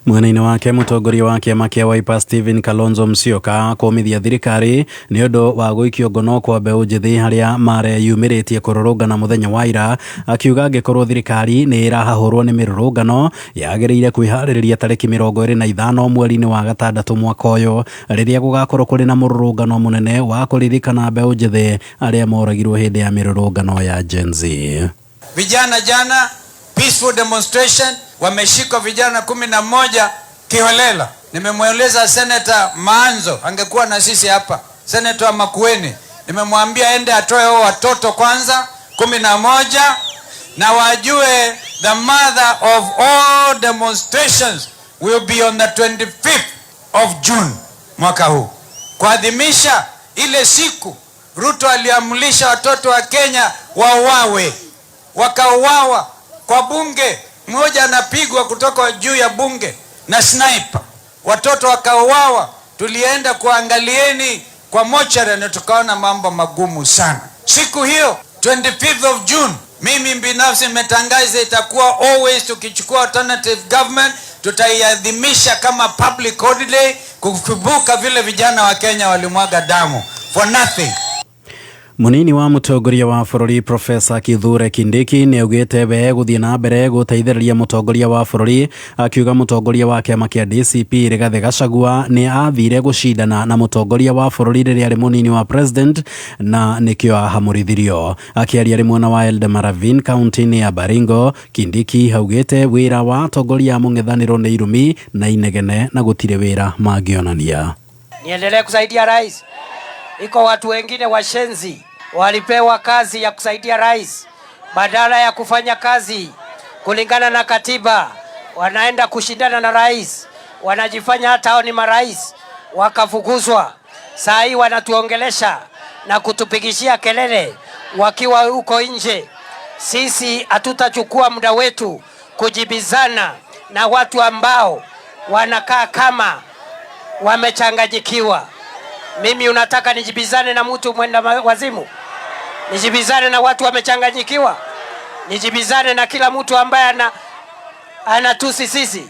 [SPEAKER 5] Mwena-inĩ wake mũtongoria wa kĩama kĩa Wiper Stephen Kalonzo Musyoka kũmithia thirikari nĩ ũndũ wa gũikio ngono kwa mbeũ njĩthĩ harĩa mareyumĩrĩtie kũrũrũngana mũthenya wa ira, akiuga angĩkorwo thirikari nĩ ĩrahahũrwo nĩ mĩrũrũngano yagĩrĩire kwĩharĩrĩria tarĩki 25 mweri-inĩ wa gatandatũ mwaka ũyũ rĩrĩa gũgakorwo kũrĩ na mũrũrũngano mũnene wa kũririkana mbeũ njĩthĩ arĩa moragirwo hĩndĩ ya mĩrũrũngano ya Gen Z.
[SPEAKER 6] Vijana jana peaceful demonstration wameshika vijana 11 kiholela. Nimemweleza Senator Maanzo angekuwa na sisi hapa, Senator Makueni, nimemwambia ende atoe hao watoto kwanza 11 na wajue the mother of all demonstrations will be on the 25th of June mwaka huu, kuadhimisha ile siku Ruto aliamrisha watoto wa Kenya wauawe, wakauawa kwa bunge. Mmoja anapigwa kutoka juu ya bunge na sniper, watoto wakauawa. Tulienda kuangalieni kwa mochari na tukaona mambo magumu sana. Siku hiyo 25th of June, mimi binafsi nimetangaza itakuwa always, tukichukua alternative government tutaiadhimisha kama public holiday, kukumbuka vile vijana wa Kenya walimwaga damu for nothing.
[SPEAKER 5] Munini wa mũtongoria wa bũrũri Professor Kithure Kindiki nĩ augĩte we gũthiĩ na mbere gũteithĩrĩria mũtongoria wa bũrũri, akiuga mũtongoria wa kĩama kĩa DCP Rigathĩ Gachagua nĩ athire gũcindana na mũtongoria wa bũrũri rĩrĩa arĩ mũnini wa president na nĩkĩo ahamũrithirio. Akĩaria rĩ mwena wa Eldamaravine kaunti-inĩ ya Baringo, Kindiki augĩte wĩra wa atongoria mũng'ethanĩro nĩ irumi na inegene na gũtirĩ wĩra mangĩonania.
[SPEAKER 12] Niendelee kusaidia rais. Iko watu wengine washenzi walipewa kazi ya kusaidia rais, badala ya kufanya kazi kulingana na katiba wanaenda kushindana na rais, wanajifanya hata hao ni marais, wakafukuzwa. Saa hii wanatuongelesha na kutupigishia kelele wakiwa huko nje. Sisi hatutachukua muda wetu kujibizana na watu ambao wanakaa kama wamechanganyikiwa. Mimi unataka nijibizane na mtu mwenda wazimu? Nijibizane na watu wamechanganyikiwa? Nijibizane na kila mtu ambaye anatusi sisi?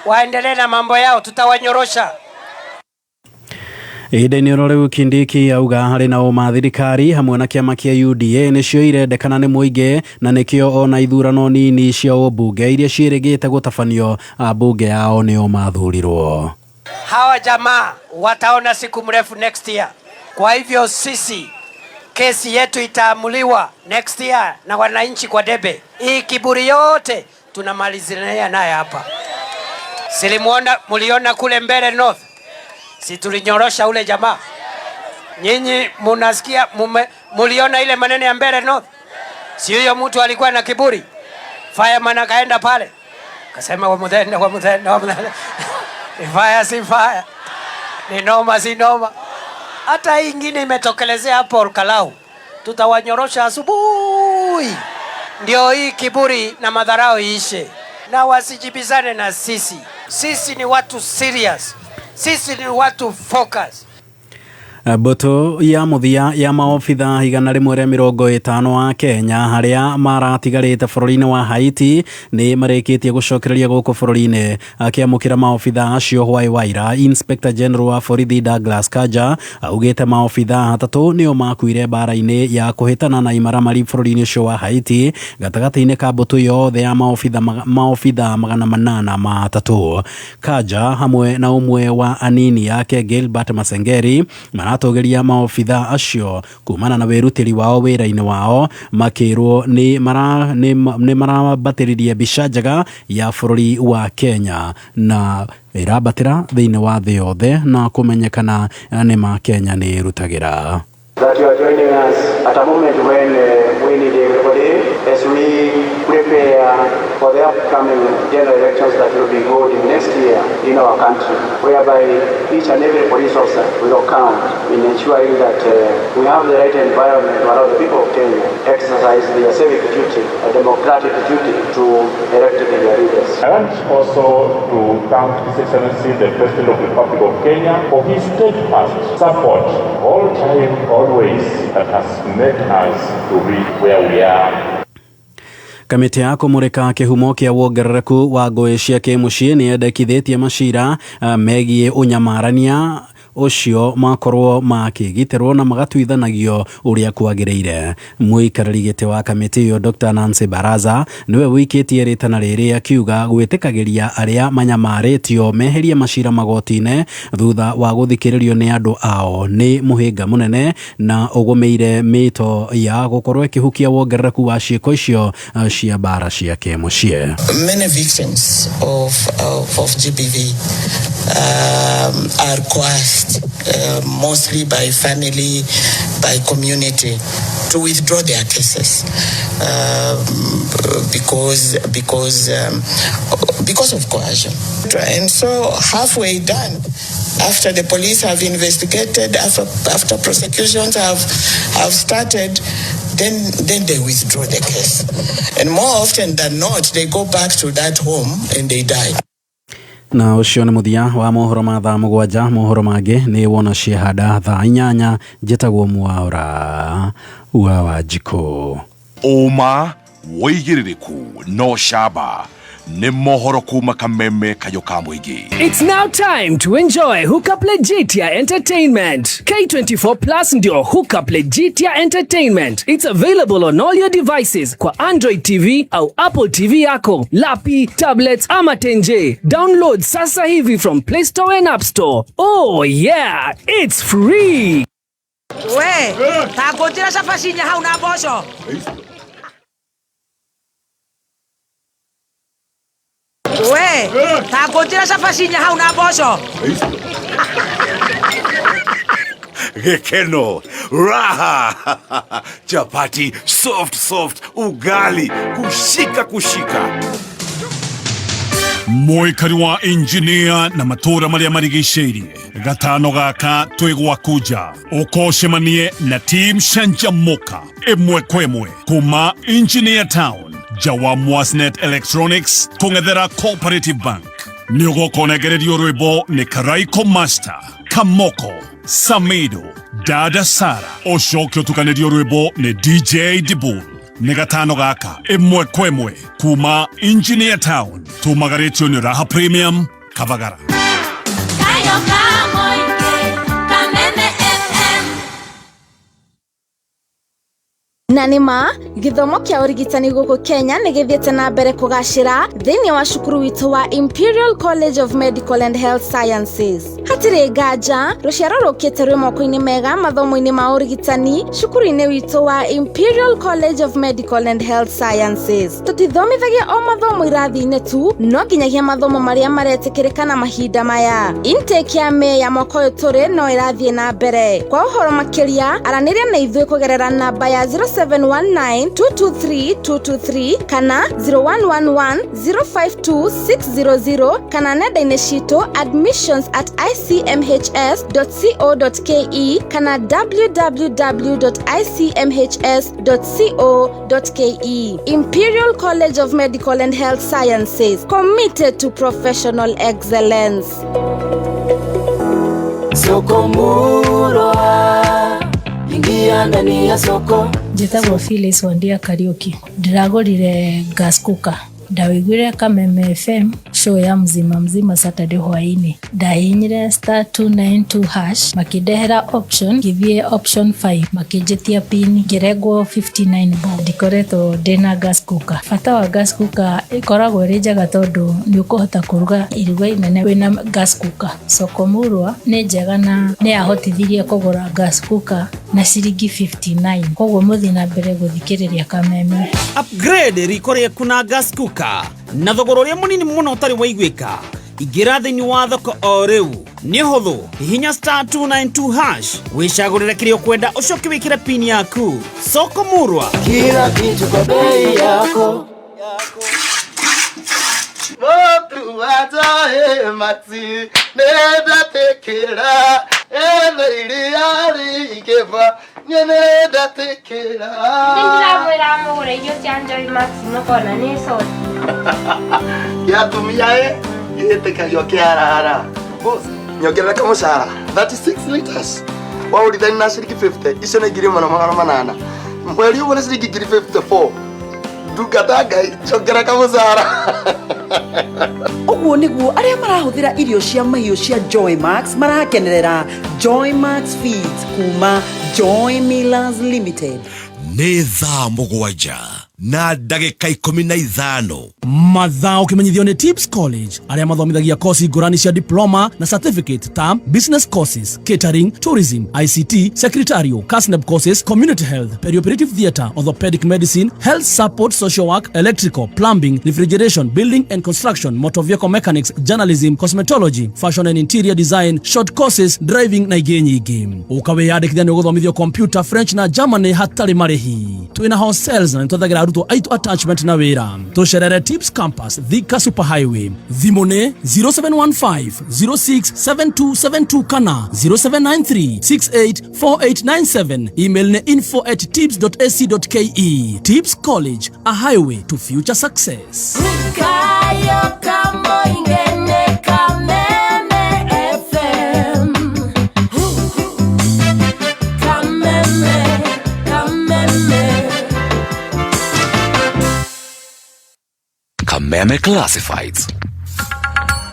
[SPEAKER 12] Waendelee na mambo yao, tutawanyorosha.
[SPEAKER 5] Ihinda-inĩ rĩu Kindiki auga harĩ na ũma thirikari hamwe na kĩama kĩa UDA nĩcio irendekana nĩ mũingĩ na nĩkĩo ona ithurano nini cia ũmbunge iria ciĩrĩgĩte gũtabanio mbunge yao nĩo mathurirwo.
[SPEAKER 12] Hawa jamaa wataona siku mrefu next year. Kwa hivyo sisi kesi yetu itaamuliwa next year na wananchi kwa debe. Hii kiburi yote tunamalizia naye hapa. Muliona kule mbele North, si tulinyorosha ule jamaa? Nyinyi munasikia, muliona ile maneno ya mbele North? Si huyo mtu alikuwa na kiburi? Fireman akaenda pale akasema wamudhenda. Ni fire si fire, ni noma si noma. Hata hii ingine imetokelezea hapo Orkalau, tutawanyorosha asubuhi. Ndio hii kiburi na madharau iishe, na wasijibizane na sisi. Sisi ni watu serious, sisi ni watu focus.
[SPEAKER 5] Mbũtũ ya mũthia ya maobitha 150 wa Kenya harĩa maratigarĩte bũrũri-inĩ wa Haiti nĩ marĩkĩtie gũcokereria gũkũ bũrũri-inĩ. Akĩamũkĩra maobitha acio hwaĩ wa ira, Inspector General wa borithi Douglas Kanja augĩte maobitha 3 nĩo makuire mbara-inĩ ya kũhĩtana na imaramari bũrũri-inĩ ũcio wa Haiti, gatagatĩ-inĩ ka mbũtũ yothe ya maobitha 803. Kanja hamwe na ũmwe wa anini yake Gilbert Masengeri maratogeria maobitha acio kumana na wĩrutĩri wao wĩra-inĩ wao, makĩrwo nĩ marabatĩrĩria mbica njega ya bũrũri wa Kenya na ĩrabatĩra thĩinĩ wa thĩ yothe na kũmenyekana nĩ ma Kenya nĩ ĩrutagĩra.
[SPEAKER 10] that you are joining us at a moment when we need everybody as we prepare for the upcoming general elections that will be holding next year in our country, whereby each and every police officer will count in ensuring that we have the right environment to allow the people of Kenya exercise their civic duty, a democratic duty to elect their leaders.
[SPEAKER 22] I want also to thank His Excellency the President of the Republic of Kenya for his steadfast support all time, always, that has made us to reach where we are.
[SPEAKER 5] Kamiti ya kumurika kihumo kia wongerereku wa ngũĩ cia kĩmũciĩ nĩ yendekithĩtie macira megiĩ ũnyamarania ucio makorwo makĩgitĩrwo na magatuithanagio ũrĩa kwagĩrĩire. Mũikarĩri gĩtĩ wa kamiti ĩyo Dr. Nancy Baraza nĩwe wĩkĩtie rĩtana rĩrĩ akiuga gwĩtĩkagĩria arĩa manyamarĩtio meherie macira magoti-inĩ thutha wa gũthikĩrĩrio nĩ andũ ao nĩ mũhĩnga mũnene na ũgũmĩire mĩto ya gũkorwo ĩkĩhukia wongerereku wa ciĩko icio cia mbara cia kĩmũciĩ.
[SPEAKER 23] Many victims of GBV are coerced mostly by family, by community, to withdraw their cases because of coercion. And so halfway done, after the police have investigated, after prosecutions have started, then they withdraw the case. And more often than not, they go back to that home and they die.
[SPEAKER 5] Na ucio nĩ muthia wa mohoro ma thaa mũgwanja. Mohoro mangĩ nĩ wona ciehanda thaa 8 njĩtagwo Mwaũra wa Wanjikũ.
[SPEAKER 7] Ũma wĩigĩrĩrĩku no camba nĩ mohoro kuma Kameme kayo ka mũingĩ.
[SPEAKER 3] It's now time to enjoy Hookup Legitia Entertainment. K24 Plus ndio Hookup Legitia Entertainment. It's available on all your devices kwa Android TV au Apple TV yako, lapi, tablets ama tenje. Download sasa hivi from Play Store and App Store. Oh yeah, it's free.
[SPEAKER 24] We, takojira shafashinya hauna bosho. We, takojira shafashinya hauna bosho.
[SPEAKER 7] Gekeno, raha, chapati, soft, ugali, kushika.
[SPEAKER 25] Mũikari wa engineer na matura maria marigicĩirie gatano gaka twĩgwakuja ũkoshemanie na team Shanjamoka ĩmwe kwa ĩmwe kuma Engineer Town Jawa Mwasnet Electronics kũng'ethera Cooperative Bank nĩ ũgũkonegererio rwĩmbo nĩ Karaiko Master Kamoko Samido Dada Sara ũcoke ũtukanĩrio rwĩmbo nĩ DJ Dibul nĩ gatano gaka ĩmwe kwa ĩmwe kuma Engineer Town tumagaretio nĩ Raha Premium Kavagara.
[SPEAKER 26] Na nima githomo kia urigitani guku Kenya nigithiete na mbere kugacira thiini wa cukuru witu wa Imperial College of Medical and Health Sciences. Hatire nganja ruciaro rukite rwi moko-ini mega mathomo-ini ma urigitani cukuru-ini witu wa Imperial College of Medical and Health Sciences. Tutithomithagia o mathomo irathi-ini tu no nginyagia mathomo maria maretikirikana mahinda maya. Intake ya May ya mwaka uyu turi no irathie na mbere. Kwa uhoro makiria araniria na ithui kugerera namba ya 0719223223 kana 0111052600 kana nenda-ini citu admissions@icmhs.co.ke kana www.icmhs.co.ke. Imperial College of Medical and Health Sciences, committed to professional excellence.
[SPEAKER 27] Sokomurwa ingia ndani ya soko.
[SPEAKER 28] Njĩtagwo Phyllis Wandia Kariuki. Ndĩragũrire gas cooker. Ndawĩiguire Kameme FM show ya mzima Saturday hwaini. Ndahinyire *292# makindehera option githie option 5 makĩnjĩtia pin ngĩrengwo 59 bob. Ndikoretwo ndĩna gas cooker. Bata wa gas cooker ĩkoragwo ĩrĩ njega tondũ nĩ ũkũhota kũruga iruga inene wĩna gas cooker. Sokomurwa nĩ njega na nĩ ahotithirie kũgũra gas cooker na ciringi 59. Koguo mũthi na mbere gũthikĩrĩria Kameme.
[SPEAKER 4] Upgrade riko rĩaku na gas cooker na thogora ũrĩa mũnini mũno ũtarĩ waiguĩka. Ingira thĩinĩ wa thoko o rĩu. Nĩ hũthũ. Hihinya *292# wĩcagũrĩre kĩrĩa ũkwenda ũcoke wĩkĩre pin yaku. Soko Murwa.
[SPEAKER 27] Kila kitu kwa bei yako.
[SPEAKER 8] Motu watae mati nenda tekera ili ikefa nenda tekera.
[SPEAKER 1] Ndila mwera mwere yo chanjo Maxi no kona ni sote.
[SPEAKER 8] Ya tumia tekero kiara. Boss, nyongera kama sara 36 liters. Wao lidhani na shilingi 50. Isha na giri manana. Mweli uko na shilingi 54. Dukataga chongera kama sara.
[SPEAKER 2] Oguo niguo aria marahuthira irio cia mahiũ cia Joy Max marakenerera Joy Max Feeds kuma Joy Millers Limited.
[SPEAKER 7] Nĩ thaa mũgwanja na ndagĩka 15
[SPEAKER 3] mathaa ũkĩmenyithio nĩ Tips College arĩa mathomithagia kosi ngũrani cia diploma na certificate ta business courses, catering, tourism, ICT, secretarial, CASNEB courses, community health, perioperative theatre, orthopedic medicine, health support, social work, electrical, plumbing, refrigeration, building and construction, motor vehicle mechanics, journalism, cosmetology, fashion and interior design, short courses, driving na ingĩ nyingĩ. Ũkawĩyandĩkithia nĩ ũgũthomithio computer, French na Germany hatarĩ marĩhi. Twĩna hostels na nĩtũthagĩra arutwo aitũ attachment na wĩra. Tũcerere Tips Campus, Thika Superhighway. Thimũ nĩ 0715-067272 kana 0793-684897. Email nĩ info@tips.ac.ke. Tips College, a highway to future success.
[SPEAKER 27] Kayo kamo ingene Kameme FM. Kameme.
[SPEAKER 9] Kameme Classifieds.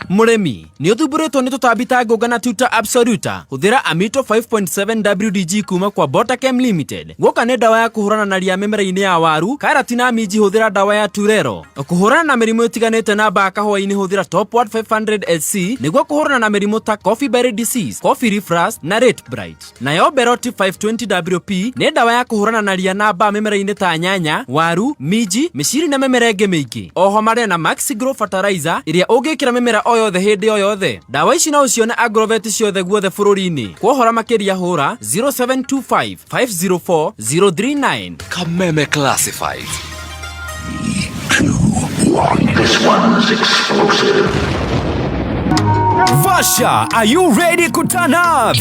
[SPEAKER 11] Muremi, ni uthuburitwo ni tutambi ta ngũnga na tuta absoluta. Huthira Amito 5.7 WDG kuma kwa Botachem Limited. Gũka nĩ dawa ya kuhũrana na ria mĩmera-inĩ ya waru, karati na minji huthira dawa ya Turero. Kuhũrana na mĩrimũ ĩtiganĩte na mbaa kahũa-inĩ huthira Topward 500 SC nĩguo kuhũrana na mĩrimũ ta coffee berry disease, coffee reflux na rate bright. Nayo Beroti 520 WP nĩ dawa ya kuhũrana na ria na mbaa mĩmera-inĩ ta nyanya, waru, minji, mĩciri na mĩmera ĩngĩ mĩingĩ. Oho marĩ na Maxi Grow Fertilizer ĩrĩa ũngĩkĩra mĩmera o yothe hĩndĩ o yothe. Dawa ici no ucione Agrovet ciothe guothe bũrũri-inĩ. Kuohora makĩria hũra 0725 504 039.
[SPEAKER 9] Kameme Classified.
[SPEAKER 13] This one's explosive.
[SPEAKER 14] Vasha, are you ready to turn up?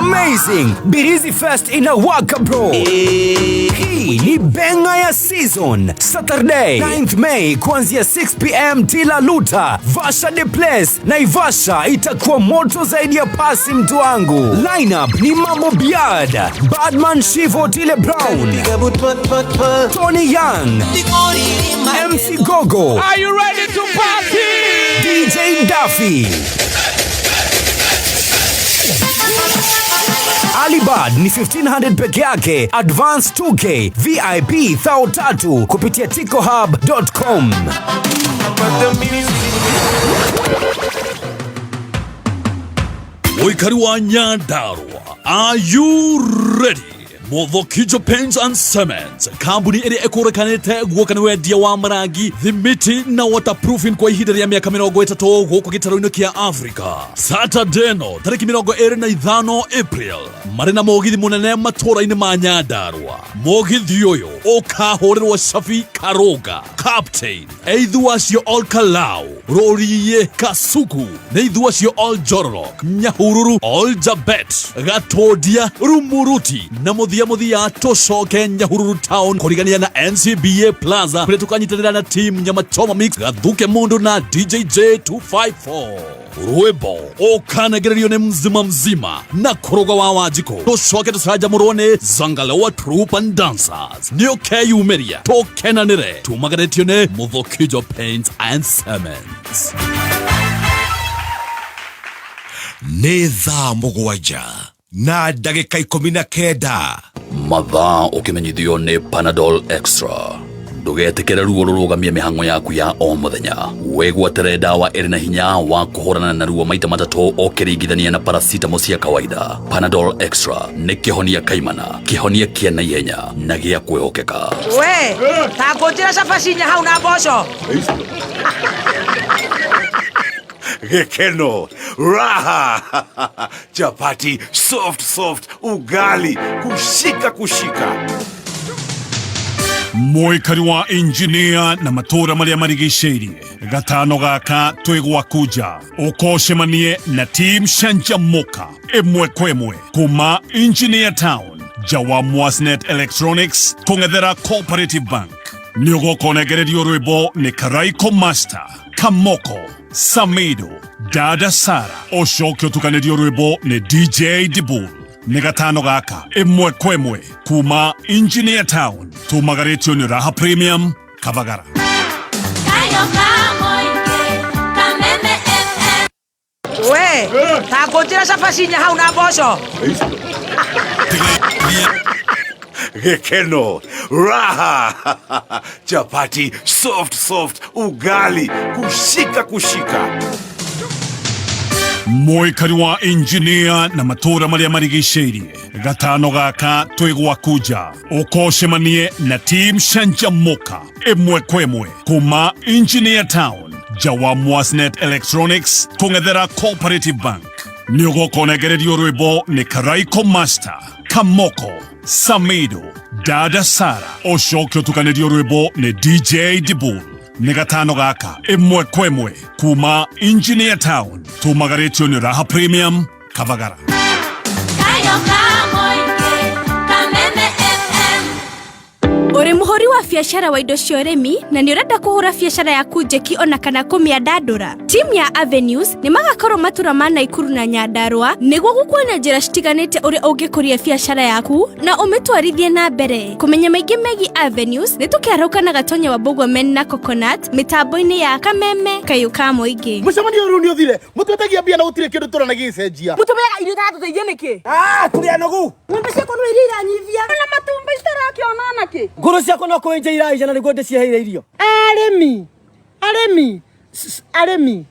[SPEAKER 14] Amazing! Birizi Fest in a Waka Bro. Hii ni benga ya season. Saturday 9th May kuanzia 6 PM Tila Luta. Vasha the place. Naivasha itakuwa moto zaidi ya pasi mtu wangu. Lineup ni Mambo Biad, Badman Shivo Tile Brown, Tony Young, MC Gogo.
[SPEAKER 4] Are you ready to party?
[SPEAKER 14] DJ Duffy. Alibad ni 1500 peke yake, advance 2K, VIP 3,000 kupitia ticohub.com.
[SPEAKER 25] Oikari wa Nyandarua, are you ready? Mothokijo Paints and Cements, kambuni ĩrĩa ĩkũrĩkanĩte guoka nĩ wendia wa marangi, thimiti na waterproofing kwa ihinda rĩa mĩaka 30 gũkũ gĩtarũ-inĩ kĩa Africa. Saturday no tarĩki 25 April, marĩ na mũgithi mũnene matũũra-inĩ ma Nyandarua. Mũgithi ũyũ ũkahũrĩrwo Shafi Karoga, Captain, Eithu acio Ol Kalau, Roriye Kasuku, na Eithu acio Ol Jororok, Nyahururu, Ol Jabet, Gatodia, Rumuruti, na muthia tucoke Nyahururu Town kurigania na NCBA Plaza kule tukanyitanira na team Nyama Choma Mix, Gathuke Mundu na DJ J254. Rwimbo ukanagererio nĩ mzima na kuroga wa Wanjiko. Tucoke tucanjamũrwo nĩ Zangalewa Troop and Dancers. Nĩ ũkeyumĩria tũkenanĩre tumaganĩtio nĩ Muthokijo Paints and Cements.
[SPEAKER 7] Nĩ thaa mũgwanja na ndagĩka 19
[SPEAKER 9] mathaa ũkĩmenyithio nĩ Panadol Extra. Ndũgetekere ruo rũrũgamie mĩhang'o yaku ya o mũthenya. Wĩgwatĩre dawa ĩrĩ na hinya wa kũhũrana na ruo maita matatũ ũkĩringithania na paracetamol cia kawaida. Panadol Extra nĩ kĩhonia kaimana, kĩhonia kĩa naihenya na gĩa kwĩhokeka.
[SPEAKER 24] We, ta ngũnjĩra cabaci hau na mboco.
[SPEAKER 7] Gekeno, raha, chapati, soft, ugali, kushika.
[SPEAKER 25] Mwikari wa engineer na matora maria marigiceirie gatano gaka twigwakuja ukoshemanie na team Shanjamoka imwe kwemwe kuma Engineer Town jawa Mwasnet Electronics kungethera Cooperative Bank niogokonegererio rwimbo ni Karaiko Master Kamoko Samido Dada Sara ocokio tukanerio rwimbo ni DJ Dibul ni gatano gaka imwe kwemwe kuma Engineer Town tumagaretio ni Raha Premium Kavagara.
[SPEAKER 24] We, takojera cabacinya hau na mboco.
[SPEAKER 7] Gekeno, raha, chapati, soft, ugali, kushika.
[SPEAKER 25] Mwikari wa engineer na matora maria marigiceirie gatano gaka twigwakuja ukoshemanie na team Shanjamoka imwe kwemwe kuma Engineer Town jawa Mwasnet Electronics kungethera Cooperative Bank niogokonegererio rwimbo ni Karaiko Master Kamoko Samido Dada Sara ocokio tukanerio rwimbo ni DJ Dibul ni gatano gaka imwe kwemwe kuma Engineer Town tumagaretio ni Raha Premium Kavagara.
[SPEAKER 6] Uri muhuri wa biashara wa indo cia urimi na ni urenda kuhura biashara yaku njeki ona kana kumiandandura. Team ya Avenues ni magakorwo matura ma Naikuru na Nyandarua niguo gukuona njira citiganite uri ungikuria biashara yaku na umitwarithie na mbere. Kumenya maingi megi Avenues ni tukiarauka na Gatonya wa Bogwomen na Coconut mitambo-ini ya Kameme Kayuka Moingi.
[SPEAKER 15] Mucemania uru ni uthire mutwetagia bia na gutire kindu turanagicenjia.
[SPEAKER 24] Mutumeaga irio tatuteithie niki?
[SPEAKER 15] Turi anogu.
[SPEAKER 24] Ng'ombe ciakwa no iria iranyivia. Na matumba itarakionana ki?
[SPEAKER 15] Nguru ciakwa no kwenja irai jana niguo ndicieheire irio. Aremi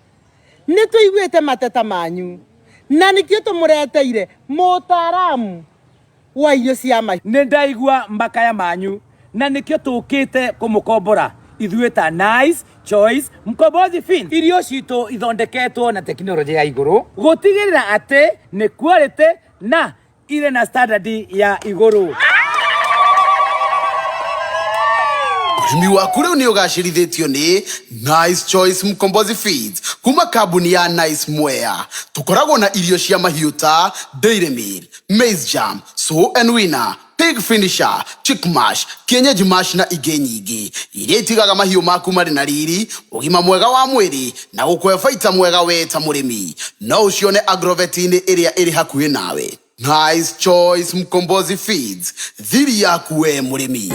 [SPEAKER 15] nĩ tũiguĩte mateta manyu na nĩkĩo tũmũreteire mũtaaramu wa irio cia mahiũ. Nĩ ndaigua mbakaya manyu na nĩkĩo tũkĩte kũmũkombora ithuĩ ta Nice Choice Mkombozi Feeds. Irio citũ ithondeketwo na tekinoronjĩ ya igũrũ gũtigĩrĩra atĩ nĩ quality na irĩ na standard ya igũrũ.
[SPEAKER 8] Urimi waku riu ni ugacirithitio ni Nice Choice Mkombozi Feeds kuma kambuni ya Nice Mwea. Tukoragwo na irio cia mahiũ ta Dairy Meal, Maize Jam, So and Winner, Pig Finisher, Chick Mash, Kienyeji Mash na ingĩ nyingĩ iria itigaga mahiũ maku marĩ na riri, ũgima mwega wa mwĩrĩ na gũkũhe baita mwega we ta mũrĩmi. No ũcione Agrovet-inĩ ĩrĩa ĩrĩ hakuhĩ nawe. Nice Choice Mkombozi Feeds, thiri yaku we mũrĩmi.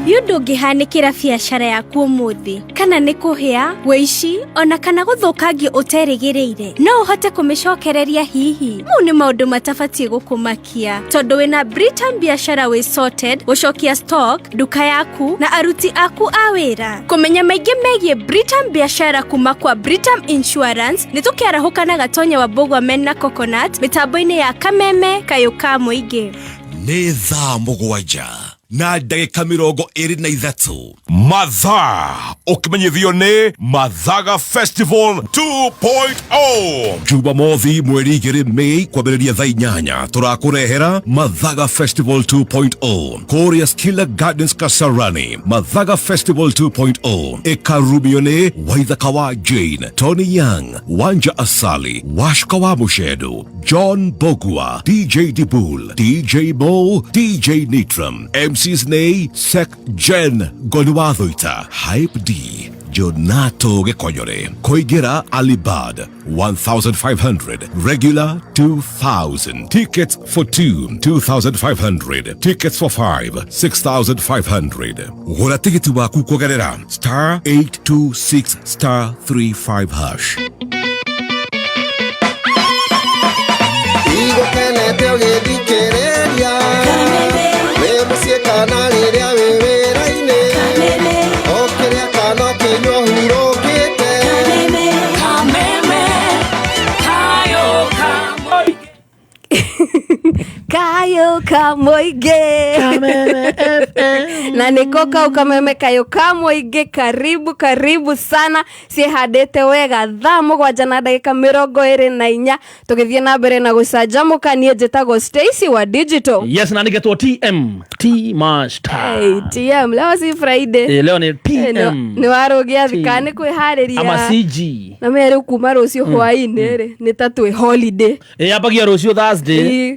[SPEAKER 6] Yundo ngihanikira biashara yaku umuthi kana ni kuhia wici ona kana guthukangio uterigireire no uhote kumicokereria hihi mu ni maundu matafatie gukumakia tondu wina Britam biashara we sorted gucokia stock duka yaku na aruti aku a wira. Kumenya maingi megie Britam biashara kuma kwa Britam Insurance ni tukiarahuka na Gatonya wa Bogwomen na Coconut mitambo-ini ya Kameme Kayuka Moingi.
[SPEAKER 7] Nĩ thaa mũgwanja na ndagĩka 23 mathaa ũkĩmenyithio nĩ Mathaga Festival 2.0 Jumamothi mweri 2 Mei kwambĩrĩria thaa 8 tũrakũrehera Mathaga Festival 2.0 kũrĩa Skilla Gardens Kasarani. Mathaga Festival 2.0 ĩkarumio nĩ Waithaka wa Jane, Tony Young, Wanja Asali, Washka wa Mushedo, John Bogua, DJ Dibul, DJ Mo, DJ Nitram, MCs Nay, Sek Jen, Gonuathoita, Hype D, Jonato Gekonyore, Koigera Alibad, 1,500, regular 2,000, tickets for 2, 2,500, tickets for 5, 6,500. Gura tiketi waku kugerera *826*35#.
[SPEAKER 16] Igokenete ũgĩthikĩrĩria wĩ mũciĩ kana rĩrĩa wĩ wĩra-inĩ o kĩrĩa kana kĩnyua hurũkĩte
[SPEAKER 6] Kayo
[SPEAKER 10] kayo kamoige na niko kau kameme kayo kamoige. Karibu sana cihandite wega thaa 7:24 tugithie na mbere na gucanjamuka. Nie njitagwo Stacy wa Digital.
[SPEAKER 4] Yes, na nigetwo TM Master.
[SPEAKER 10] Hey, TM leo si Friday.
[SPEAKER 4] Leo ni PM.
[SPEAKER 10] Ni warugia thikane kwihariria
[SPEAKER 4] ama CG
[SPEAKER 10] na mere kuma rucio hwaini ri ni tatwe holiday
[SPEAKER 4] abagia rucio Thursday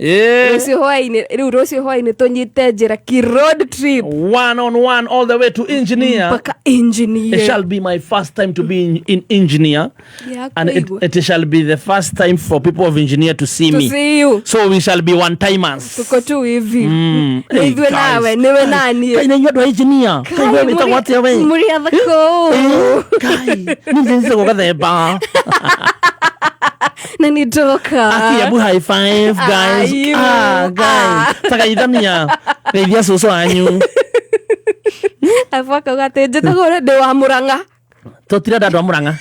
[SPEAKER 10] rucio hwaini tunyite njira ki road trip
[SPEAKER 4] 1-on-1 all the way to Engineer.
[SPEAKER 10] Mpaka Engineer.
[SPEAKER 4] It shall be my first time to be in Engineer.
[SPEAKER 10] Yeah,
[SPEAKER 4] and it shall be the first time for people of Engineer to see me.
[SPEAKER 10] To see you.
[SPEAKER 4] So we shall be one timers.
[SPEAKER 10] Tuko tu hivi.
[SPEAKER 4] Niwe
[SPEAKER 10] nawe, niwe nani?
[SPEAKER 4] Kai na yodwa Engineer. Kai wewe mtawati wewe.
[SPEAKER 10] Muri athako.
[SPEAKER 4] Kai. Ninze kwa theba.
[SPEAKER 10] Na nitoka.
[SPEAKER 4] Aki abu high five guys. Guys. Taka idania. Ndia soso anyu.
[SPEAKER 10] Afaka gateje tagora de wa Muranga.
[SPEAKER 4] Totira dadu wa Muranga.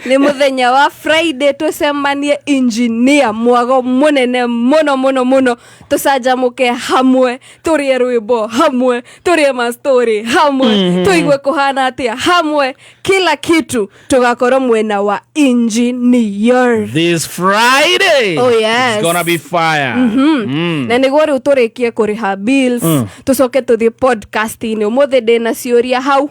[SPEAKER 10] Ni muthenya wa Friday tucemanie Engineer mwago munene muno tucanjamuke hamwe turie rwimbo hamwe turie mastori hamwe tuigue kuhana atia hamwe kila kitu tugakorwo mwena wa Engineer
[SPEAKER 4] this Friday.
[SPEAKER 10] Oh yes,
[SPEAKER 4] it's gonna be fire.
[SPEAKER 10] Na niguo riu turikie kuriha bills tucoke tuthie podcasting umuthi ndina ciuria hau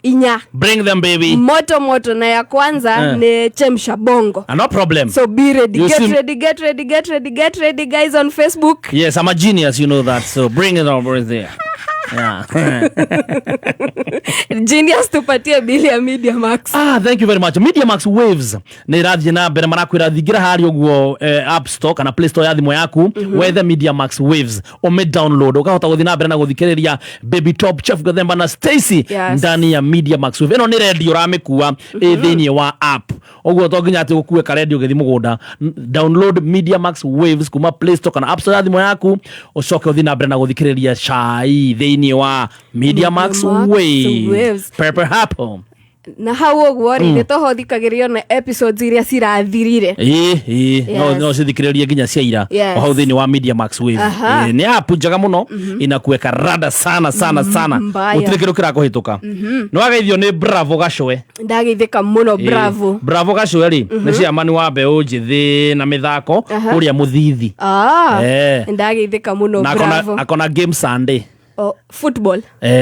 [SPEAKER 10] inya
[SPEAKER 4] bring them baby
[SPEAKER 10] moto na ya kwanza ni chemsha bongo.
[SPEAKER 4] No problem.
[SPEAKER 10] So be ready. Get ready guys on Facebook.
[SPEAKER 4] Yes, I'm a genius, you know that. So bring it over there. Yeah.
[SPEAKER 10] Genius tupatie bili ya Media Max.
[SPEAKER 4] Thank you very much. Media Max Waves ni radhi na mbere marakwira thigira hari uguo App Store kana Play Store ya thimu yaku wethe Media Max Waves ome download ukahota guthi na mbere na guthikiriria Baby Top Chef Gathemba na Stacy ndani ya Media Max Waves. Eno ni radio ramekua thiini wa app uguo to nginya ati gukue ka radio gethi mugunda. Download Media Max Waves kuma Play Store kana App Store ya thimu yaku ucoke uthi na mbere na guthikiriria chai thiini wa Media Max Waves. Pepper Apple.
[SPEAKER 10] Na hau uguo ri ni tohothikagirio na episodes iria cirathirire.
[SPEAKER 4] No cithikiririe nginya cia ira hau thiini wa Media Max Waves. Ni app njaga muno inakuweka rada sana utirikiro kira kuhituka. No ageithio ni Bravo Gacwe.
[SPEAKER 10] Ndageithika muno Bravo.
[SPEAKER 4] Bravo Gacwe ri ni cia mani wa mbeu njithi na mithako uria muthithi.
[SPEAKER 10] Ndageithika muno Bravo.
[SPEAKER 4] Akona game Sunday.
[SPEAKER 10] Football.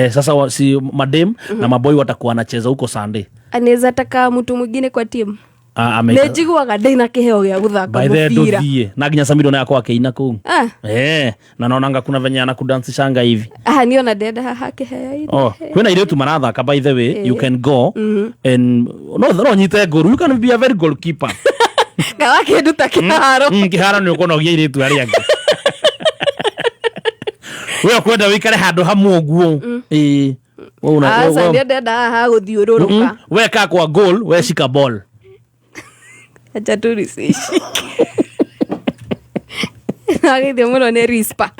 [SPEAKER 4] Sasa si madem na maboy watakuwa wanacheza huko Sunday.
[SPEAKER 10] Anaweza taka mtu mwingine kwa timu. Nejiguaga ndina kiheo gya guthaka mupira.
[SPEAKER 4] Na nginya Samiro na yako akeina kuu. Na naonanga kuna venye anakudansi shanga hivi.
[SPEAKER 10] Niona deda hake hea hivi.
[SPEAKER 4] Kwena ile tu marathaka by the way you can go and no nyite goal. You can be a very goalkeeper.
[SPEAKER 10] Kawa kindu ta kiharo.
[SPEAKER 4] Kiharo ni ukono gia ile tu ari yake. Wewe kwenda wikare handu hamwe uguo
[SPEAKER 10] wewe deda ha guthiururuka
[SPEAKER 4] weka kwa goal we shika ball
[SPEAKER 10] acha tu risishi nagithio muno ni rispa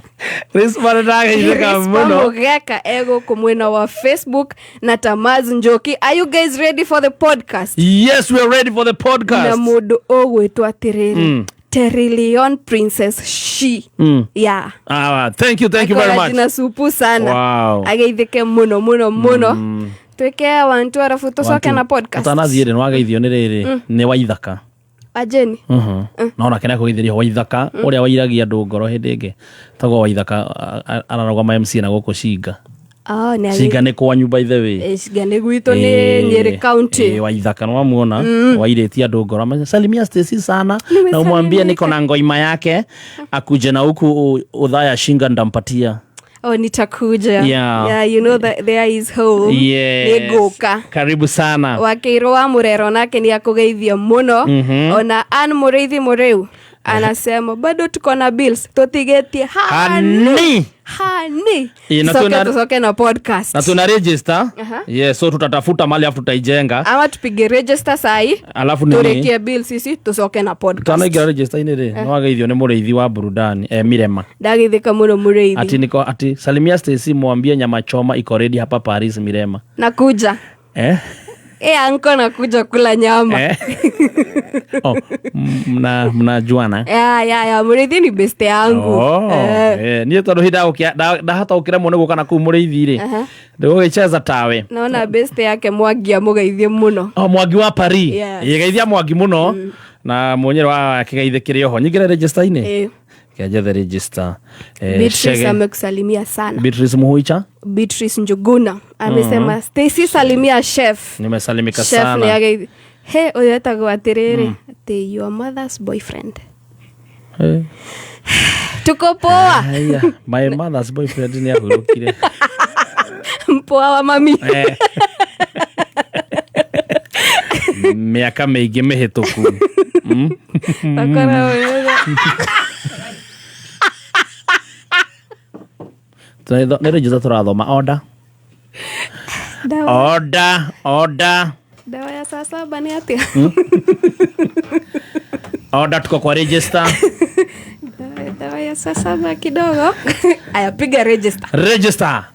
[SPEAKER 4] nagithika muno
[SPEAKER 10] mugeka ego kumwena wa Facebook na Tamaz Njoki. Are you guys ready for the podcast?
[SPEAKER 4] Yes, we are ready for the podcast.
[SPEAKER 10] Na mundu ogwetwa atiriri Terry Princess She. Yeah.
[SPEAKER 4] Thank you very much.
[SPEAKER 10] Jina supu sana.
[SPEAKER 4] Wow.
[SPEAKER 10] Ageithike muno. Tweke wantu arafu tucoke na podcast.
[SPEAKER 4] Utanathiire no ageithio ni riri ni Waithaka.
[SPEAKER 10] Ajeni.
[SPEAKER 4] No kena kugeithirio Waithaka uria wairagia andu ngoro hindi ingi tago Waithaka ararogama MC na guku Shinga. Shinga ni kwa nyumba by the way.
[SPEAKER 10] Shinga ni gwito ni Nyeri County.
[SPEAKER 4] Waithaka no amuona waireti andu ngoro. Salimia Stacy sana na umwambie niko na ngoima yake akuje na huku udhaya Shinga ndampatia.
[SPEAKER 10] Nitakuja.
[SPEAKER 4] Yeah,
[SPEAKER 10] you know that there is home. Negoka.
[SPEAKER 4] Karibu sana.
[SPEAKER 10] Wakeiro wa Murero nake ni akugeithia muno. Ona Ann Mureithi Mureu anasema bado tuko na bills tutigetie hani tusoke na podcast
[SPEAKER 4] na tuna register. Yes, so tutatafuta mali afu tutaijenga
[SPEAKER 10] ama tupige register sai
[SPEAKER 4] alafu nini
[SPEAKER 10] turekie bills sisi tusoke na podcast.
[SPEAKER 4] Kana igira register inire no ageithio ni Mureithi wa burudani Mirema.
[SPEAKER 10] Ndagithika muno Mureithi.
[SPEAKER 4] Ati salimia Stacy mwambie nyama choma iko ready hapa Paris Mirema.
[SPEAKER 10] Nakuja. Anko nakuja kula nyama.
[SPEAKER 11] Mnajuana?
[SPEAKER 10] Ya, Muriithi ni best yangu.
[SPEAKER 11] Niĩ tondũ hĩndĩ ndahota gũkĩra mũno nĩguo kana kuu Mũrĩithi-rĩ ndĩgũgĩcheza tawe.
[SPEAKER 10] Naona best yake Mwangi amũgeithie mũno.
[SPEAKER 11] Mwangi wa Paris. Geithia Mwangi mũno na mwenyewe wa kĩgeithĩkĩre oho. Nyingĩre register-inĩ? Kiajethe register.
[SPEAKER 10] Beatrice amekusalimia sana.
[SPEAKER 11] Beatrice Muhuicha?
[SPEAKER 10] Beatrice Njuguna amesema Stacy salimia chef.
[SPEAKER 11] Nimesalimika sana.
[SPEAKER 10] Chef ni he oyetagwo atiriri ati your mother's boyfriend. Tuko poa.
[SPEAKER 11] My mother's boyfriend ni ahurukire.
[SPEAKER 10] Mpoa wa mami.
[SPEAKER 11] Miaka mĩingĩ mĩhĩtũku.
[SPEAKER 10] Takora wewe.
[SPEAKER 11] Nĩ register tũrathoma order. Order.
[SPEAKER 10] Dawa ya saa 7 ni atia.
[SPEAKER 11] Order tuko kwa register.
[SPEAKER 10] Dawa ya saa 7 kidogo. Aya piga register.
[SPEAKER 11] Register.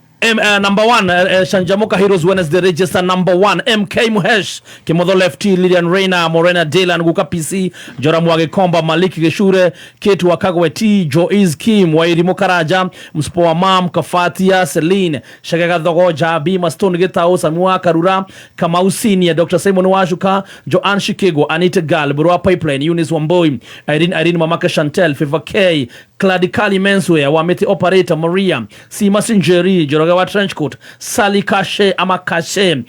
[SPEAKER 11] Number 1 Shanjamoka Heroes Wednesday register number 1 MK Muhesh Kimotho Lefty Lilian Reina Morena Dylan Nguka PC Jora Mwage Komba Maliki Geshure Ketu Wakagwe T Joiz Kim Wairi Mukaraja Mspoa Mam Kafatia Celine Shagaga Dhogoja Bima Stone Getao Samua Karura Kamausini Dr. Simon Washuka Joanne Shikego Anita Gal Burua Pipeline Eunice Wamboi Irene Mamaka Chantel Favor K Cladicali Menswe Wameti Operator Maria Sima Sinjeri Joroga wa Trenchcoat Sally Kashe ama Kashe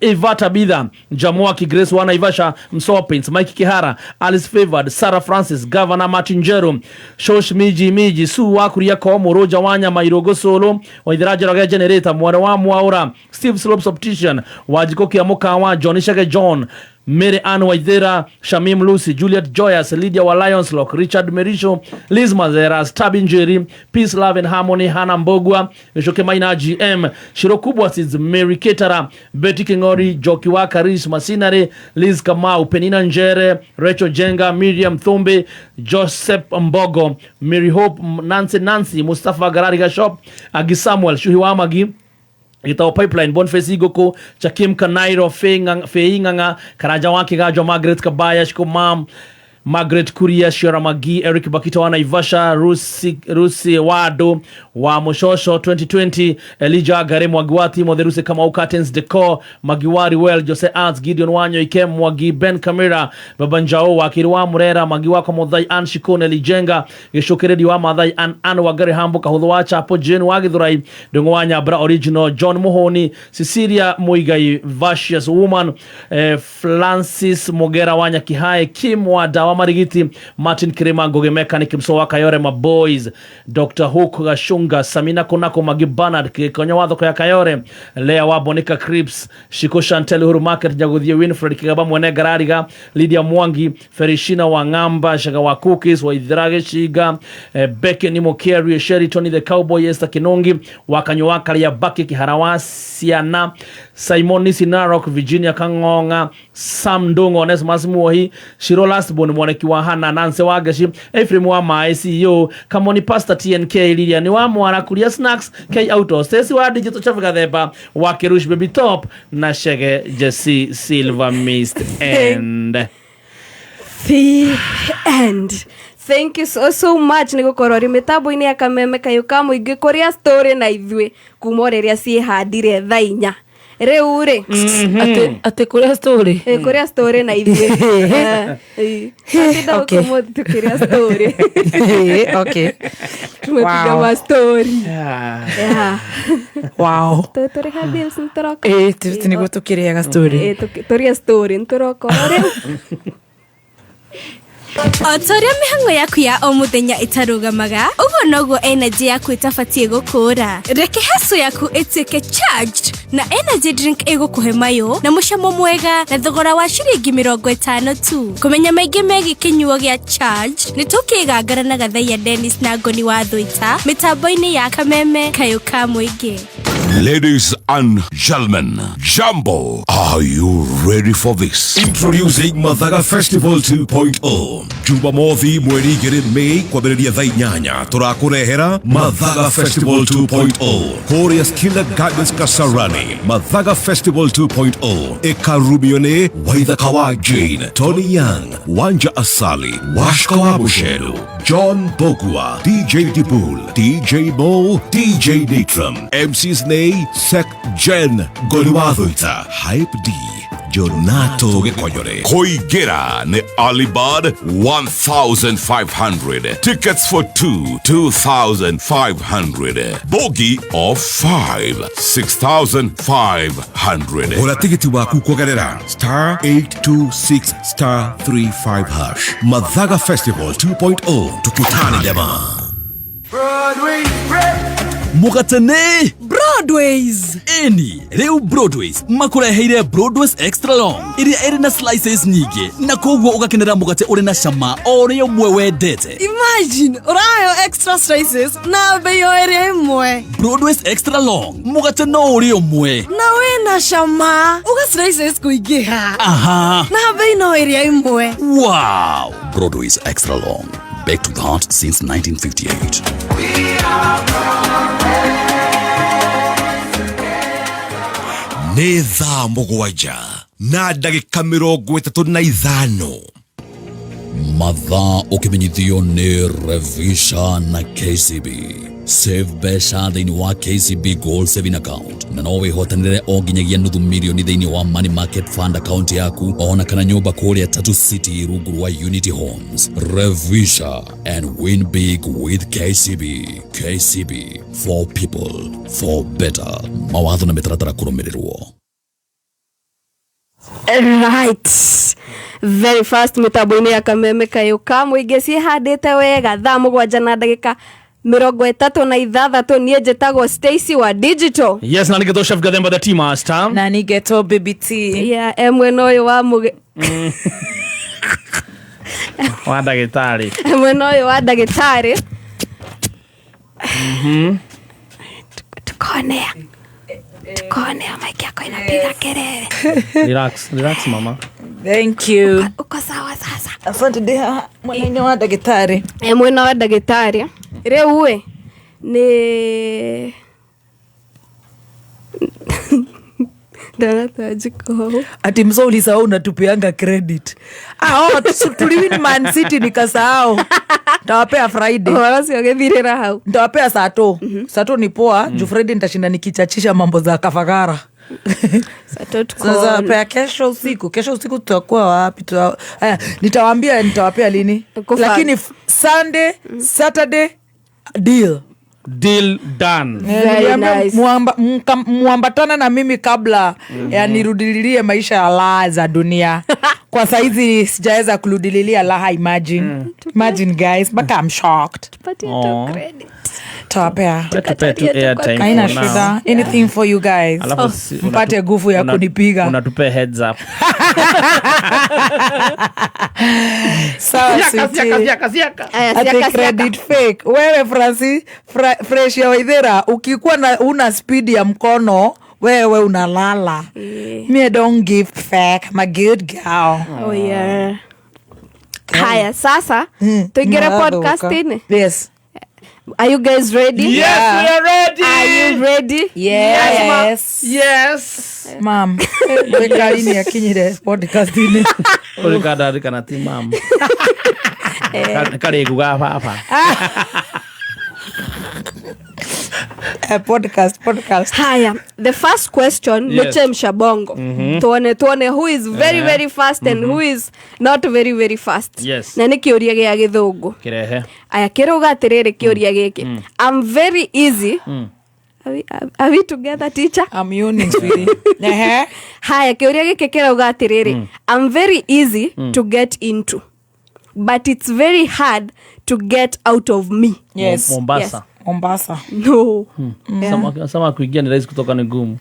[SPEAKER 11] Evata Bida Jamoaki Grace Wana Ivasha Msopins Mike Kihara Alice Favored Sarah Francis Governor Martin Jero Shosh Miji Su Wakuria Komo Roja Wanya Mairogo Solo Waidiraja Roga Generator Mwana wa Mwaura Steve Slopes Optician Wajikoki Amokawa John Ishake John Mary Ann Waithera, Shamim Lucy, Juliet Joyous, Lydia wa Lions Lock, Richard Merisho, Liz Mazera, Stabin Jerry, Peace Love and Harmony, Hannah Mbogwa, Shoke Maina GM, Shirokubwa Sids, Mary Ketara, Betty Kingori, Joki Wakaris, Masinare, Liz Kamau, Penina Njere, Rachel Jenga, Miriam Thumbe, Joseph Mbogo, Mary Hope, Nancy, Mustafa Garariga Shop, Agi Samuel, Shuhiwamagi, Itao Pipeline, Boniface Igoko, Chakim Kanairo, Feinganga, Karaja Waki Gajo, Margaret Kabaya, Shiko Mam, Margaret Kuria, Shira Magi, Eric Bakitawana, Ivasha, Rusi Wado, wa Moshosho 2020, Elijah Garemu Wagwati, Modheruse Kamau Curtains Decor, Magiwari Well, Jose Arts, Gideon Wanyo, Ikem Mwagi, Ben Kamira, Babanjao, Wakirwa Murera, Magiwako Modhai, Ann Shikone, Lijenga, Geshokeredi wa Madhai, Ann Wagari Hambo, Kahudwacha, Apo Jen Wagidhurai, Dungwanya, Bra Original, John Mohoni, Cecilia Muigai, Vicious Woman, Francis Mogera Wanya Kihae, Kim Wadawa Marigiti, Martin Kirima, Goge Mechanic, Msowa Kayore, My Boys, Dr. Hook Gashunga, Samina Konako, Magi Bernard, Konyawadho Kaya Kayore, Lea Wabonika Crips, Shiko Chantel Huru Market, Jagodhia Winfred, Kigaba Mwene Garariga, Lydia Mwangi, Ferishina Wangamba, Shagawa Cookies, Waidhrage Shiga, Beke Nimo Kerry, Sherry Tony the Cowboy, Esther Kinongi, Wakanyowaka ya Baki Kiharawasiana, Simoni Sinarok, Virginia Kangonga, Sam Ndongo, Onesmus Muohi, Shiro Lastborn, Mwaneki Wahana, Nancy Wagashi, Ephraim Wama, CEO, Kamoni Pasta TNK, Lydia Niwamu, Anakuria Snacks, K Auto, Stacy Wa Digital Traffic Deba, Wakirush Baby Top, Nashege, Jesse Silver Mist, and
[SPEAKER 10] the end. Thank you so much nigukorwo ri mitambo-ini ya Kameme Kayuka muingi kuria story na ithue kuma riria cihandire thaa 4 riu ri
[SPEAKER 24] ati kuria story
[SPEAKER 10] kuria story na ithue okay tukiria story
[SPEAKER 24] okay
[SPEAKER 10] tumepiga ma story
[SPEAKER 24] wow
[SPEAKER 10] turi ha bills nturoka
[SPEAKER 24] niguo tukiriaga story
[SPEAKER 10] turia story nturoka riu
[SPEAKER 6] Otoria mihango yaku ya o muthenya itarugamaga uguo noguo energy yaku itabatie gukura reke haso yaku itike charged na energy drink igukuhe mayo na mucamo mwega na thogora wa ciringi 50 tu kumenya maingĩ megi kinyuo gĩa charged ni tukigangara na Gathaiya Dennis na Ngoni wa Thũita mitambo-ini ya Kameme Kayuka muingi.
[SPEAKER 7] Ladies and gentlemen, Jumbo, are you ready for this? Introducing Madhaga Festival 2.0. Jumamothi mweri igiri Mei kwambĩrĩria thaa 8 tũrakurehera Madhaga Festival 2.0 Korea Skilla Gardens Kasarani. Madhaga Festival 2.0 ikarumio nĩ Waithaka wa Jane, Tony Young, Wanja Asali, Washka wa Busheru, John Bogua, DJ Dibul, DJ Mo, DJ Nitram, MC's Nay, Sek Jen, Goliwathuita, Hype D, Jonato Gekonyore. Koigera ne Alibad 1,500. Tickets for 2,500. Bogie of 5, 6,500. Hora tiketi waku kugerera *826*35#. Madhaga Festival 2.0 tukutane jamaa.
[SPEAKER 11] Mugatane Broadways Eni Reu Broadways makureheire Broadways Extra Long iria iri na slices nyingi na koguo ugakenera mugate uri na cama ori umwe wendete.
[SPEAKER 12] Imagine urayo extra slices na bei iri imwe.
[SPEAKER 11] Broadways Extra Long mugate no uri umwe
[SPEAKER 12] na we na cama uga slices kuingiha.
[SPEAKER 11] Aha
[SPEAKER 12] na bei no iri imwe.
[SPEAKER 11] Wow.
[SPEAKER 9] Broadway's Extra Long, back to the heart since 1958.
[SPEAKER 7] Nĩ thaa mũgwanja na ndagĩka 35.
[SPEAKER 9] Mathaa ũkĩmenyithio nĩ Revisha na KCB. Save mbeca thĩinĩ wa KCB Gold Saving Account na no wĩhotanĩre o nginyagia nuthu mirioni thĩinĩ wa Money Market Fund account yaku ona kana nyũmba kũrĩa Tatu City rungu rwa Unity Homes. Revisha and win big with KCB. KCB, for people, for better. Mawatho na mĩtaratara kũrũmĩrĩrwo.
[SPEAKER 10] Right. Very fast mitaboini ya kameme kayuka muige cihandite wega thaa 7 na ndagika 36 nie jetagwo Stacy wa Digital.
[SPEAKER 4] Yes, na nigeto chef Gademba the team master.
[SPEAKER 24] Na nigeto BBT.
[SPEAKER 10] Yeah, emwe noyo wa muge.
[SPEAKER 4] Wa ndagitari.
[SPEAKER 10] Emwe noyo wa ndagitari. Tukonea maiki yako inapiga kelele.
[SPEAKER 4] Relax mama.
[SPEAKER 24] Thank you.
[SPEAKER 10] Uko sawa sasa.
[SPEAKER 24] Asante deha mwenye wa daktari.
[SPEAKER 10] Mwenye wa daktari. Rewe ni Darata jiko.
[SPEAKER 24] Ati msauliza unatupeanga credit. Tuliwin Man City nikasahau. Tawapea Friday.
[SPEAKER 10] Wala siogethirira hau.
[SPEAKER 24] Tawapea Sato. Sato ni poa, juu Friday nitashinda nikichachisha mambo za Kafagara. Sasa pia kesho usiku tutakuwa wapi? Nitawapea lini? Lakini Sunday, Saturday deal
[SPEAKER 4] done.
[SPEAKER 10] Very nice.
[SPEAKER 24] Muambatana na mimi kabla ya nirudililie maisha ya la za dunia. Kwa saizi sijaweza kurudililia la. Imagine guys, but I'm shocked.
[SPEAKER 10] Tupatie tu credit.
[SPEAKER 24] Tawapea
[SPEAKER 4] airtime.
[SPEAKER 24] Haina shida. Anything for you guys. Mpate nguvu ya kunipiga.
[SPEAKER 4] Unatupe heads up.
[SPEAKER 24] Sawa
[SPEAKER 10] siaka.
[SPEAKER 24] Ate credit fake. Wewe Francis Fresh ya Waithera ukikuwa na una speed ya mkono wewe unalala. Me don't give fake. I'm a good girl.
[SPEAKER 10] Oh yeah. Haya sasa tuingie podcasting.
[SPEAKER 24] Yes.
[SPEAKER 10] Are you guys ready?
[SPEAKER 4] Yes, we are ready.
[SPEAKER 10] Are you ready?
[SPEAKER 24] Yes.
[SPEAKER 4] Yes.
[SPEAKER 24] Mom. Weka lini ya kinyire podcasting.
[SPEAKER 4] Ulikada kana ti mom. Kale guga papa.
[SPEAKER 24] Podcast.
[SPEAKER 10] Haya, the first question
[SPEAKER 4] Yes.
[SPEAKER 10] Mchemsha bongo. Tuone who is very very fast and who is not very very fast.
[SPEAKER 4] Yes.
[SPEAKER 10] Na nikiuria gia githungu.
[SPEAKER 4] Kirehe.
[SPEAKER 10] Aya kiruga atiriri kiuria giki. I'm very easy. Are we together, teacher?
[SPEAKER 24] I'm yawning, sweetie.
[SPEAKER 10] Haya kiuria giki kiruga atiriri. I'm very easy to get into, but it's very hard to get out of me.
[SPEAKER 24] Yes.
[SPEAKER 4] Mombasa.
[SPEAKER 10] No.
[SPEAKER 4] Sama kuingia ni rahisi kutoka ni gumu.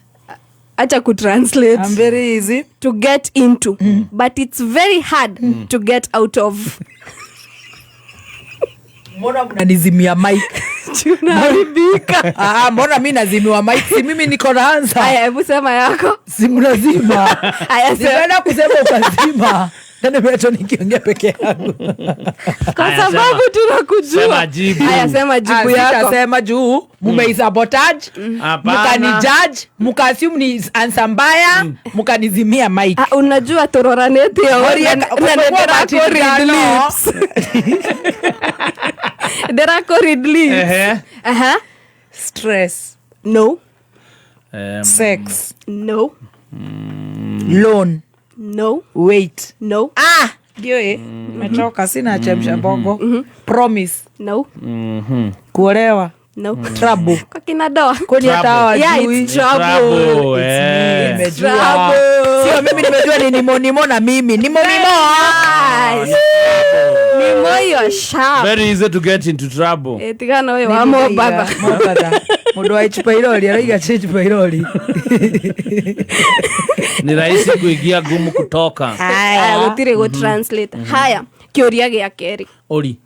[SPEAKER 10] Acha kutranslate.
[SPEAKER 24] I'm very easy
[SPEAKER 10] to get into, but it's very hard to get out of.
[SPEAKER 24] Mbona mnanizimia mic?
[SPEAKER 10] Tunaharibika.
[SPEAKER 24] Mbona mimi nazimiwa mic? Si mimi niko na answer.
[SPEAKER 10] Haya, hebu sema yako.
[SPEAKER 24] Si mnazima.
[SPEAKER 10] Haya,
[SPEAKER 24] sema kusema ukazima. Ndio mimi nikiongea peke yangu.
[SPEAKER 10] Kwa sababu tunakujua.
[SPEAKER 24] Sema jibu.
[SPEAKER 10] Haya, sema jibu yako.
[SPEAKER 24] Sema juu mumeisabotage, mkanijudge, mkassume ni answer mbaya, mkanizimia mic.
[SPEAKER 10] Unajua tororanete ya lips. Read lips.
[SPEAKER 24] Stress.
[SPEAKER 10] No.
[SPEAKER 24] Sex.
[SPEAKER 10] No.
[SPEAKER 24] Loan.
[SPEAKER 10] No.
[SPEAKER 24] Wait.
[SPEAKER 10] No.
[SPEAKER 24] Ndio mechoka sina chemsha bongo. Promise.
[SPEAKER 10] No.
[SPEAKER 24] Kuolewa.
[SPEAKER 10] No.
[SPEAKER 24] Trouble.
[SPEAKER 10] Kwa kina doa.
[SPEAKER 24] Kwani hata
[SPEAKER 10] yeah, it's trouble.
[SPEAKER 24] Nimejua. Sio mimi nimejua ni nimo na mimi. Nimo.
[SPEAKER 10] Nimo yo sharp.
[SPEAKER 4] Very easy to get into trouble.
[SPEAKER 10] Tigana wewe wa mo baba.
[SPEAKER 24] Mundu wa chupa iroli araiga chupa iroli.
[SPEAKER 4] Ni rahisi kuingia gumu kutoka.
[SPEAKER 10] Haya, gutire go translate. Haya, kioria gya keri.
[SPEAKER 4] Ori.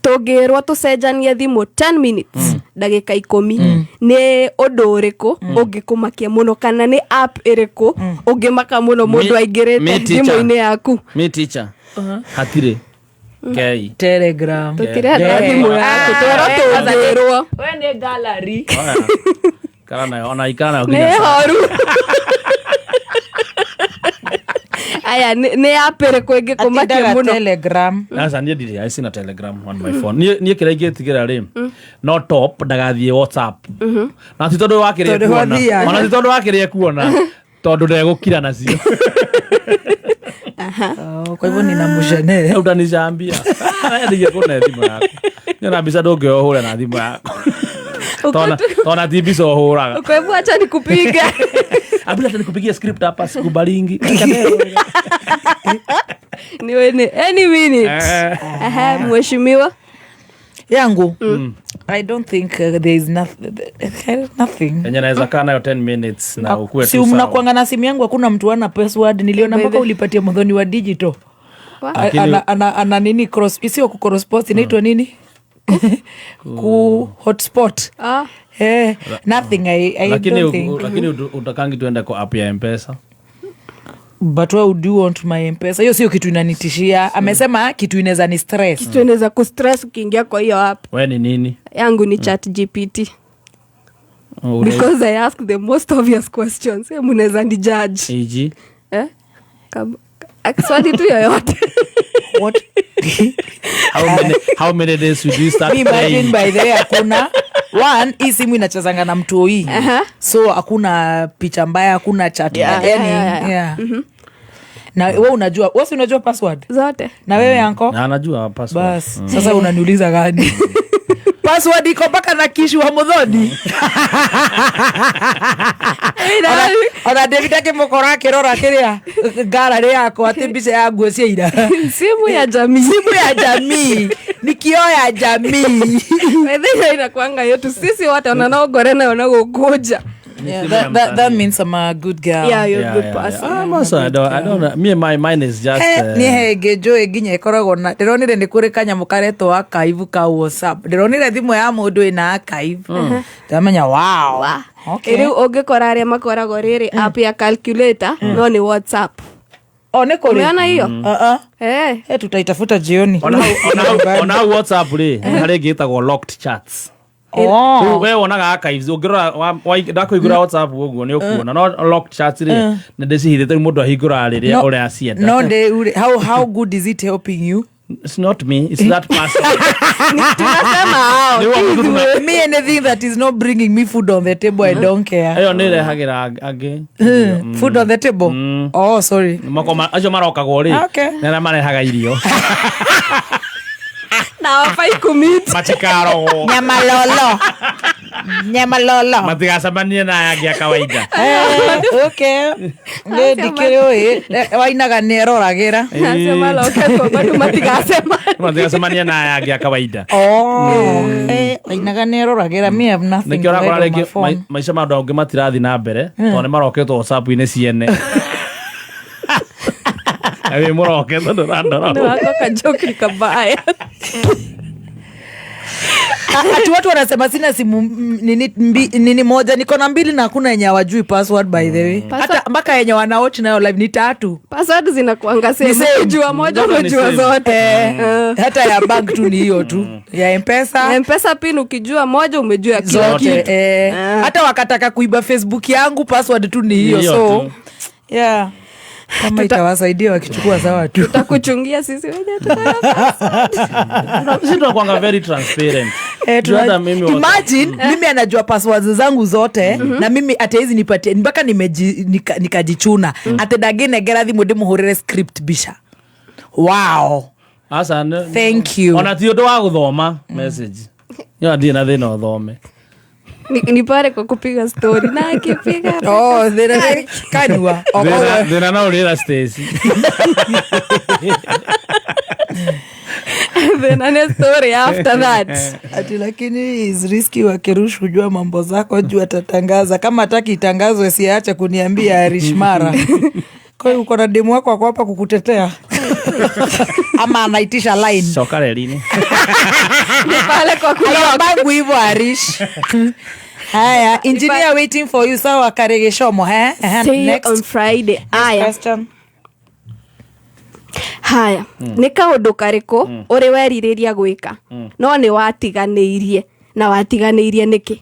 [SPEAKER 10] Tũngĩrwo tũcenjanie thimũ 10 minutes ndagĩka 10 nĩ ũndũ ũrĩkũ ũngĩkũmakia mũno kana nĩ app ĩrĩkũ ũngĩmaka mũno mũndũ aingĩrĩte thimũ-inĩ yaku?
[SPEAKER 4] Me teacher. Hatirĩ. Okay.
[SPEAKER 24] Telegram.
[SPEAKER 10] Tũtirenda thimũ yaku tũngĩrwo.
[SPEAKER 24] We nĩ gallery.
[SPEAKER 4] Kana ona ikana
[SPEAKER 10] nĩ horu. Aya nĩ app ĩrĩkũ ĩngĩkũmakia mũno?
[SPEAKER 24] Telegram.
[SPEAKER 4] Sasa niĩ sina Telegram on my phone. Niĩ kĩrĩa ingĩtigĩra rĩ no top ndagathiĩ WhatsApp. Na ti tondũ wakĩrĩa kuona. Ona ti tondũ wakĩrĩa kuona. Tondũ ndegũkira nacio.
[SPEAKER 24] Kwa hivyo nina mshenere.
[SPEAKER 4] Utanishambia. Ndio kuna thimũ yako. Nina bisa ndũngĩohũra na thimũ yako. Tona TV so huraga.
[SPEAKER 10] Kwa hivyo acha nikupiga.
[SPEAKER 4] Abila acha nikupigia script hapa sikubalingi.
[SPEAKER 10] Ni wewe any minute. Mheshimiwa
[SPEAKER 24] yangu. I don't think there is nothing.
[SPEAKER 4] Yenye naweza kaa nayo 10 minutes na ukue tu sawa.
[SPEAKER 24] Si mnakuanga na simu yangu hakuna mtu ana password. Niliona mpaka ulipatia mdhoni wa digital. Ana nini cross isio ku cross post inaitwa nini? Ku hotspot. Nothing I don't think.
[SPEAKER 4] Lakini utakangi tuende kwa app ya M-Pesa.
[SPEAKER 24] But why would you want my M-Pesa? Hiyo sio kitu inanitishia. Amesema kitu inaweza ni stress.
[SPEAKER 10] Kitu inaweza ku stress ukiingia kwa hiyo app.
[SPEAKER 4] Wewe ni nini?
[SPEAKER 10] Yangu ni ChatGPT. Because I ask the most obvious questions. Mnaweza ni judge.
[SPEAKER 4] EG.
[SPEAKER 10] Swali tu yoyote.
[SPEAKER 24] What?
[SPEAKER 4] How many days would you start
[SPEAKER 24] playing? By the way, hakuna one hii simu inachezanga na mtu hii. So hakuna picha mbaya, hakuna chat. Na wewe unajua, wewe unajua password
[SPEAKER 10] zote? Na
[SPEAKER 24] wewe yanko?
[SPEAKER 4] Na anajua password.
[SPEAKER 24] Bas, sasa unaniuliza gani? Password iko mpaka na kishu wa mudhoni. Ona David ake mukora kirora kiria gallery yako ati mbica ya nguo cia ira.
[SPEAKER 10] Simu ya jamii.
[SPEAKER 24] Simu ya jamii. Ni kio ya jamii.
[SPEAKER 10] Wewe inakuanga yetu sisi wote wananaogore na wanagokuja.
[SPEAKER 24] That means I'm a good girl.
[SPEAKER 10] Yeah, you're a good person.
[SPEAKER 4] Also, I don't know. Me and my mind is just
[SPEAKER 24] ni hege joy ginya ikoragwo na ndironire ni kuri kanyamu karetwo archive ka WhatsApp. Ndironire thimu ya mundu ina archive. Tamenya wow.
[SPEAKER 10] Okay. Iri ungikora aria makoragwo riri app ya calculator no ni WhatsApp.
[SPEAKER 24] Ni kuri.
[SPEAKER 10] Umeona hiyo?
[SPEAKER 24] Tutaitafuta jioni.
[SPEAKER 4] Ona WhatsApp ri hari gitagwo locked chats. Wewe wonaga archives ungirora ndakuigura WhatsApp uguo ni ukuona no locked chats ri na ndecihithite mundu ahingura riria uri acienda.
[SPEAKER 24] No how good is it helping you?
[SPEAKER 4] It's not me, it's that person.
[SPEAKER 24] Me anything that is not bringing me food on the table I don't care.
[SPEAKER 4] Ayo ni rehagira agi
[SPEAKER 24] food on the table. Oh sorry.
[SPEAKER 4] Makoma ajo marokagwo ri na marehaga irio.
[SPEAKER 10] Na wafai kumit
[SPEAKER 4] matikaro
[SPEAKER 24] nyama lolo
[SPEAKER 4] matigacemanie na yangi ya kawaida.
[SPEAKER 24] Okay ndikire wainaga neroragera
[SPEAKER 10] nasema loke kwa bado
[SPEAKER 4] matigacemanie na yangi ya kawaida.
[SPEAKER 24] Wainaga neroragera me have nothing.
[SPEAKER 4] Nikiora kwa rege maisha ma ndonge matirathi na mbere to ne maroketwo WhatsApp-inĩ ciene. Awe muroketwo ndorandora
[SPEAKER 10] no wako kajoki kabaya.
[SPEAKER 24] Ati watu wanasema sina simu nini moja, niko na 2 na hakuna yenye hawajui password by the way. Hata mpaka yenye wanaoch nayo live ni 3.
[SPEAKER 10] Password zinakuanga same. Unajua moja unajua zote.
[SPEAKER 24] Hata ya bank tu ni hiyo tu. Ya M-Pesa
[SPEAKER 10] pin ukijua moja umejua kila kitu.
[SPEAKER 24] Hata wakataka kuiba Facebook yangu password tu ni hiyo. So yeah. Kama itawasaidia wakichukua sawa tu.
[SPEAKER 10] Tutakuchungia sisi wenyewe
[SPEAKER 5] sisi tunakuanga very transparent.
[SPEAKER 24] Imagine mimi anajua passwords zangu zote na mimi ate hizi nipatie mpaka nikajichuna. Ate dagene gerathi mude muhurire script bisha. Wow.
[SPEAKER 5] Asa
[SPEAKER 24] thank you.
[SPEAKER 5] Ona ti undu wa guthoma message. Yo ndi na thina uthome.
[SPEAKER 10] Ni pare kwa kupiga story na akipiga.
[SPEAKER 24] Thina kanwa.
[SPEAKER 5] Thina na urira Stacy.
[SPEAKER 10] Then a story after that.
[SPEAKER 24] Ati lakini is risky wakirush kujua mambo zako juu atatangaza. Kama hataki itangazwe siache kuniambia Arishmara. Kwa hiyo uko na demu wako kwa hapa kukutetea. Ama anaitisha line.
[SPEAKER 5] Sokarelini.
[SPEAKER 24] Ni pale kwa kubangu hivyo Arish. Haya, engineer waiting for you sawa Karegeshomo
[SPEAKER 10] next on Friday. Haya. Haya, nĩ kaũndũ karĩkũ ũrĩ werirĩria gwĩka no nĩ watiganĩirie na watiganĩirie nĩkĩ?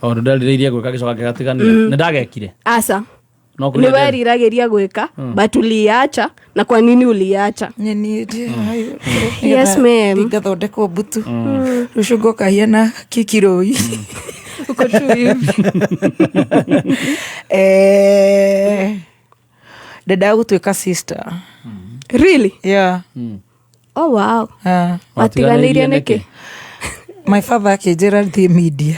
[SPEAKER 5] Ũndũ ndarĩrĩirie gwĩka gĩcoka gĩgatiganĩra nĩ ndagekire.
[SPEAKER 10] Aca nĩ weriragĩria gwĩka but uliacha, na kwa nini uliacha? Yes ma'am.
[SPEAKER 24] Ngathondekwo butu rũcungo kahiana kikiroi
[SPEAKER 10] uko tu hivi.
[SPEAKER 24] Dada gũtuĩka sister.
[SPEAKER 10] Really?
[SPEAKER 24] Yeah.
[SPEAKER 10] Oh wow. Watiganĩirie nĩkĩ?
[SPEAKER 24] My father akĩnjĩra thiĩ media.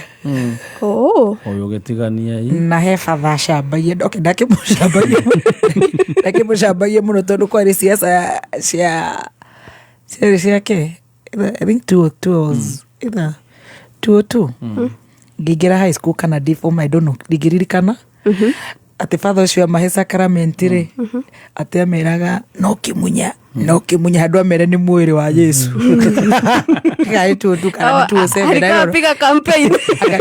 [SPEAKER 10] Oh.
[SPEAKER 5] Oyo getigania hii.
[SPEAKER 24] Na he father shambagie ndoke ndakĩmũcambagie mũno tondũ kwarĩ siasa ciake. I think 202 was either 202. Ngĩingĩra high school kana D4 I don't know. Ndigiririkana. Ati father ucio amahe sacrament rĩ ati ameraga no kimunya handũ amere nĩ mwĩrĩ wa Yesu. Gai tu kana 27
[SPEAKER 10] akapiga campaign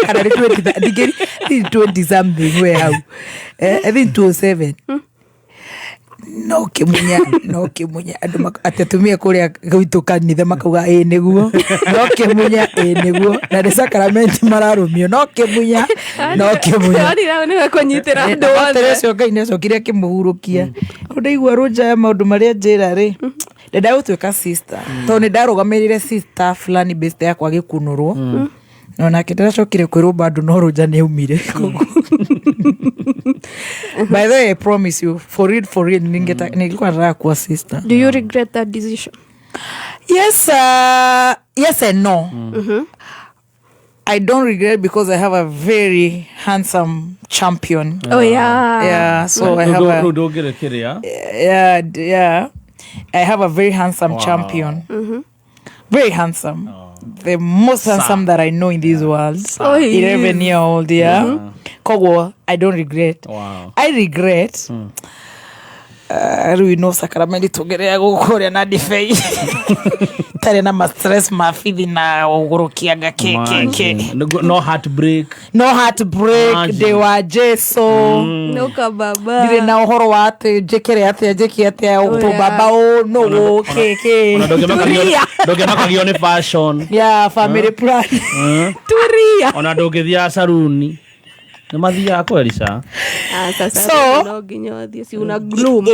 [SPEAKER 24] kana 20 something we how I think 27 no kimunya andũ atatumia kũrĩa gwitũ kanitha makauga nĩguo no kimunya nĩguo na the sacrament mararumio no kimunya
[SPEAKER 10] nĩ kũnyitĩra andũ othe
[SPEAKER 24] ũcio Ngai nĩ acokire akĩmũhurũkia ndaigua rũnja ya maũndũ marĩa njĩra rĩ ndenda gũtuĩka sister tondũ nĩ ndarũgamĩrĩire sister fulani best yakwa gĩkunũrwo na kitacokire kwĩrwo bado no rũnja nĩ umire. By the way, I promise you for real nilikuwa nataka kuwa sister.
[SPEAKER 10] Do you regret that decision?
[SPEAKER 24] Yes and no. I don't regret because I have a very handsome champion.
[SPEAKER 10] Oh yeah.
[SPEAKER 24] Yeah, so I have I have a very handsome champion. Very handsome. The most handsome that I know in this world. 11-year-old, yeah. Kogo, I don't regret.
[SPEAKER 5] Wow.
[SPEAKER 24] I regret. We know Sacramento tugerea gukoria na difei. Tare na stress mafithi na ugurukiaga keke.
[SPEAKER 5] No heartbreak.
[SPEAKER 24] They were Jeso.
[SPEAKER 10] No kababa.
[SPEAKER 24] Dire na uhoro wa ate jekere ate upo baba no keke.
[SPEAKER 5] Doge makagione fashion.
[SPEAKER 24] Yeah, family plan.
[SPEAKER 10] Turia.
[SPEAKER 5] Ona doge thia saruni. Namathia kwelisa.
[SPEAKER 10] So, una gloom.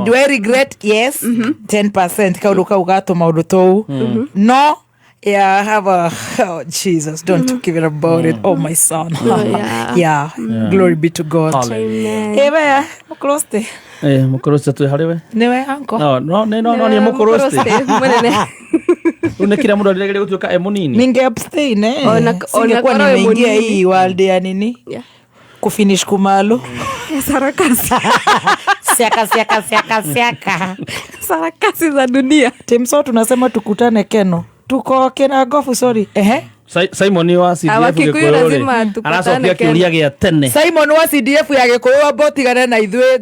[SPEAKER 24] Do I regret? Yes. 10% kauduka ugato maundu tou. No. Yeah, I have Jesus, don't talk even about it. Oh, my son. Yeah. Glory be to God.
[SPEAKER 10] Amen.
[SPEAKER 24] Eva, mukoroste.
[SPEAKER 5] Mukoroste tu hariwe.
[SPEAKER 24] Newe anko.
[SPEAKER 5] No, ni mukoroste. Unekira muda ndegere gutuka munini.
[SPEAKER 24] Ninge abstain singekuwa nimeingia hii world ya nini? Kufinish kumalo.
[SPEAKER 10] Sarakasi.
[SPEAKER 24] Siaka.
[SPEAKER 10] Sarakasi za dunia.
[SPEAKER 24] Timso tunasema tukutane Keno. Tuko Kena Gofu, sorry.
[SPEAKER 5] Simon wa CDF Gĩkũyũ aracokia kĩũria gĩa tene.
[SPEAKER 24] Simon wa CDF ya Gĩkũyũ botigane na ithuĩ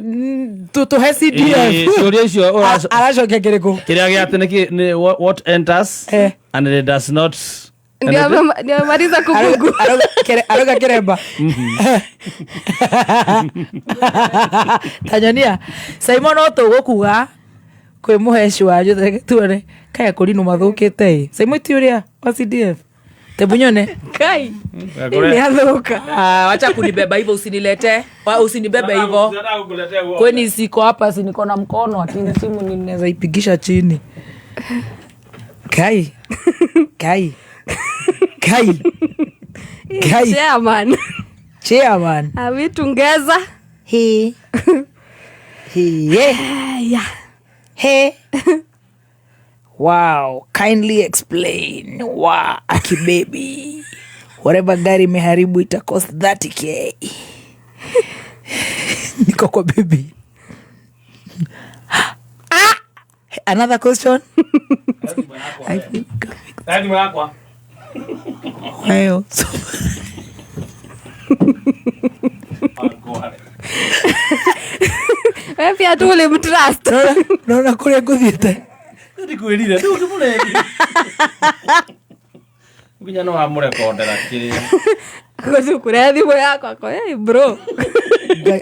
[SPEAKER 24] tutuhe CDF.
[SPEAKER 5] Kĩũria icio
[SPEAKER 24] aracokia kĩrĩkũ?
[SPEAKER 5] Kĩrĩa gĩa tene what enters and it does not
[SPEAKER 10] Ndio mariza kugugu.
[SPEAKER 24] Aroga kiremba. Tanzania. Simon Oto gokuga kwe muheshi wa juthe tuone kaya kulinu mathukite. Simon tiuria wa CDF. Tebunyone.
[SPEAKER 10] Kai. Ni adhoka.
[SPEAKER 24] Wacha kunibeba hivyo usinilete. Usinibebe hivyo. Kweni siko hapa si niko na mkono ati simu ninaweza ipigisha chini. Kai. Chairman.
[SPEAKER 10] Avitungeza.
[SPEAKER 24] He.
[SPEAKER 10] Yeah.
[SPEAKER 24] Hey. Wow, kindly explain. Wow, aki baby. Whatever gari meharibu ita cost 30k. Niko kwa baby. Another question? I think. Well, so
[SPEAKER 10] Wewe atule mtrust.
[SPEAKER 24] Naona kule nguthiete.
[SPEAKER 5] Ndikwirire ndu ndimuregi. Nginya no amurekondera kiri.
[SPEAKER 10] Kozu kurethi yako kwa bro.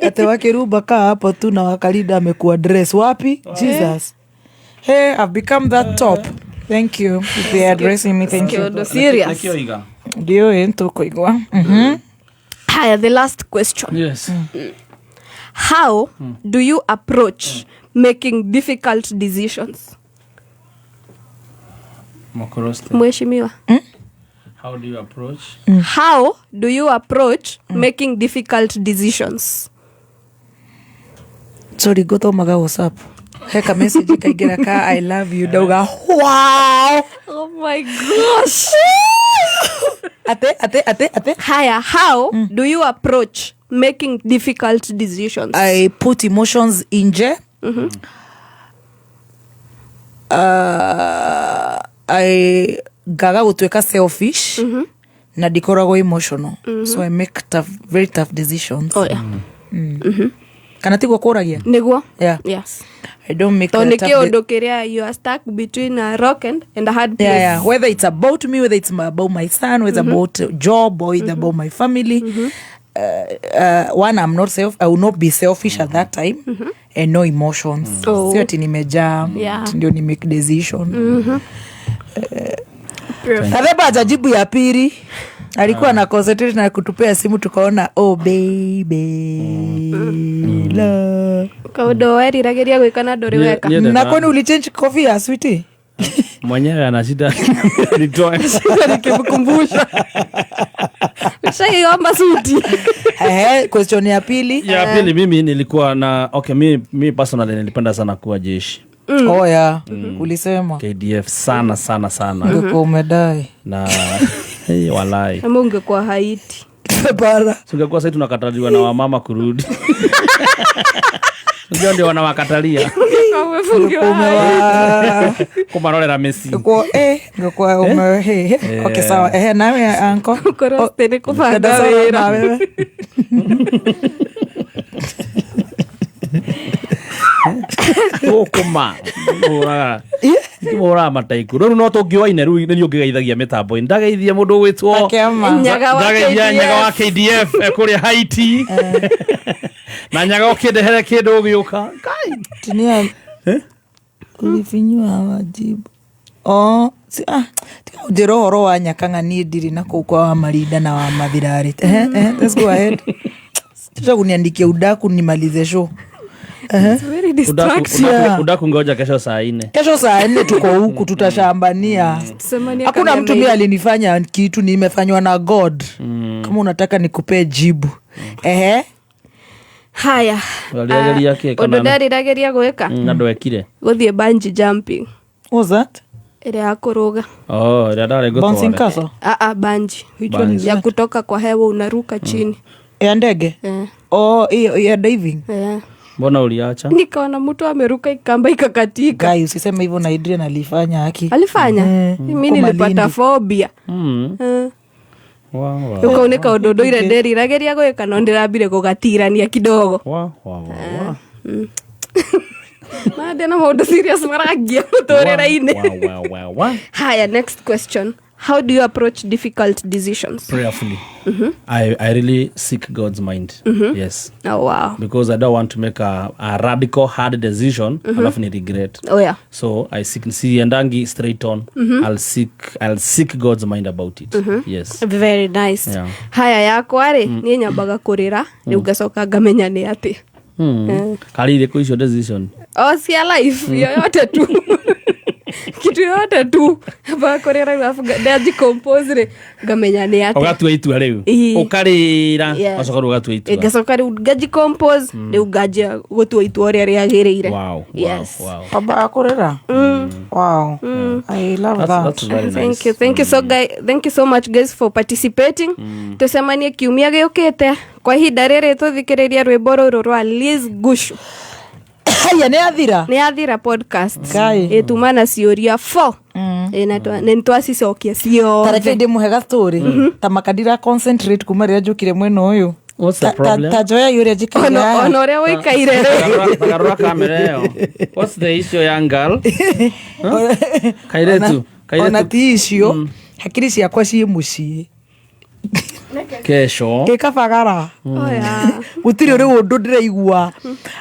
[SPEAKER 24] Ate wakiruba ka hapo tu na wakalida amekuwa dress wapi? Jesus. Hey, I've become that top. Thank you. If they are addressing me, thank you.
[SPEAKER 10] You're serious.
[SPEAKER 24] Ndio ento koigwa.
[SPEAKER 10] Haya, the last question.
[SPEAKER 5] Yes.
[SPEAKER 10] How do you approach making difficult decisions? Mheshimiwa.
[SPEAKER 5] How do you approach?
[SPEAKER 10] How do you approach making difficult decisions?
[SPEAKER 24] Sorry, go to maga WhatsApp. Heka message kaigera ka I love you dauga. Wow.
[SPEAKER 10] Oh my gosh.
[SPEAKER 24] Ate.
[SPEAKER 10] Haya, how do you approach making difficult decisions?
[SPEAKER 24] I put emotions inje. I gaga gutweka selfish na dikoragwo emotional. So I make very tough decisions.
[SPEAKER 10] Oh yeah.
[SPEAKER 24] Kana tigwa kuragia?
[SPEAKER 10] Niguo?
[SPEAKER 24] Yeah.
[SPEAKER 10] Yes.
[SPEAKER 24] I don't make
[SPEAKER 10] that tough decisions. You are stuck between a rock and a hard place.
[SPEAKER 24] Yeah. Whether it's about me, whether it's about my son, whether it's about job, or it's about my family. One, I will not be selfish at that time and no emotions. Sio ati nimejaa, ndio ni make decision. Kabeba ajajibu ya pili. Alikuwa na concentrate na kutupea simu tukaona baby.
[SPEAKER 10] Kaudo weri rageria gwikana ndori weka.
[SPEAKER 24] Na kwani ulichange coffee ya sweetie?
[SPEAKER 5] Mwenyewe ana shida nitoe.
[SPEAKER 10] Nikimkumbusha. Ushaomba suti.
[SPEAKER 24] Question ya pili.
[SPEAKER 5] Ya pili mimi nilikuwa na mimi personally nilipenda sana kuwa jeshi.
[SPEAKER 24] Oh yeah. Ulisema
[SPEAKER 5] KDF sana.
[SPEAKER 24] Ungekuwa umedai.
[SPEAKER 5] Na walai.
[SPEAKER 10] Kama ungekuwa Haiti.
[SPEAKER 24] Bara.
[SPEAKER 5] Ungekuwa sasa tunakataliwa na wamama kurudi. Ndio wanawakatalia. Kumarolera Messi.
[SPEAKER 24] Ngekuwa okay sawa. Nawe anko.
[SPEAKER 10] Korostene kufanga wewe.
[SPEAKER 5] Kuma. Ora mataiku. No tongioine ru ni ngigeithagia mitambo. Ndageithia mundu gwitwo.
[SPEAKER 10] Nyaga
[SPEAKER 5] wa KDF kuri Haiti. Na nyaga ukindehere kindu giuka. Kai.
[SPEAKER 24] Tinia. Kulifinywa wajibu. Ujero horo wa nyakanga ni ndiri na kukwa wa Marida na wa Mathirari. Let's go ahead. Tuta kuniandikia udaku nimalize show.
[SPEAKER 10] Very distracting.
[SPEAKER 5] Udaku ngoja kesho saa 4.
[SPEAKER 24] Kesho saa 4 tuko huku tutashambania. Hakuna mtu mimi alinifanya kitu nimefanywa na God. Kama unataka nikupe jibu.
[SPEAKER 10] Haya.
[SPEAKER 5] Waliageria keka
[SPEAKER 10] na. Ododari rageria gweka.
[SPEAKER 5] Na ndwekire.
[SPEAKER 10] Guthie bungee jumping.
[SPEAKER 24] What's that?
[SPEAKER 10] Ile ya kuruga.
[SPEAKER 5] Dada go
[SPEAKER 24] bouncing castle.
[SPEAKER 10] Bungee. Ya kutoka kwa hewa unaruka chini.
[SPEAKER 24] Ya ndege? Ya diving.
[SPEAKER 5] Mbona uliacha?
[SPEAKER 10] Nikaona mtu ameruka ikamba ikakatika.
[SPEAKER 24] Guys, usiseme hivyo na Adrian alifanya haki.
[SPEAKER 10] Alifanya? Mimi nilipata phobia.
[SPEAKER 5] Wow.
[SPEAKER 10] Ukaoneka ododo ile nderi rageria gweka no ndirambire kugatirania kidogo.
[SPEAKER 5] Wow.
[SPEAKER 10] Maana na modo serious maragia mutorera ine.
[SPEAKER 5] Wow.
[SPEAKER 10] Haya, next question. how do you approach difficult decisions?
[SPEAKER 5] Prayerfully. I really seek God's mind. Yes.
[SPEAKER 10] Oh wow.
[SPEAKER 5] Because I don't want to make a radical hard decision alafu ni regret.
[SPEAKER 10] Oh yeah.
[SPEAKER 5] So I see endangi straight on. I'll seek God's mind about it. Yes.
[SPEAKER 10] Very nice.
[SPEAKER 5] Yeah.
[SPEAKER 10] Haya yako ari ni nyambaga kurira ni ugacoka ngamenya ni ati.
[SPEAKER 5] Kalile ku icio decision.
[SPEAKER 10] Oh si life yoyote tu. Kitu yote tu ba kurira alafu ndaji compose ngamenya ni ati.
[SPEAKER 5] Ugatua itua riu. Ukarira ugacoka ugatua itua.
[SPEAKER 10] Ugacoka ngaji compose ni ugaje gutua itua ria riagirire.
[SPEAKER 5] Wow.
[SPEAKER 10] Yes.
[SPEAKER 5] Wow.
[SPEAKER 24] Baba kurira. Wow. I love that.
[SPEAKER 10] Thank you thank you so much guys for participating. Tusemanie kiumia giukite kwa ihinda riri tuthikiriria rwimbo ruru rwa Liz Gushu.
[SPEAKER 24] Haya ni athira
[SPEAKER 10] podcast. Etumana cioria 4. Nentwasicokia cio.
[SPEAKER 24] Tareke ndi muhega story. Tamakadira concentrate kuma ria njukire mweno uyu.
[SPEAKER 5] What's the problem?
[SPEAKER 24] Tajoya yure jikaya.
[SPEAKER 10] Onore wikaire ri.
[SPEAKER 5] Garura kamera yo. What's the issue young girl? Kairetu.
[SPEAKER 24] Ona ti icio. Hakiri ciakwa ci mucii.
[SPEAKER 5] Kesho
[SPEAKER 24] kekabagara
[SPEAKER 10] oya
[SPEAKER 24] utiri uri undu ndiraigua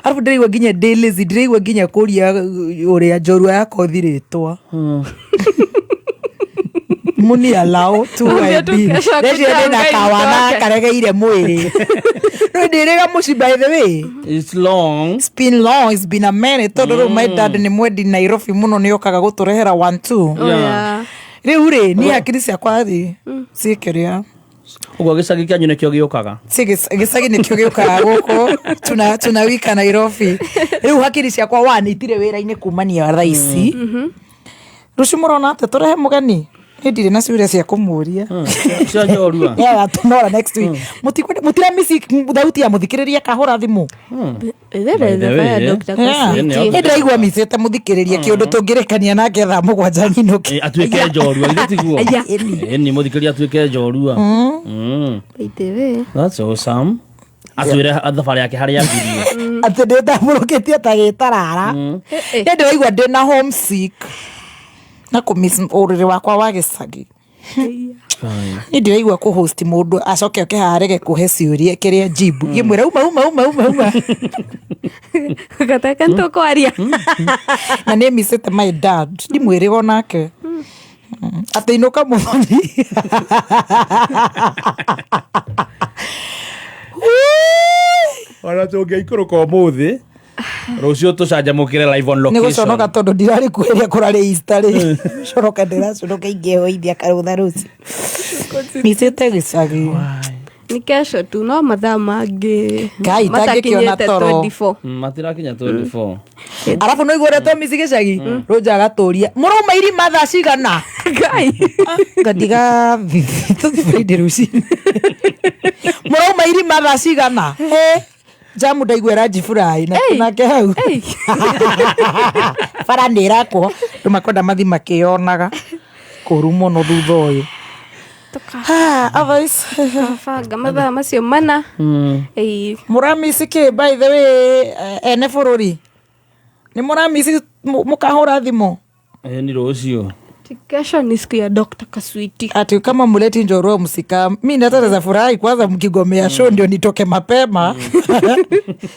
[SPEAKER 24] arafu ndiraigua nginya daily ndiraigua nginya kuria uria njorua yako thiritwa muni allow to I be na kawana karegeire mwiri no ndirega muci by the way
[SPEAKER 5] it's
[SPEAKER 24] been a minute todo my dad ni mwedi Nairobi muno ni okaga guturehera 1-2 riu ri ni hakiri ciakwa thi cikeria
[SPEAKER 5] ugo gicagi kyanyu nikio giukaga
[SPEAKER 24] gicagi nikio giukaga guko tunawika Nairobi riu hakiri ciakwa wani itire wira-ini kumania raisi rucio murona ate turehe mugani ndire na ciuria cia kumuria
[SPEAKER 5] cia njorua
[SPEAKER 24] tunora next week mutira misi thauti ya muthikiriria kahora thimu ndiraigua misete muthikiriria kiundu tungirekania nake thaa 7 nginuki
[SPEAKER 5] atuike njorua itiguo ni muthikiriria atuike njorua that's awesome atwire thabari yake haria ngirio
[SPEAKER 24] ati nditamurukitie ta gitarara ndiraigua ndina homesick na kumiss urire wakwa wa gicagi ndiraigua ku host mundu acoke okeharege kuhe ciuria kiria jibu gimwira uma
[SPEAKER 10] gataka ntoko aria
[SPEAKER 24] na ne misete my dad ndimwirigo nake ati inuka muthoni
[SPEAKER 5] ora tungeikuruka umuthi rucio tucanjamukire live on location
[SPEAKER 24] ni guconoka tondu ndirari kuheria kurari Easter ri conoka ndiraconoka ingehoithia karutha rucio misete gicagi
[SPEAKER 10] ni kesho tu no mathaa mangi
[SPEAKER 24] ngai tangikiona toro
[SPEAKER 5] matirakinya 24
[SPEAKER 24] arafu no igorete misi gicagi roja gaturia murauma iri mathaa cigana
[SPEAKER 10] ngai
[SPEAKER 24] ngadiga tuthifide ruci murauma iri mathaa cigana jamu ndaigwera jifurai na tunake hau bara ndirakwo tumakonda mathi makionaga kurumo no thutha uyu otherwise
[SPEAKER 10] fanga mathaa macio mana
[SPEAKER 24] muramisi by the way ene bururi ni muramisi mukahura thimo
[SPEAKER 5] ni rucio
[SPEAKER 10] kesho ni siku ya Dr. Kaswiti.
[SPEAKER 24] Ati kama muleti njoro msika mimi nataka furahi kwanza mkigomea show ndio nitoke mapema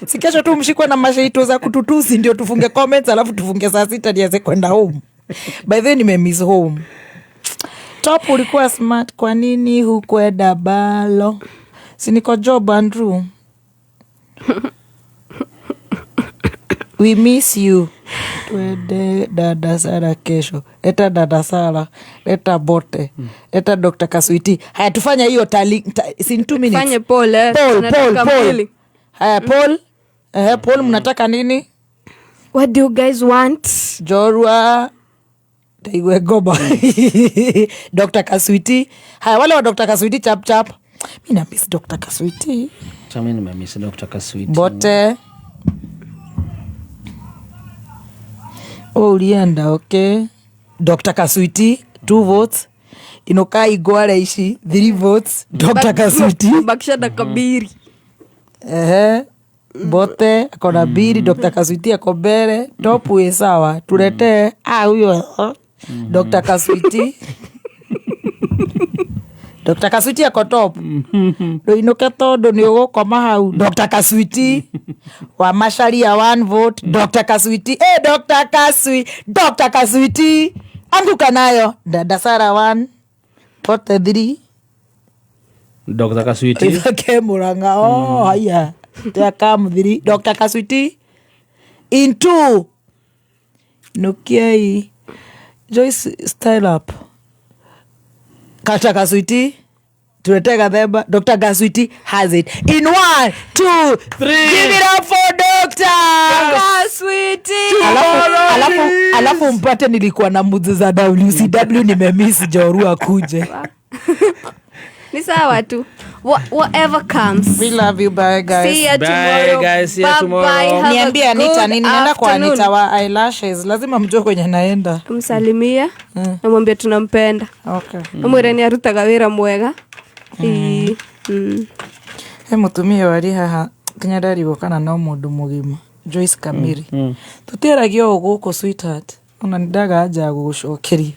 [SPEAKER 24] si kesho tu mshikwe na mashaito za kututusi ndio tufunge comments alafu tufunge saa 6 nianze kwenda home by then nimemiss home. Top ulikuwa smart, kwa nini hukwenda balo? Si niko job Andrew. We miss you. Twende dada Sara kesho. Leta dada Sara, leta Bote, leta Dr. Kaswiti. Haya tufanya hiyo si 2 minutes.
[SPEAKER 10] Fanye Paul.
[SPEAKER 24] Haya Paul mnataka nini?
[SPEAKER 10] What do you guys want?
[SPEAKER 24] Jorua Taigwe goba. Dr. Kaswiti. Haya wale wa Dr. Kaswiti chap. Mimi na miss Dr. Kaswiti.
[SPEAKER 5] Mimi na miss Dr. Kaswiti.
[SPEAKER 24] Bote. Ulienda okay. Dr. Kaswiti 2 votes. Inoka Igwara ishi 3 votes. Dr. Kaswiti
[SPEAKER 10] bakisha na kabiri.
[SPEAKER 24] Bote akona biri, Dr. Kaswiti akobere. Top we sawa. Tulete huyo Dr. Kaswiti Dr. Kaswiti ako top. Ndoinuke tondu ni ugukoma hau. Dr. Kaswiti wa Macharia 1 vote. Dr. Kaswiti. Dr. Kaswiti. Anguka nayo. Dada Sara 1 vote 3.
[SPEAKER 5] Dr. Kaswiti.
[SPEAKER 24] Ke Muranga. Oh, haya. Taka mudhiri. Dr. Kaswiti. In 2. Nukiai. Joyce Style Up. Dr. Kaswiti. Tulete Gathemba. Dr. Kaswiti has it. In 1, 2, 3. Give it up for Dr.
[SPEAKER 10] Kaswiti.
[SPEAKER 24] Alafu mpate nilikuwa na muzi za WCW nimemiss Jorua kuje.
[SPEAKER 10] Ni sawa tu. Whatever comes.
[SPEAKER 24] We love you. Bye guys.
[SPEAKER 10] See you tomorrow.
[SPEAKER 24] Bye guys. See you tomorrow. Niambie Anita nini naenda kwa Anita wa eyelashes. Lazima mjue kwenye naenda.
[SPEAKER 10] Kumsalimia. Namwambia tunampenda.
[SPEAKER 24] Okay.
[SPEAKER 10] Namwira ni arutaga wira mwega.
[SPEAKER 24] Mutumia wari haha kinyadari gukana no mundu mugima. Joyce Kamiri. Tutiragio guko sweetheart. Ona ndaga aja gucokeria.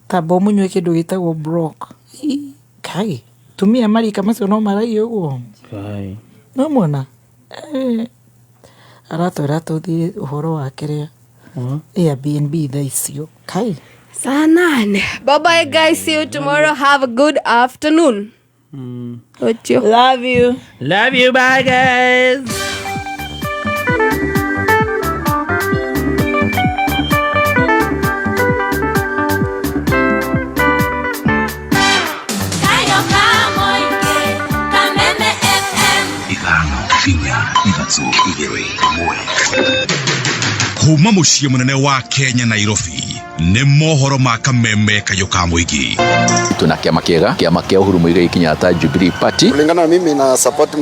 [SPEAKER 24] Tabo munywe kindu gitagwo brock. Kai. Tumia marika macio no marai uguo.
[SPEAKER 5] Kai.
[SPEAKER 24] No mwana. Aratora tuthi uhoro wa kiria. Airbnb tha icio. Kai.
[SPEAKER 10] Sanane. Bye bye guys. See you tomorrow. Have a good afternoon. Ocho.
[SPEAKER 24] Love you.
[SPEAKER 5] Love you. Bye guys.
[SPEAKER 7] Kuma muciĩ munene wa Kenya Nairobi nĩ mohoro ma kameme kayo ka mũingĩ.
[SPEAKER 9] Tuna kiama kiega, kiama kia Uhuru Muigai Kenyatta Jubilee Party.
[SPEAKER 8] Kulingana na mimi na support